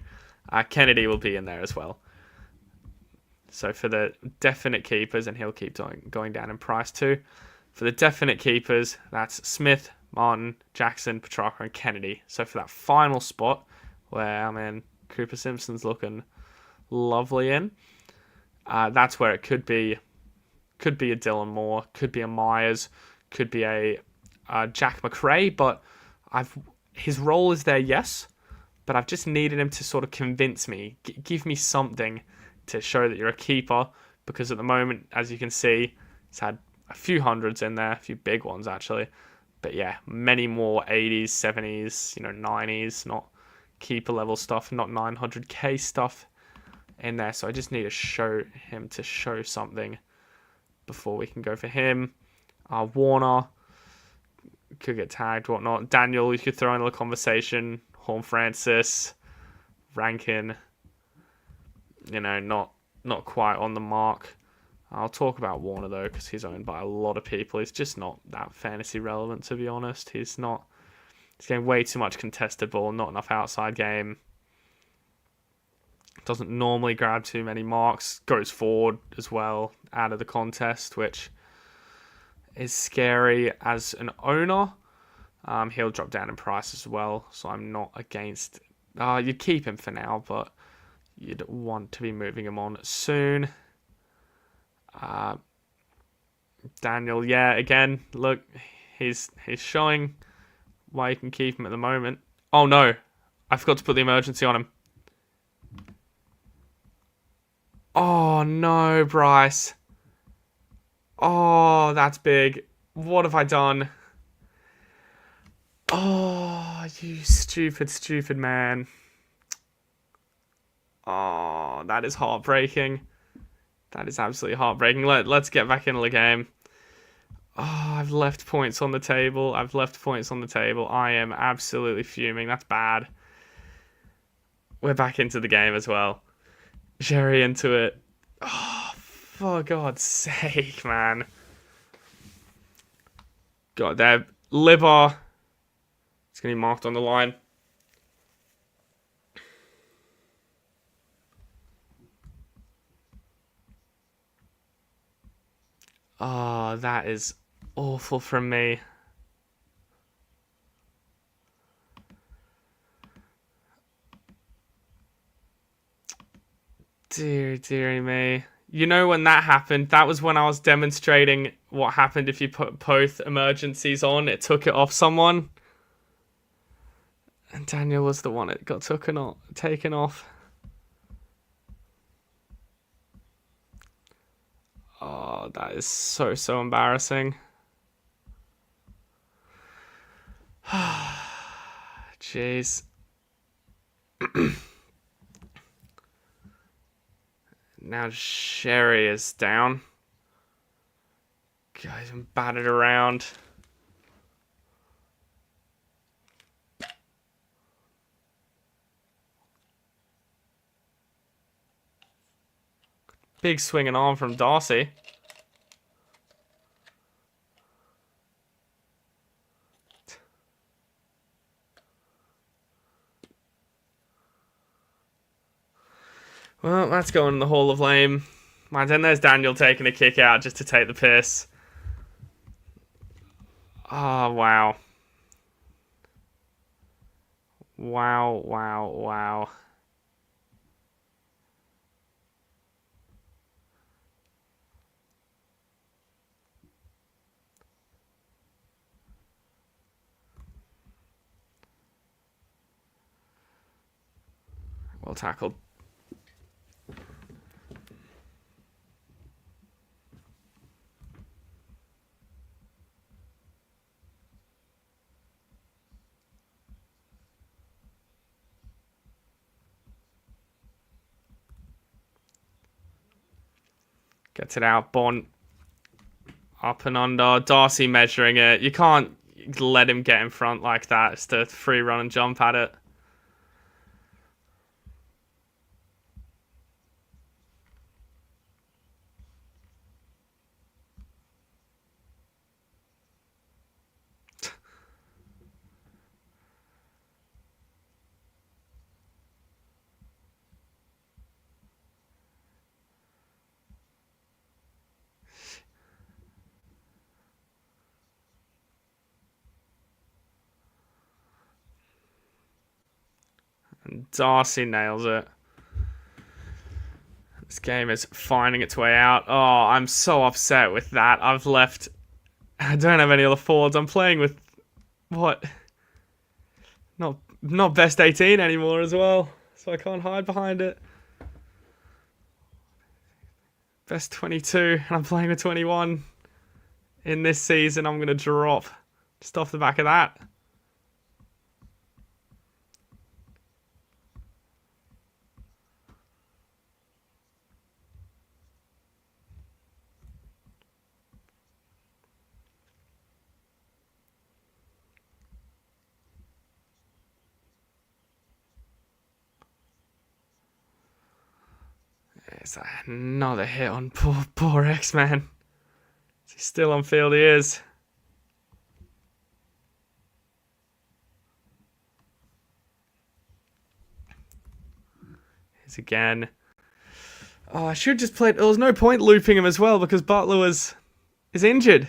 Kennedy will be in there as well. So for the definite keepers, and he'll keep going down in price too. For the definite keepers, that's Smith, Martin, Jackson, Petrarca, and Kennedy. So for that final spot, where Cooper Simpson's looking lovely in, that's where it could be. Could be a Dylan Moore, could be a Myers, could be a Jack McRae. But his role is there, yes. But I've just needed him to sort of convince me, give me something to show that you're a keeper. Because at the moment, as you can see, he's had a few hundreds in there, a few big ones actually. But yeah, many more 80s, 70s, 90s, not keeper level stuff, not 900k stuff in there. So I just need to show him to show something before we can go for him. Warner could get tagged, whatnot. Daniel, you could throw into the conversation. Horn Francis, Rankin, not quite on the mark. I'll talk about Warner though, because he's owned by a lot of people. He's just not that fantasy relevant, to be honest. He's getting way too much contested ball, not enough outside game. Doesn't normally grab too many marks. Goes forward as well, out of the contest, which is scary as an owner. He'll drop down in price as well, so I'm not against... you'd keep him for now, but you'd want to be moving him on soon. Daniel, yeah, again, look, he's showing why you can keep him at the moment. Oh no, I forgot to put the emergency on him. Oh no, Bryce. Oh, that's big. What have I done? Oh, you stupid man. Oh, that is heartbreaking. That is absolutely heartbreaking. Let's get back into the game. Oh, I've left points on the table. I am absolutely fuming. That's bad. We're back into the game as well. Jerry into it. Oh, for God's sake, man. God, there. Libba. It's going to be marked on the line. Oh, that is awful from me. Dear me. You know when that happened? That was when I was demonstrating what happened if you put both emergencies on. It took it off someone. And Daniel was the one that got taken off. Oh, that is so embarrassing. Jeez. Now Sherry is down. Guys, I'm battered around. Big swinging arm from Darcy. Well, that's going in the Hall of Lame. And then there's Daniel taking a kick out just to take the piss. Oh, wow. Wow. Well tackled. Gets it out. Bond. Up and under. Darcy measuring it. You can't let him get in front like that. It's a free run and jump at it. And Darcy nails it. This game is finding its way out. Oh, I'm so upset with that. I don't have any other forwards. I'm playing with, what? Not best 18 anymore as well. So I can't hide behind it. Best 22, and I'm playing with 21. In this season, I'm going to drop just off the back of that. It's another hit on poor X-Man. He's still on field, he is. Here's again. Oh, I should just play. There was no point looping him as well because Butler is injured.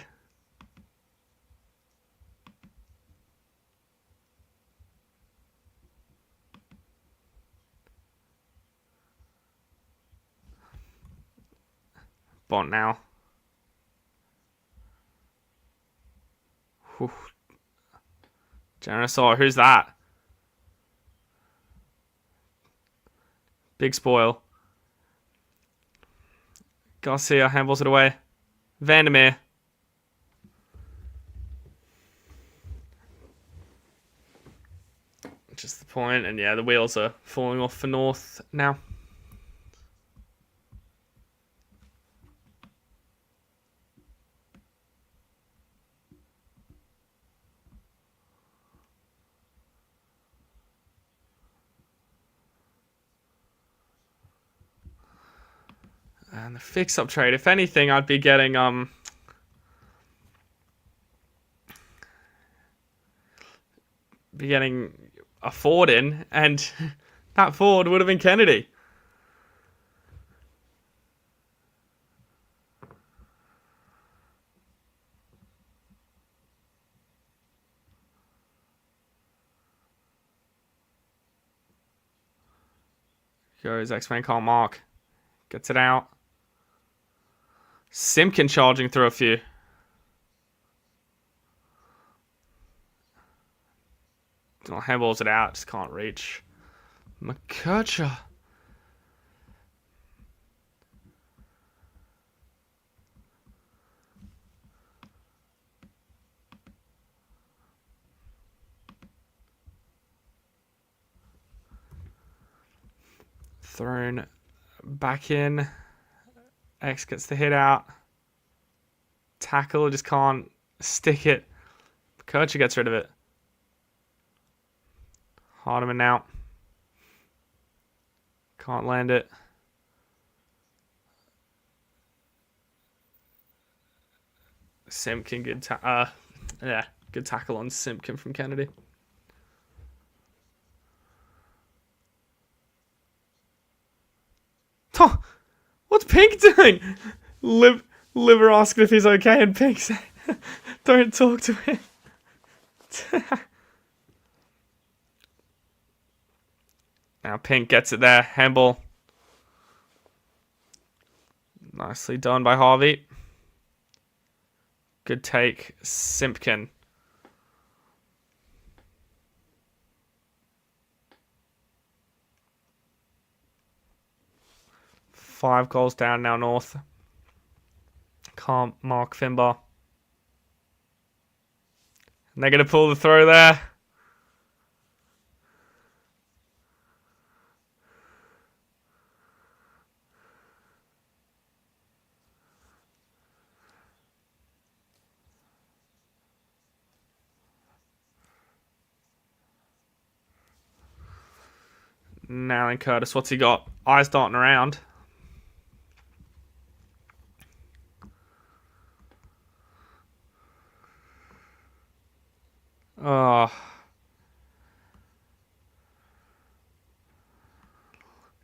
Bont now. Whew. Janisaur, who's that? Big spoil. Garcia handballs it away. Vandermeer. Just the point, and yeah, the wheels are falling off for North now. And the fix-up trade, if anything, I'd be getting a forward in, and that forward would have been Kennedy. Goes X-Man, can't mark. Gets it out. Simpkin charging through a few. Handballs it out, just can't reach. McKercher. Thrown back in. X gets the hit out. Tackle, just can't stick it. McKercher gets rid of it. Hardiman out. Can't land it. Simpkin, good good tackle on Simpkin from Kennedy. Oh, what's Pink doing? Libba asked if he's okay, and Pink said, "Don't talk to him." Now Pink gets it there. Handball. Nicely done by Harvey. Good take. Simpkin. Five goals down now, North. Can't mark Finbar. And they're going to pull the throw there. Now then, Curtis, what's he got? Eyes darting around. Oh.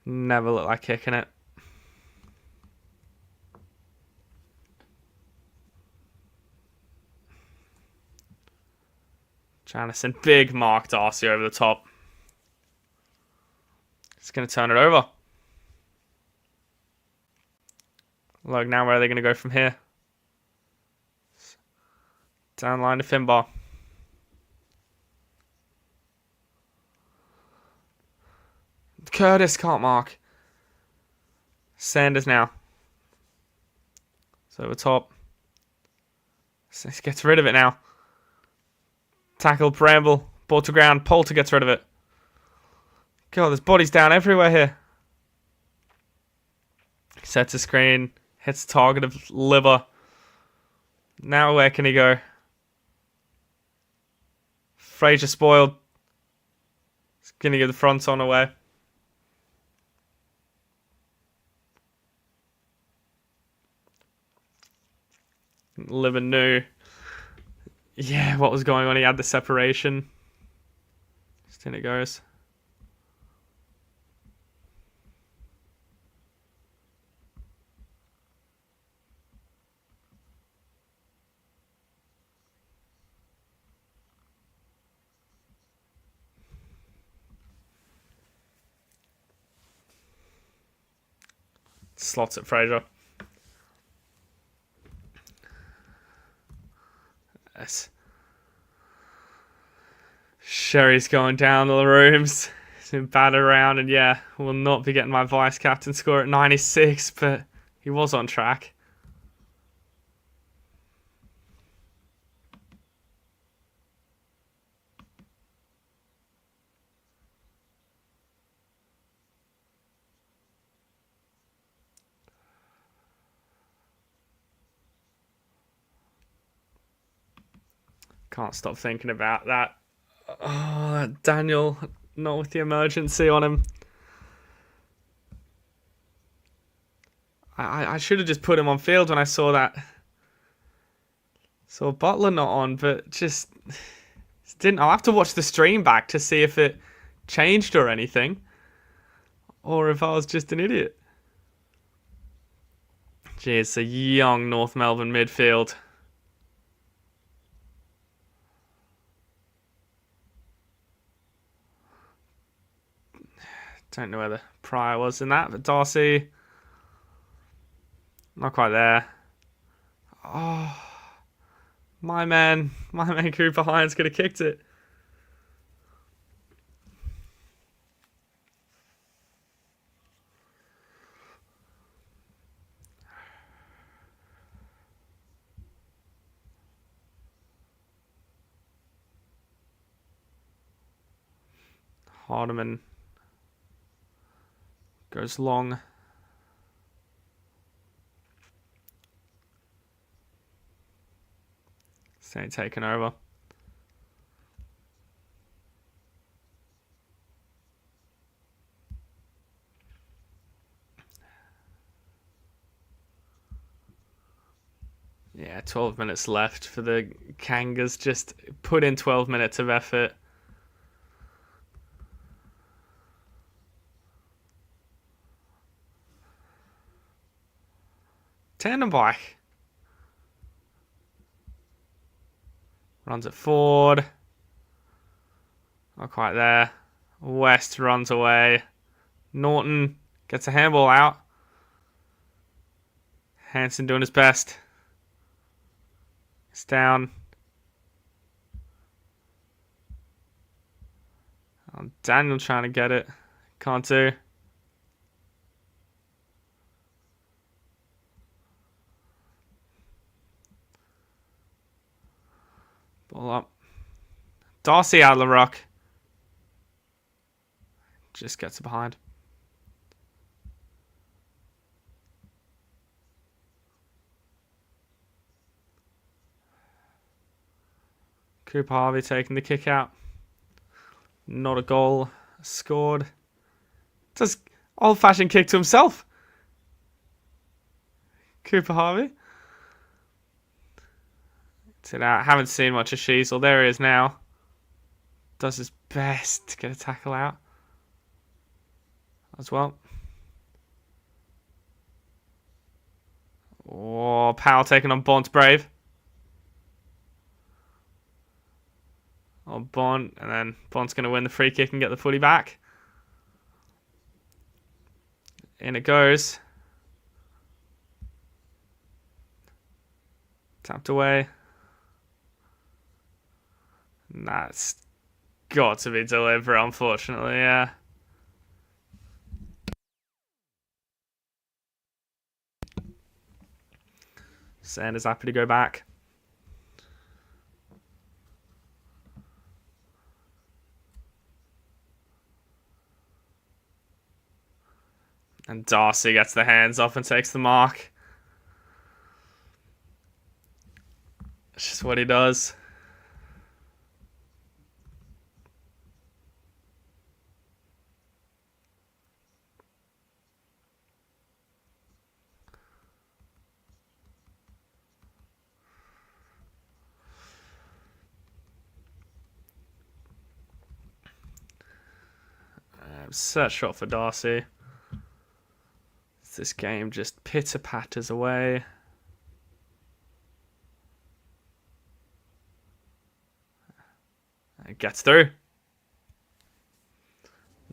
Never look like kicking it. Janison, big mark Darcy over the top. It's going to turn it over. Look, now where are they going to go from here? Down line to Finbar. Curtis can't mark. Sanders now. So over top. Gets rid of it now. Tackle, Bramble. Ball to ground. Poulter gets rid of it. God, there's bodies down everywhere here. Sets a screen. Hits the target of Libba. Now where can he go? Fraser spoiled. He's going to give the front on away. Libba knew. Yeah, what was going on? He had the separation. Just in it goes. Slots at Fraser. Yes. Sherry's going down the rooms. He's been battered around, and yeah, will not be getting my vice captain score at 96, but he was on track. Can't stop thinking about that. Oh, Daniel, not with the emergency on him. I should have just put him on field when I saw that. Saw Butler not on, but just didn't. I'll have to watch the stream back to see if it changed or anything. Or if I was just an idiot. Gee, it's a young North Melbourne midfield. Don't know where the prior was in that, but Darcy, not quite there. Oh, my man Cooper Hines could have kicked it. Hardeman goes long. Stay taken over. Yeah, 12 minutes left for the Kangas. Just put in 12 minutes of effort. Tandem bike. Runs it forward. Not quite there. West runs away. Norton gets a handball out. Hanson doing his best. It's down. Oh, Daniel trying to get it. Can't do. Ball up. Darcy out of the ruck. Just gets it behind. Cooper Harvey taking the kick out. Not a goal scored. Just old-fashioned kick to himself. Cooper Harvey. I haven't seen much of Sheasel. There he is now. Does his best to get a tackle out as well. Oh, Powell taking on Bont Brave. Oh, Bont, and then Bont's going to win the free kick and get the footy back. In it goes. Tapped away. And that's got to be delivered, unfortunately, yeah. Sanders happy to go back. And Darcy gets the hands off and takes the mark. It's just what he does. Set shot for Darcy. This game just pitter-patters away. It gets through.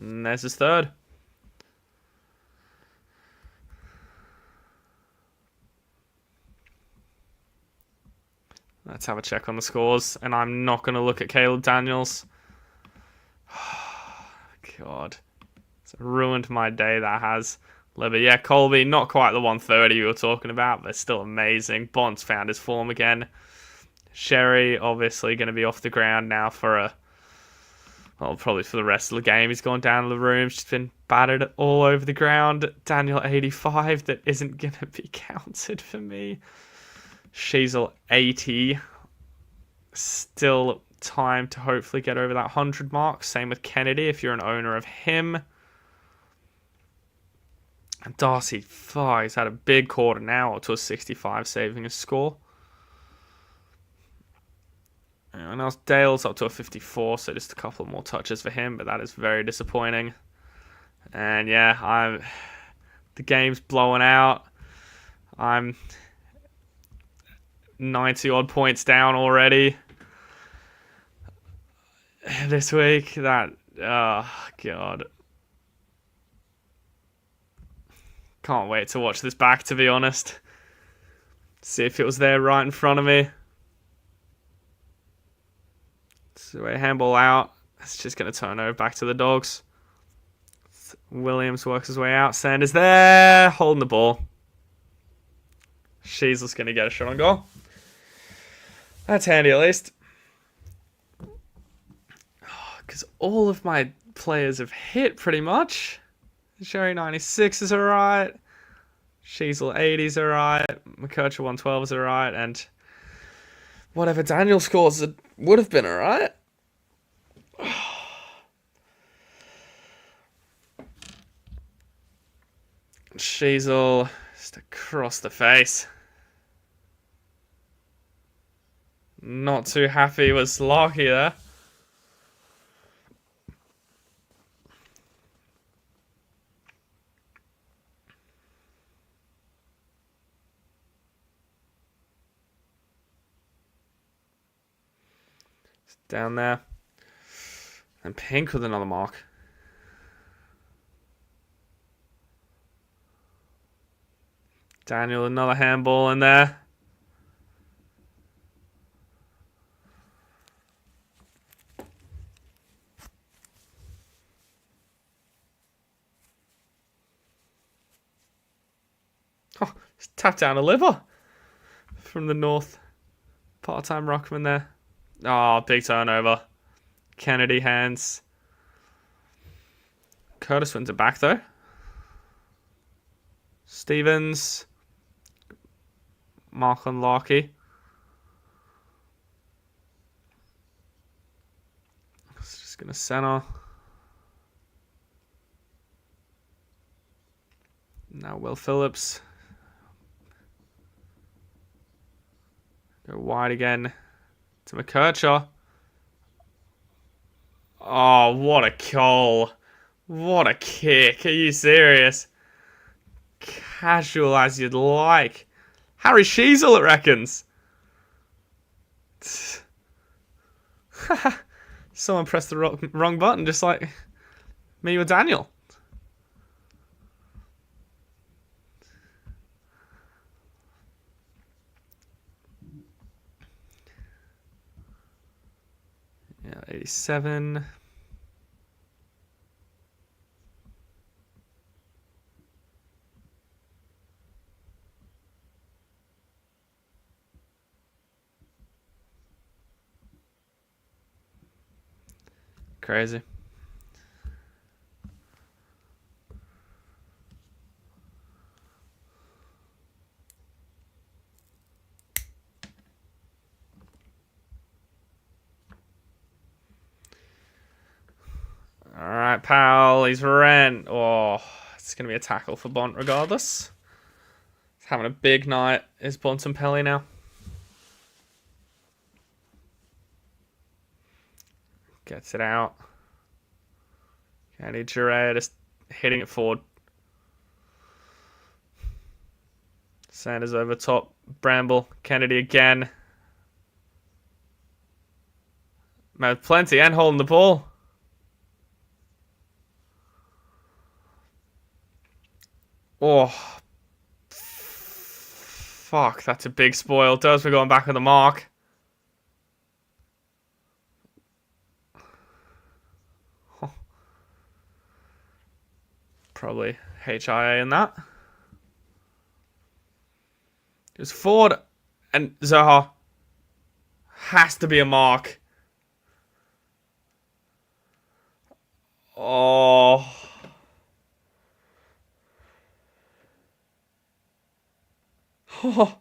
And there's his third. Let's have a check on the scores. And I'm not going to look at Caleb Daniels. God. It's ruined my day, that has. Libba, yeah, Colby, not quite the 130 we were talking about, but still amazing. Bond's found his form again. Sherry, obviously, going to be off the ground now for probably for the rest of the game. He's gone down to the room. She's been battered all over the ground. Daniel, 85, that isn't going to be counted for me. Sheasel, 80. Still time to hopefully get over that 100 mark. Same with Kennedy, if you're an owner of him. And Darcy, he's had a big quarter now, up to a 65, saving his score. And else Dale's up to a 54, so just a couple more touches for him, but that is very disappointing. And yeah, the game's blowing out. I'm 90 odd points down already this week. Oh God. Can't wait to watch this back, to be honest. See if it was there right in front of me. So a handball out. It's just going to turn over back to the Dogs. Williams works his way out. Sanders there, holding the ball. Sheasel's going to get a shot on goal. That's handy at least. Because all of my players have hit pretty much. Sherry 96 is alright. Sheasel 80 is alright. McKercher 112 is alright. And whatever Daniel scores, it would have been alright. Sheasel just across the face. Not too happy with Larky there. Down there. And Pink with another mark. Daniel, another handball in there. Oh, just tapped down a Libba from the north. Part-time ruckman there. Oh, big turnover. Kennedy hands. Curtis wins it back though. Stevens. Mark on Larky. It's just going to center. Now Will Phillips. Go wide again to McKercher. Oh, what a goal. What a kick. Are you serious? Casual as you'd like. Harry Sheasel, it reckons. Someone pressed the wrong button, just like me with Daniel. 37. Crazy. Alright, pal. He's ran. Oh, it's going to be a tackle for Bont regardless. He's having a big night. Is Bontempelli now? Gets it out. Kennedy Jure just hitting it forward. Sanders over top. Bramble. Kennedy again. Man, plenty and holding the ball. Oh. Fuck, that's a big spoil. Does we're going back on the mark. Probably HIA in that. It's forward, and Zaha has to be a mark. Oh. Oh.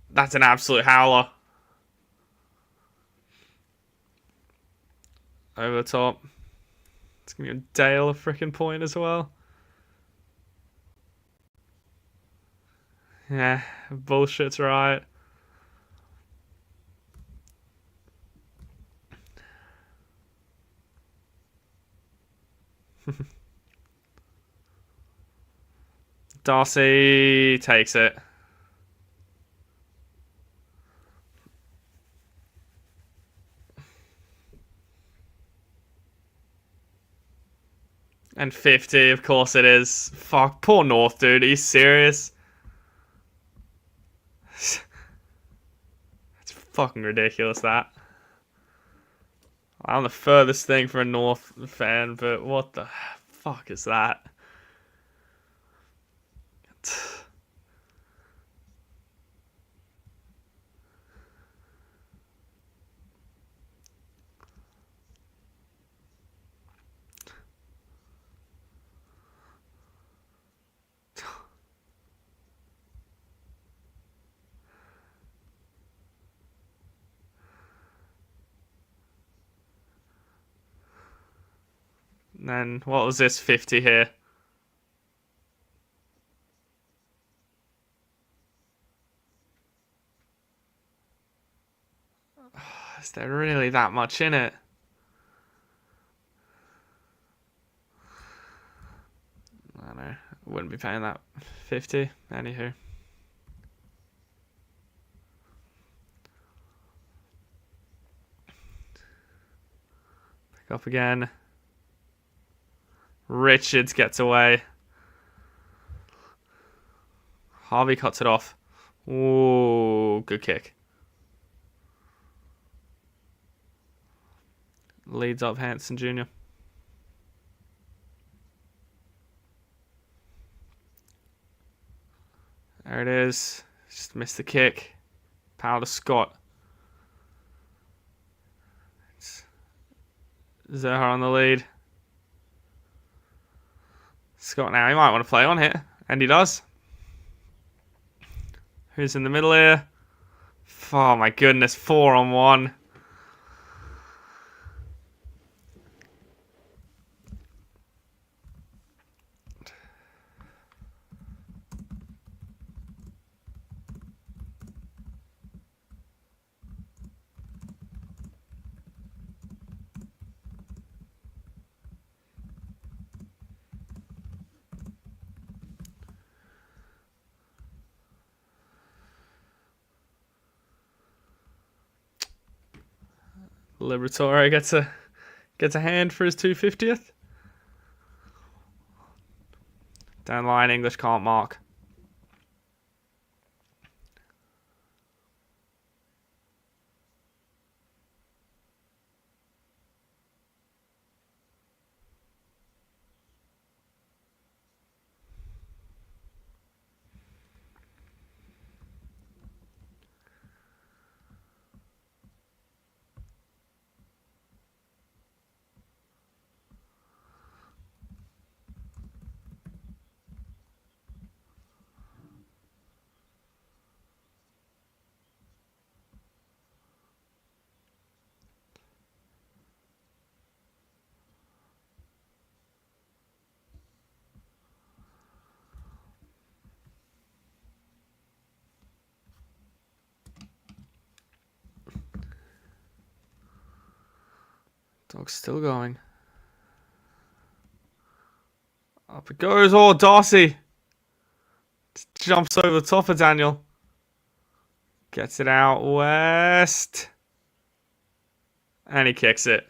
That's an absolute howler. Over the top. It's going to be a Dale a freaking point as well. Yeah, bullshit's right. Darcy takes it. And 50, of course it is. Fuck, poor North, dude. Are you serious? It's fucking ridiculous, that. I'm the furthest thing for a North fan, but what the fuck is that? And then, what was this 50 here? Is there really that much in it? I don't know. I wouldn't be paying that 50. Anywho. Pick up again. Richards gets away. Harvey cuts it off. Ooh, good kick. Leads up Hanson Jr. There it is. Just missed the kick. Power to Scott. Zaha on the lead. Scott now, he might want to play on here. And he does. Who's in the middle here? Oh my goodness, 4-on-1. Liberatore gets a hand for his 250th. Down line, English can't mark. Dog's still going. Up it goes. Oh, Darcy. Jumps over the top of Daniel. Gets it out west. And he kicks it.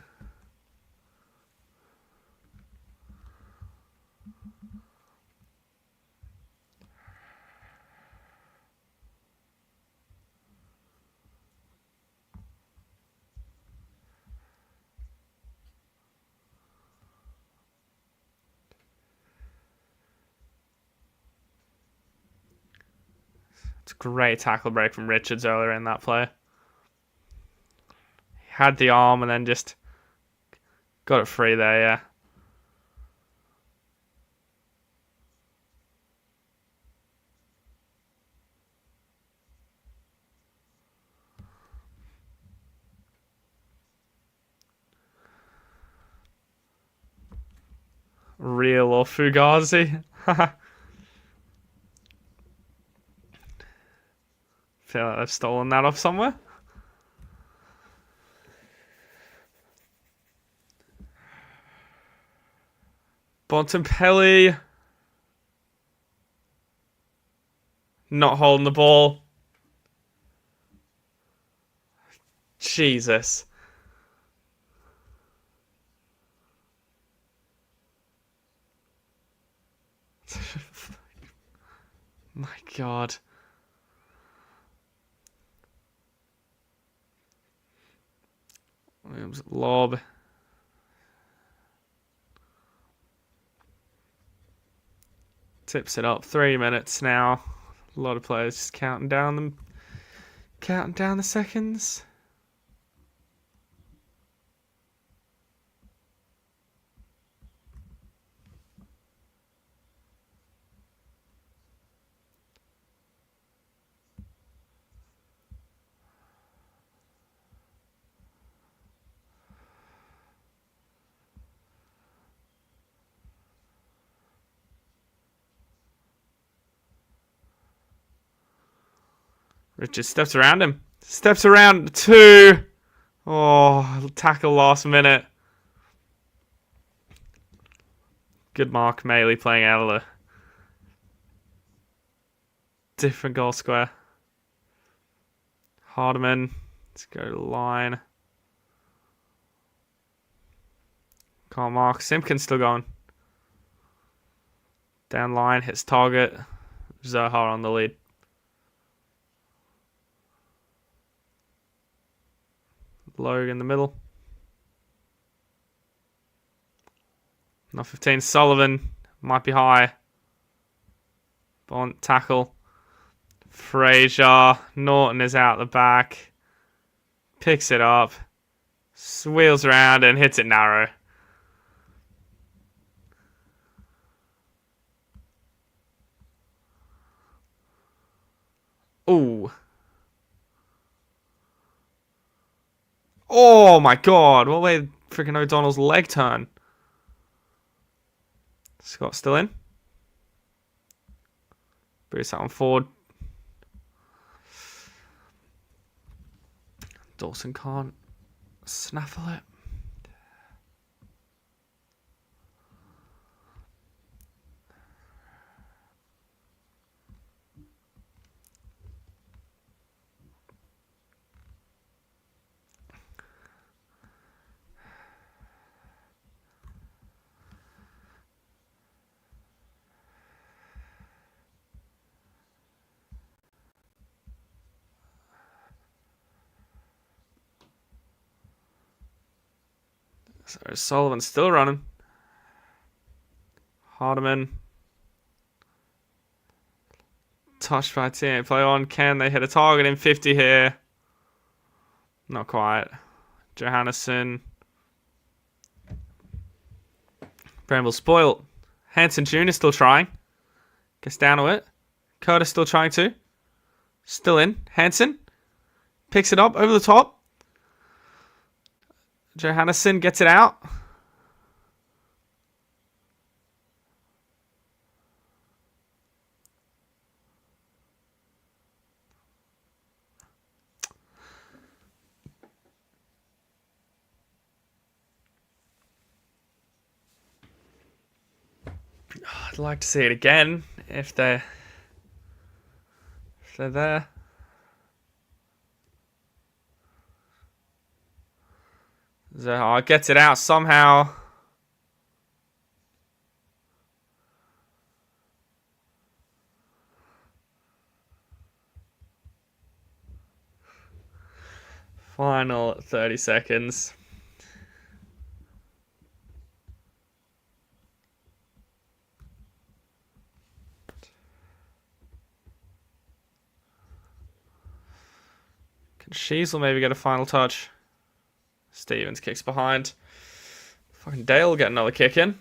It's a great tackle break from Richards earlier in that play. He had the arm and then just got it free there, yeah. Real or Fugazi. Feel like they've stolen that off somewhere. Bontempelli. Not holding the ball. Jesus. My God. Williams lob. Tips it up. 3 minutes now. A lot of players just counting down the seconds. Richard steps around him. Steps around 2. Oh, tackle last minute. Good mark, Maley playing out of the different goal square. Hardiman. Let's go to line. Can't mark. Simpkins still going. Down line, hits target. Zohar on the lead. Logue in the middle. Not 15. Sullivan might be high. Bont tackle. Fraser. Norton is out the back. Picks it up. Wheels around and hits it narrow. Ooh. Oh my God. What way freaking O'Donnell's leg turn? Scott still in. Boost that one forward. Dawson can't snaffle it. So Sullivan's still running. Hardiman. Touched by team. Play on. Can they hit a target in 50 here? Not quite. Johannesson. Bramble spoiled. Hanson Jr. still trying. Gets down to it. Curtis still trying to. Still in. Hanson. Picks it up over the top. Johannesson gets it out. I'd like to see it again if they're there. Zaha gets it out somehow. Final 30 seconds. Can Sheasel maybe get a final touch? Stevens kicks behind. Fucking Dale will get another kick in.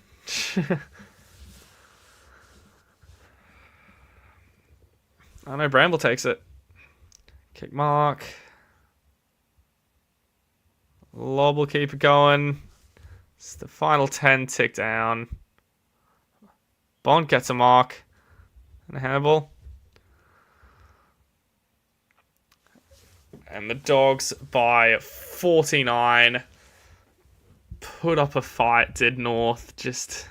I know Bramble takes it. Kick mark. Lob will keep it going. It's the final 10 tick down. Bond gets a mark. And a handball. And the Dogs by 49 put up a fight, did North. Just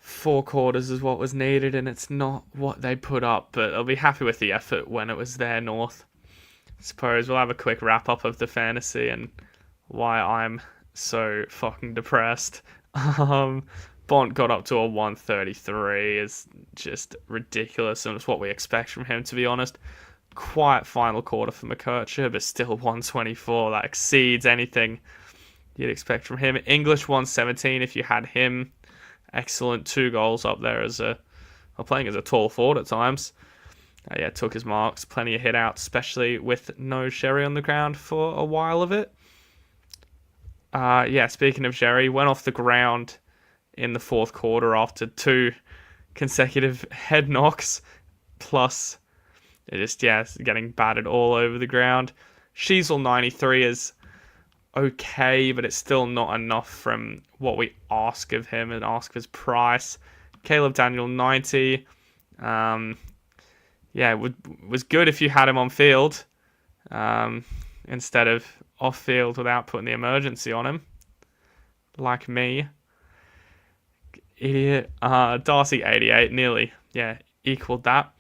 4 quarters is what was needed, and it's not what they put up, but I'll be happy with the effort when it was there, North. I suppose we'll have a quick wrap-up of the fantasy and why I'm so fucking depressed. Bont got up to a 133 is just ridiculous, and it's what we expect from him, to be honest. Quiet final quarter for McKercher, but still 124. That exceeds anything you'd expect from him. English 117 if you had him. Excellent 2 goals up there playing as a tall forward at times. Took his marks. Plenty of hit outs, especially with no Sherry on the ground for a while of it. Speaking of Sherry, went off the ground in the 4th quarter after 2 consecutive head knocks, plus getting battered all over the ground. Sheasel 93 is okay, but it's still not enough from what we ask of him and ask of his price. Caleb Daniel 90. It was good if you had him on field instead of off field without putting the emergency on him, like me. Idiot. Darcy 88 nearly equaled that.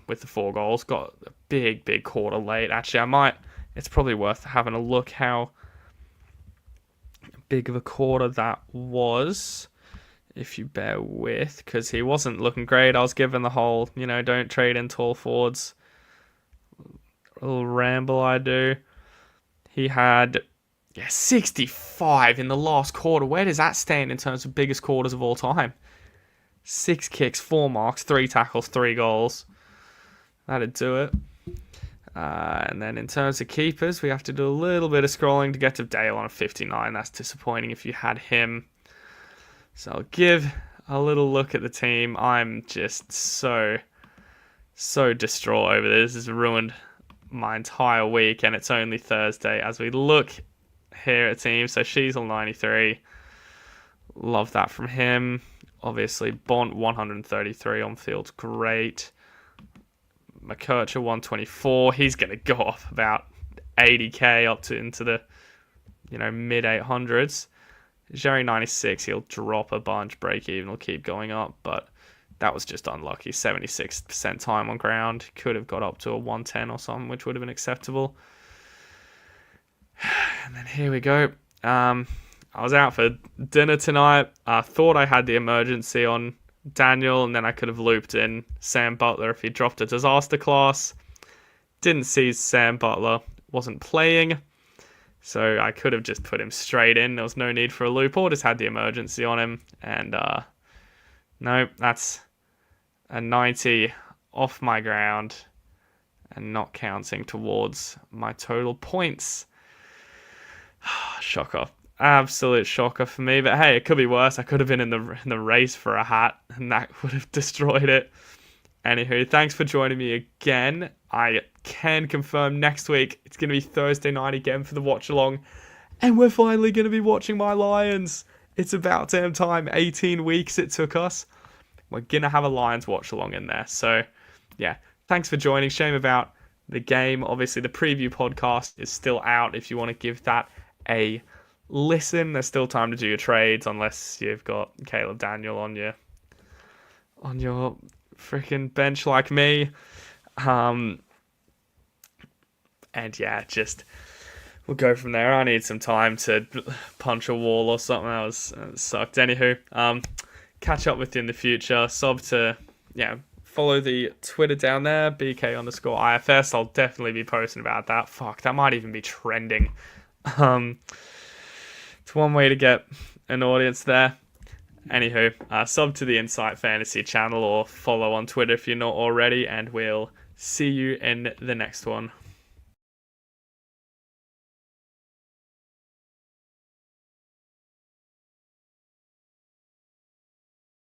With the 4 goals. Got a big quarter late. Actually, it's probably worth having a look how big of a quarter that was, if you bear with, because he wasn't looking great. I was given the whole, don't trade in tall forwards a little ramble I do. He had 65 in the last quarter. Where does that stand in terms of biggest quarters of all time? 6 kicks, 4 marks, 3 tackles, 3 goals. That'd do it. And then in terms of keepers, we have to do a little bit of scrolling to get to Dale on a 59. That's disappointing if you had him. So I'll give a little look at the team. I'm just so distraught over this. This has ruined my entire week, and it's only Thursday as we look here at teams. So Sheasel 93. Love that from him. Obviously, Bont 133 on field's great. McKercher 124. He's going to go off about 80k up to into the mid 800s. Jerry 96. He'll drop a bunch. Break even will keep going up, but that was just unlucky. 76% time on ground. Could have got up to a 110 or something, which would have been acceptable. And then here we go. I was out for dinner tonight. I thought I had the emergency on Daniel, and then I could have looped in Sam Butler if he dropped a disaster class. Didn't see Sam Butler. Wasn't playing. So I could have just put him straight in. There was no need for a loop, or just had the emergency on him. And no, that's a 90 off my ground and not counting towards my total points. Shocker. Absolute shocker for me, but hey, it could be worse. I could have been in the race for a hat, and that would have destroyed it. Anywho, thanks for joining me again. I can confirm next week it's going to be Thursday night again for the Watchalong, and we're finally going to be watching my Lions. It's about damn time. 18 weeks it took us. We're going to have a Lions Watchalong in there. So, thanks for joining. Shame about the game. Obviously, the preview podcast is still out if you want to give that a listen, there's still time to do your trades unless you've got Caleb Daniel on your freaking bench like me. And yeah, just we'll go from there. I need some time to punch a wall or something. That sucked. Anywho, catch up with you in the future. Follow the Twitter down there, BK_IFS. I'll definitely be posting about that. Fuck, that might even be trending. It's one way to get an audience there. Anywho, sub to the Insight Fantasy channel or follow on Twitter if you're not already, and we'll see you in the next one.